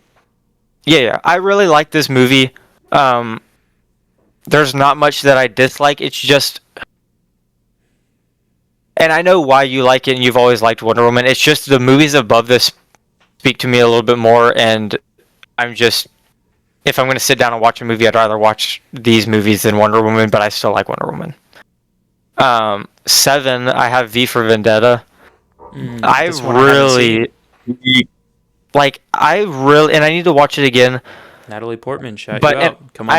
Yeah, I really like this movie. There's not much that I dislike. It's just... And I know why you like it, and you've always liked Wonder Woman. It's just the movies above this speak to me a little bit more, and I'm just... If I'm going to sit down and watch a movie, I'd rather watch these movies than Wonder Woman, but I still like Wonder Woman. 7, I have V for Vendetta. I really... And I need to watch it again. Natalie Portman, shout But you out. Come on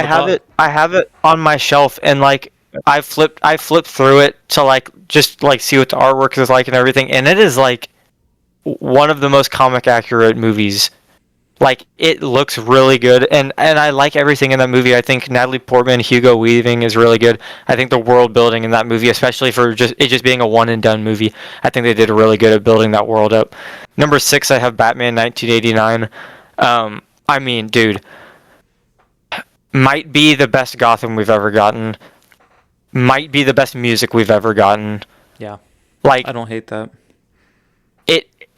I have it on my shelf, and like I flipped through it to like just like see what the artwork is like and everything, and it is like one of the most comic accurate movies. Like, it looks really good, and I like everything in that movie. I think Natalie Portman, Hugo Weaving is really good. I think the world building in that movie, especially for just being a one and done movie, I think they did really good at building that world up. Number 6, I have Batman 1989. I mean, dude, might be the best Gotham we've ever gotten. Might be the best music we've ever gotten. Yeah. Like, I don't hate that.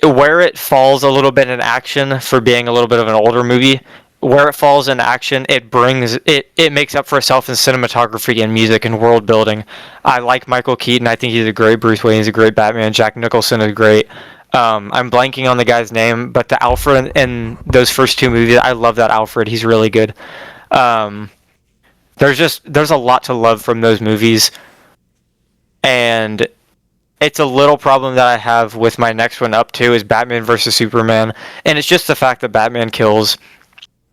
Where it falls a little bit in action for being a little bit of an older movie, where it falls in action, it makes up for itself in cinematography and music and world building. I like Michael Keaton. I think he's a great Bruce Wayne. He's a great Batman. Jack Nicholson is great. I'm blanking on the guy's name, but the Alfred in those first 2 movies, I love that Alfred. He's really good. There's a lot to love from those movies, and it's a little problem that I have with my next one up to is Batman versus Superman, and it's just the fact that Batman kills.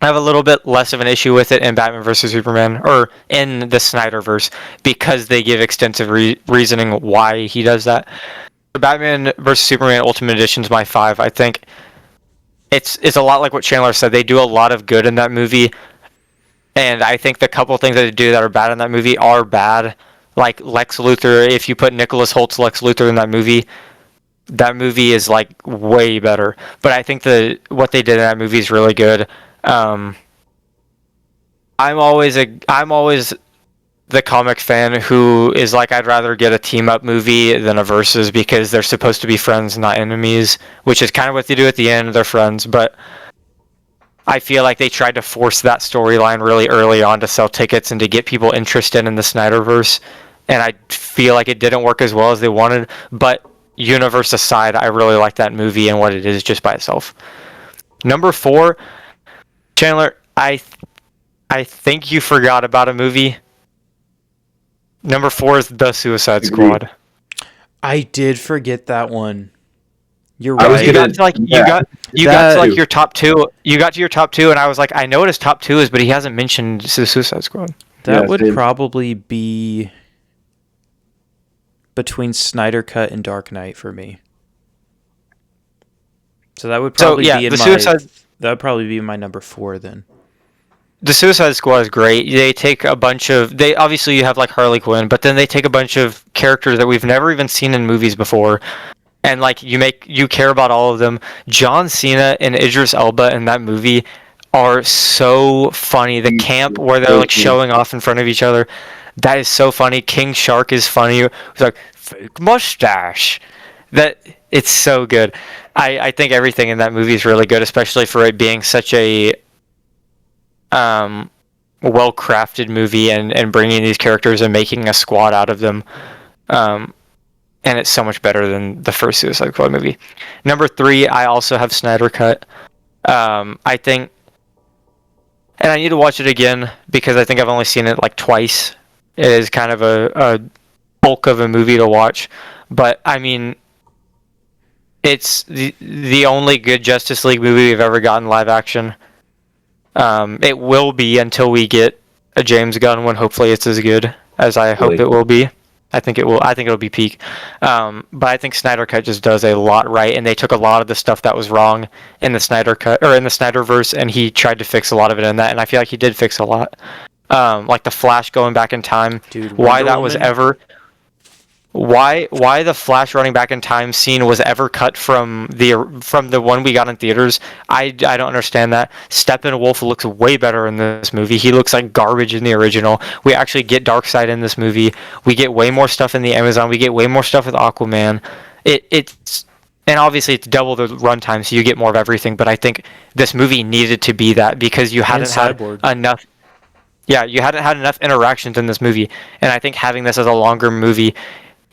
I have a little bit less of an issue with it in Batman versus Superman, or in the Snyderverse, because they give extensive reasoning why he does that. Batman versus Superman Ultimate Edition is my 5. I think it's a lot like what Chandler said. They do a lot of good in that movie, and I think the couple things that they do that are bad in that movie are bad. Like Lex Luthor, if you put Nicholas Holt's Lex Luthor in that movie is like way better. But I think what they did in that movie is really good. I'm always the comic fan who is like, I'd rather get a team up movie than a versus, because they're supposed to be friends, not enemies, which is kind of what they do at the end. They're friends, but I feel like they tried to force that storyline really early on to sell tickets and to get people interested in the Snyderverse. And I feel like it didn't work as well as they wanted. But universe aside, I really like that movie and what it is just by itself. Number 4, Chandler, I think you forgot about a movie. Number 4 is The Suicide Squad. I did forget that one. You're I was right. You gonna- got to like yeah. you got to That- like your top two. You got to your top two, and I was like, I know what his top two is, but he hasn't mentioned the Suicide Squad. That Yeah, would same. probably be between Snyder Cut and Dark Knight for me. So that would So, probably yeah, be in the my Suicide- that would probably be my number 4 then. The Suicide Squad is great. They take a bunch of they obviously you have like Harley Quinn, but then they take a bunch of characters that we've never even seen in movies before, and like you care about all of them. John Cena and Idris Elba in that movie are so funny. The camp where they're like showing off in front of each other, that is so funny. King Shark is funny. It's like fake mustache. That it's so good. I think everything in that movie is really good, especially for it being such a well-crafted movie and bringing these characters and making a squad out of them. And it's so much better than the first Suicide Squad movie. Number 3, I also have Snyder Cut. I think, and I need to watch it again because I think I've only seen it like twice. It is kind of a bulk of a movie to watch, but I mean, it's the only good Justice League movie we've ever gotten live action. It will be until we get a James Gunn one. Hopefully, it's as good as I hope it will be. I think it will. I think it'll be peak. But I think Snyder Cut just does a lot right, and they took a lot of the stuff that was wrong in the Snyder Cut or in the Snyderverse, and he tried to fix a lot of it in that. And I feel like he did fix a lot. Like the Flash going back in time. Dude, why Wonder that was Woman? ever. Why the Flash running back in time scene was ever cut from the one we got in theaters? I don't understand that. Steppenwolf looks way better in this movie. He looks like garbage in the original. We actually get Darkseid in this movie. We get way more stuff in the Amazon. We get way more stuff with Aquaman. It's and obviously it's double the runtime, so you get more of everything. But I think this movie needed to be that because you hadn't had Cyborg. enough. Yeah, you hadn't had enough interactions in this movie, and I think having this as a longer movie.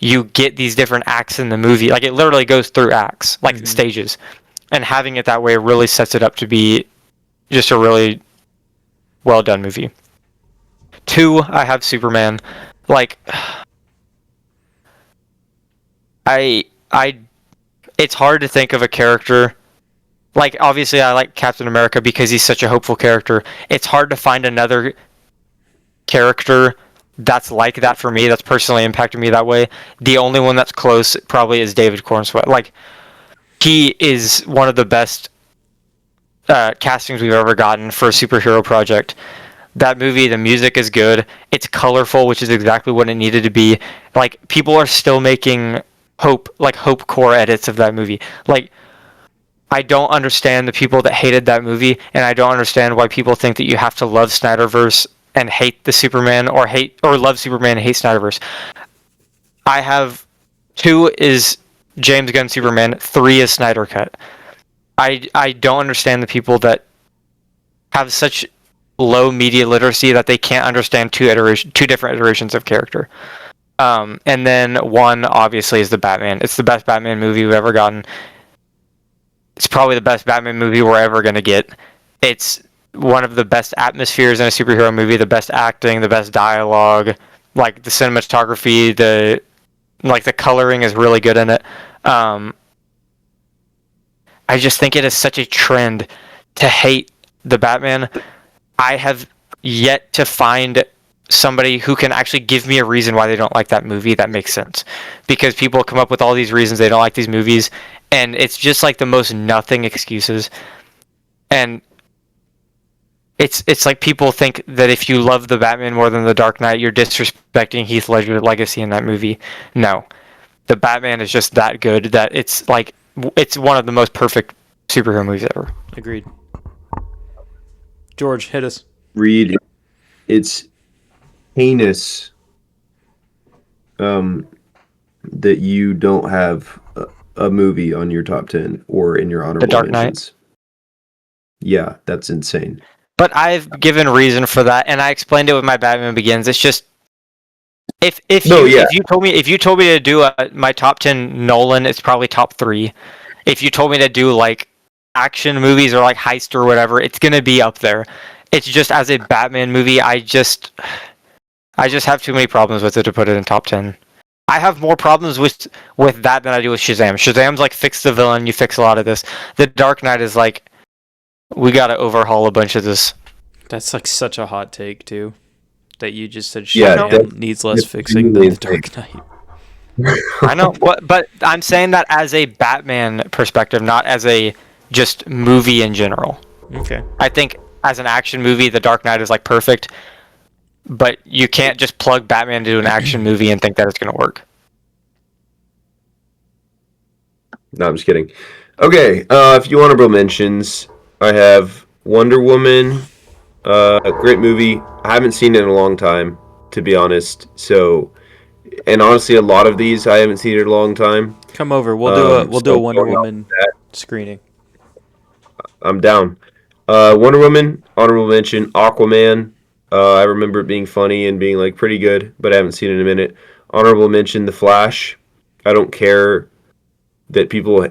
You get these different acts in the movie. Like, it literally goes through acts, like stages. And having it that way really sets it up to be just a really well-done movie. 2, I have Superman. Like, it's hard to think of a character. Like, obviously, I like Captain America because he's such a hopeful character. It's hard to find another character that's like that for me, that's personally impacted me that way. The only one that's close probably is David Cornsweet. Like, he is one of the best castings we've ever gotten for a superhero project. That movie, the music is good. It's colorful, which is exactly what it needed to be. Like, people are still making hope core edits of that movie. Like, I don't understand the people that hated that movie, and I don't understand why people think that you have to love Snyderverse and hate the Superman or love Superman and hate Snyderverse. I have 2 is James Gunn Superman, 3 is Snyder Cut. I don't understand the people that have such low media literacy that they can't understand two different iterations of character. And then 1 obviously is the Batman. It's the best Batman movie we've ever gotten. It's probably the best Batman movie we're ever gonna get. It's one of the best atmospheres in a superhero movie, the best acting, the best dialogue, like the cinematography, the coloring is really good in it. I just think it is such a trend to hate the Batman. I have yet to find somebody who can actually give me a reason why they don't like that movie that makes sense. Because people come up with all these reasons they don't like these movies, and it's just like the most nothing excuses. And it's like people think that if you love the Batman more than the Dark Knight, you're disrespecting Heath Ledger's legacy in that movie. No. The Batman is just that good that it's one of the most perfect superhero movies ever. Agreed. George, hit us. Reed, it's heinous that you don't have a movie on your top 10 or in your honorable The Dark Knight? mentions. Yeah, that's insane. But I've given reason for that, and I explained it with my Batman Begins. It's just if you told me to do my top 10 Nolan, it's probably top 3. If you told me to do like action movies or like heist or whatever, it's gonna be up there. It's just as a Batman movie, I just have too many problems with it to put it in top 10. I have more problems with that than I do with Shazam. Shazam's like fix the villain, you fix a lot of this. The Dark Knight is like we got to overhaul a bunch of this. That's like such a hot take too. That you just said Yeah, Shazam needs less fixing than the Dark Knight. I know, but I'm saying that as a Batman perspective, not as a just movie in general. Okay. I think as an action movie, The Dark Knight is like perfect, but you can't just plug Batman into an action movie and think that it's going to work. No, I'm just kidding. Okay, a few honorable mentions. I have Wonder Woman. A great movie. I haven't seen it in a long time, to be honest. So, and honestly, a lot of these I haven't seen in a long time. Come over. We'll do a Wonder Woman screening. I'm down. Wonder Woman, honorable mention. Aquaman. I remember it being funny and being like pretty good, but I haven't seen it in a minute. Honorable mention. The Flash. I don't care that people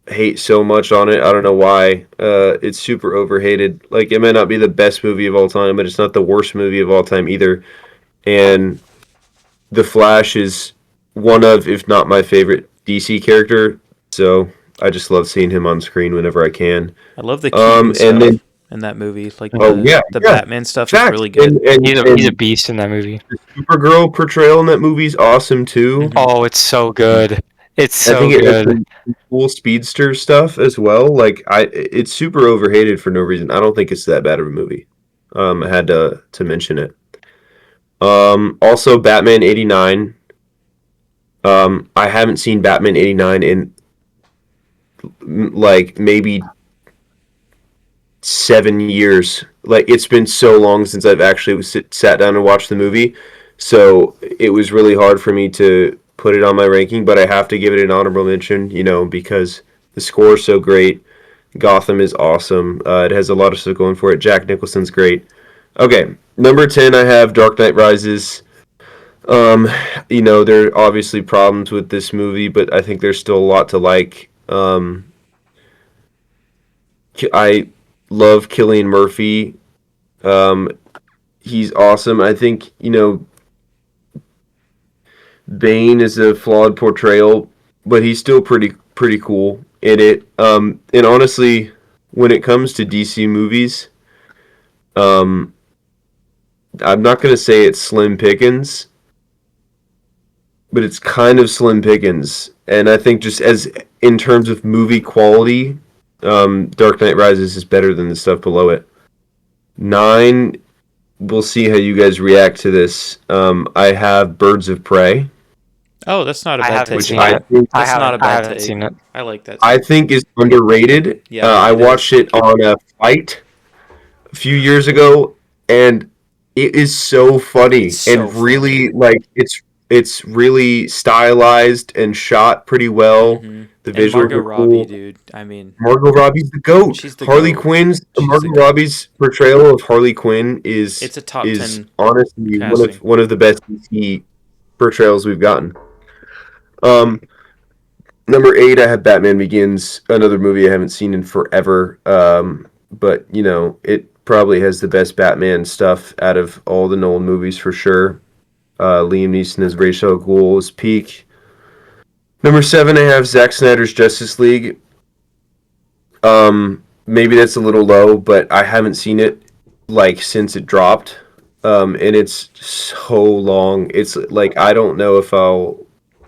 hate so much on it. I don't know why. It's super overhated. Like, it might not be the best movie of all time, but it's not the worst movie of all time either. And The Flash is one of, if not my favorite DC character. So I just love seeing him on screen whenever I can. I love the Keaton and stuff then in that movie. Like yeah, Batman stuff is fact. really good. He's a beast in that movie. The Supergirl portrayal in that movie is awesome too. Mhm. Oh, it's so good. It's so I think it has good. some cool speedster stuff as well. Like it's super overhated for no reason. I don't think it's that bad of a movie. I had to mention it. Also Batman '89. I haven't seen Batman '89 in like maybe 7 years. Like, it's been so long since I've actually sat down and watched the movie. So it was really hard for me to put it on my ranking, but I have to give it an honorable mention, because the score is so great. Gotham is awesome. It has a lot of stuff going for it. Jack Nicholson's great. Okay, number 10, I have Dark Knight Rises. There are obviously problems with this movie, but I think there's still a lot to like. I love Cillian Murphy. He's awesome. I think, Bane is a flawed portrayal, but he's still pretty cool in it. And honestly, when it comes to DC movies, I'm not going to say it's slim pickings, but it's kind of slim pickings. And I think just as in terms of movie quality, Dark Knight Rises is better than the stuff below it. 9, we'll see how you guys react to this. I have Birds of Prey. Oh, that's not a I bad haven't take. seen it. That's not a I bad haven't take. seen it. I like that. I think is underrated. Yeah, I it is. watched it on a flight a few years ago, and it is so funny It's so and really it's really stylized and shot pretty well. Mhm. The And visuals Margot are Robbie, cool. dude. I mean, Margot Robbie's the GOAT. She's the Harley GOAT. Quinn's She's the Margot GOAT. Robbie's portrayal of Harley Quinn It's a top is 10 honestly casting. one of the best DC portrayals we've gotten. Um, Number 8, I have Batman Begins, another movie I haven't seen in forever. But it probably has the best Batman stuff out of all the Nolan movies for sure. Liam Neeson as Ra's al Ghul is peak. Number 7, I have Zack Snyder's Justice League. Maybe that's a little low, but I haven't seen it like since it dropped. And it's so long. It's like I don't know if I'll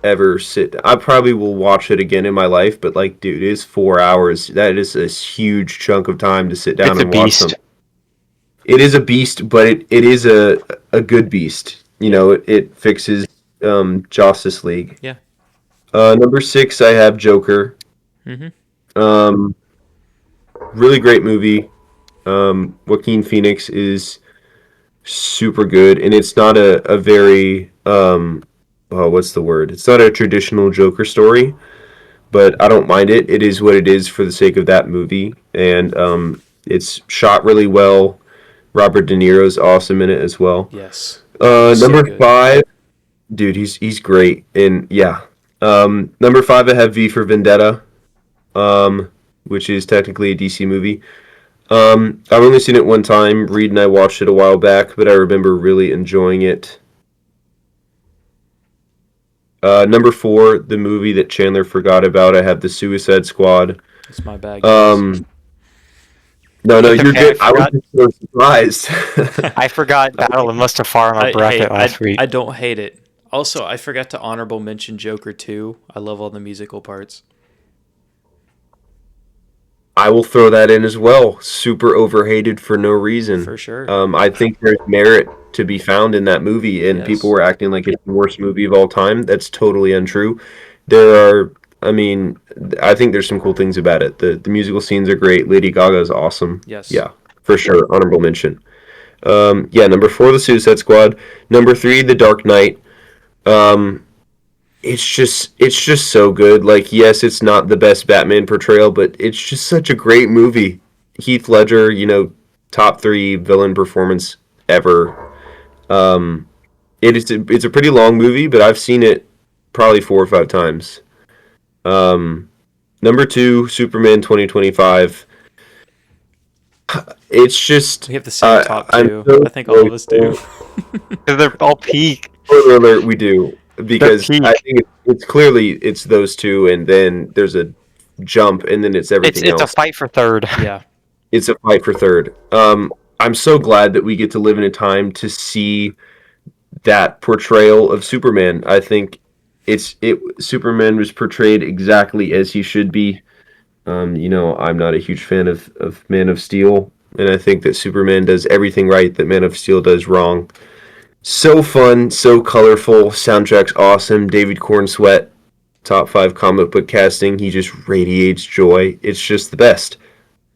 ever sit. I probably will watch it again in my life, but like, dude, it is 4 hours. That is a huge chunk of time to sit down It's a and watch beast. them. It is a beast, but it is a good beast. It fixes Justice League. Yeah. Number 6, I have Joker. Mhm. Really great movie. Joaquin Phoenix is super good, and it's not a very what's the word? It's not a traditional Joker story, but I don't mind it. It is what it is for the sake of that movie, and it's shot really well. Robert De Niro's awesome in it as well. Yes. He's so Number good. 5, dude, he's great, and yeah. Number 5, I have V for Vendetta, which is technically a DC movie. I've only seen it one time. Reed and I watched it a while back, but I remember really enjoying it. Number 4, the movie that Chandler forgot about. I have the Suicide Squad. It's my bad, guys. No, It's you're okay, I good. I was forgot. just so surprised. I forgot Battle of Mustafar in my bracket last week. I don't hate it. Also, I forgot to honorable mention Joker 2. I love all the musical parts. I will throw that in as well. Super overhated for no reason. For sure. I think there's merit to be found in that movie, and Yes. people were acting like it's the worst movie of all time. That's totally untrue. There are, I mean, I think there's some cool things about it. The musical scenes are great. Lady Gaga is awesome. Yes. Yeah, for sure. Honorable mention. Yeah, number 4, The Suicide Squad. Number 3, The Dark Knight. It's just so good. Like, yes, it's not the best Batman portrayal, but it's just such a great movie. Heath Ledger, top 3 villain performance ever. It's a pretty long movie, but I've seen it probably 4 or 5 times. Number 2, Superman 2025. It's just We have the same top I'm 2. so I think all of us do. They're all peak. Spoiler alert, we do, because peak. I think it's clearly it's those two, and then there's a jump, and then it's everything It's a else. fight for third. Yeah. It's a fight for third. I'm so glad that we get to live in a time to see that portrayal of Superman. I think Superman was portrayed exactly as he should be. I'm not a huge fan of Man of Steel, and I think that Superman does everything right that Man of Steel does wrong. So fun, so colorful, soundtrack's awesome. David Cornsweet, top 5 comic book casting. He just radiates joy. It's just the best.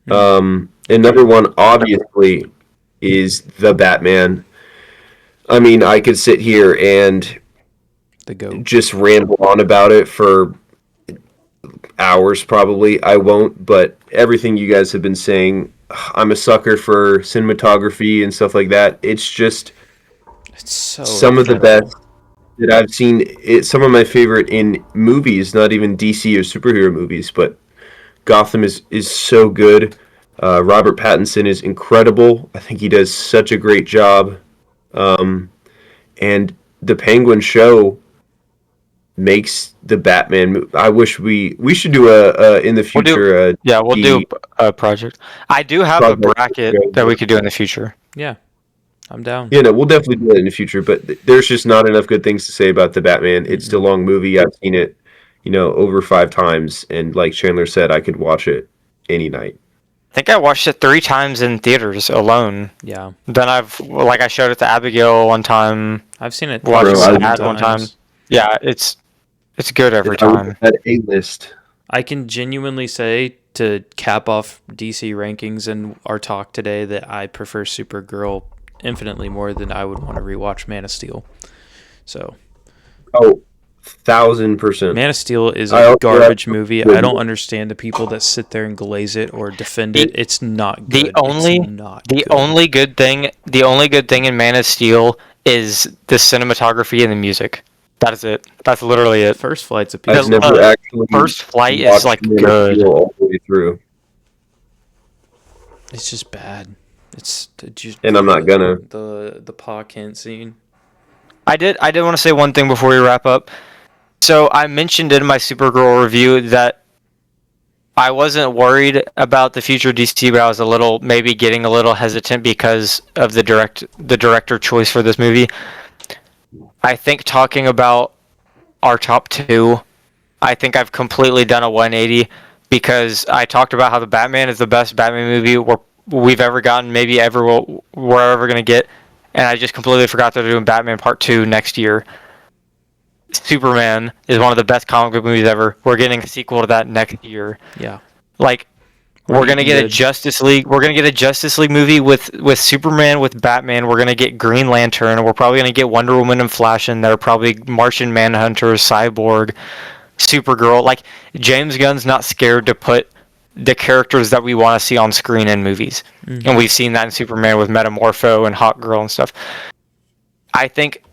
And number 1, obviously, is the Batman. I mean, I could sit here and The GOAT. just ramble on about it for hours, probably. I won't, but everything you guys have been saying, I'm a sucker for cinematography and stuff like that. It's just It's so some of the incredible. best that I've seen. Some of my favorite in movies, not even DC or superhero movies, but Gotham is so good. Robert Pattinson is incredible. I think he does such a great job. And the Penguin show makes the Batman. I wish we should do a in the We'll do- future. We'll do a project. I do have a Project. bracket that we could do in the future. Yeah. I'm down. Yeah, no, we'll definitely do it in the future. But there's just not enough good things to say about the Batman. It's still a long movie. I've seen it, over 5 times, and like Chandler said, I could watch it any night. I think I watched it 3 times in theaters alone. Yeah. Then I showed it to Abigail one time. I've seen it Watched Bro, it I- with Matt one time. Yeah, it's good every time. At A list. I can genuinely say, to cap off DC rankings and our talk today, that I prefer Supergirl infinitely more than I would want to rewatch Man of Steel. So, Oh, 1,000%. Man of Steel is I a also garbage have- movie. I don't understand the people that sit there and glaze it or defend it. It's not good. The only It's not the good. only good thing in Man of Steel is the cinematography and the music. That is it. That's literally it. First Flight's a piece I've Because, of never uh, actually First Flight is watched like Man of good. Steel all the way through, It's just bad. It's just and I'm not gonna. the Pa Kent scene. I did want to say one thing before we wrap up. So I mentioned in my Supergirl review that I wasn't worried about the future DC, but I was maybe getting a little hesitant because of the director choice for this movie. I think talking about our top 2, I think I've completely done a 180 because I talked about how the Batman is the best Batman movie we've ever gotten, maybe we're ever going to get, and I just completely forgot they're doing Batman Part 2 next year. Superman is one of the best comic book movies ever. We're getting a sequel to that next year. Yeah. Like, we're gonna get a good. Justice League. We're gonna get a Justice League movie with Superman, with Batman. We're gonna get Green Lantern. We're probably gonna get Wonder Woman and Flash in there. Probably Martian Manhunter, Cyborg, Supergirl. Like, James Gunn's not scared to put the characters that we want to see on screen in movies, and we've seen that in Superman with Metamorpho and Hawk Girl and stuff. I think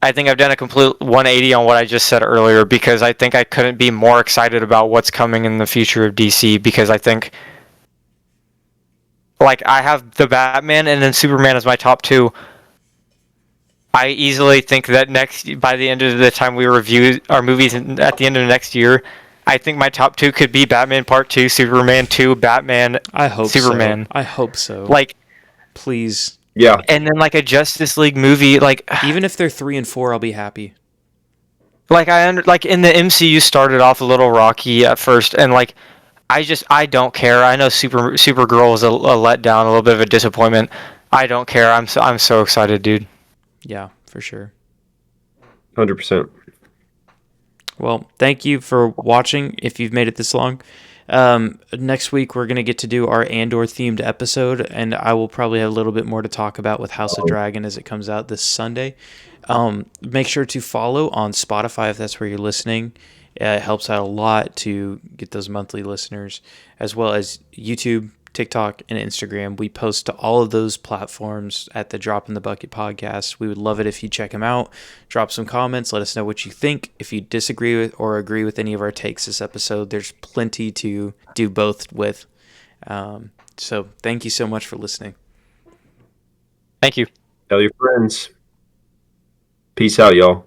I've done a complete 180 on what I just said earlier because I think I couldn't be more excited about what's coming in the future of DC because I think, like, I have the Batman and then Superman as my top 2. I easily think that by the end of the time we review our movies at the end of next year, I think my top 2 could be Batman Part 2, Superman 2, Batman, I hope Superman. so. I hope so. Like, please. Yeah. and then like a Justice League movie, like Even if they're 3 and 4, I'll be happy. like like in the MCU started off a little rocky at first, and like I don't care. I know Supergirl was a letdown, a little bit of a disappointment. I don't care. I'm so excited, dude. Yeah, for sure. 100%. Well, thank you for watching if you've made it this long. Next week, we're going to get to do our Andor themed episode, and I will probably have a little bit more to talk about with House of Dragon as it comes out this Sunday. Make sure to follow on Spotify if that's where you're listening. It helps out a lot to get those monthly listeners, as well as YouTube, TikTok, and Instagram. We post to all of those platforms at the Drop in the Bucket podcast. We would love it if you check them out. Drop some comments. Let us know what you think. If you disagree with or agree with any of our takes this episode, there's plenty to do both with. So thank you so much for listening. Thank you. Tell your friends. Peace out, y'all.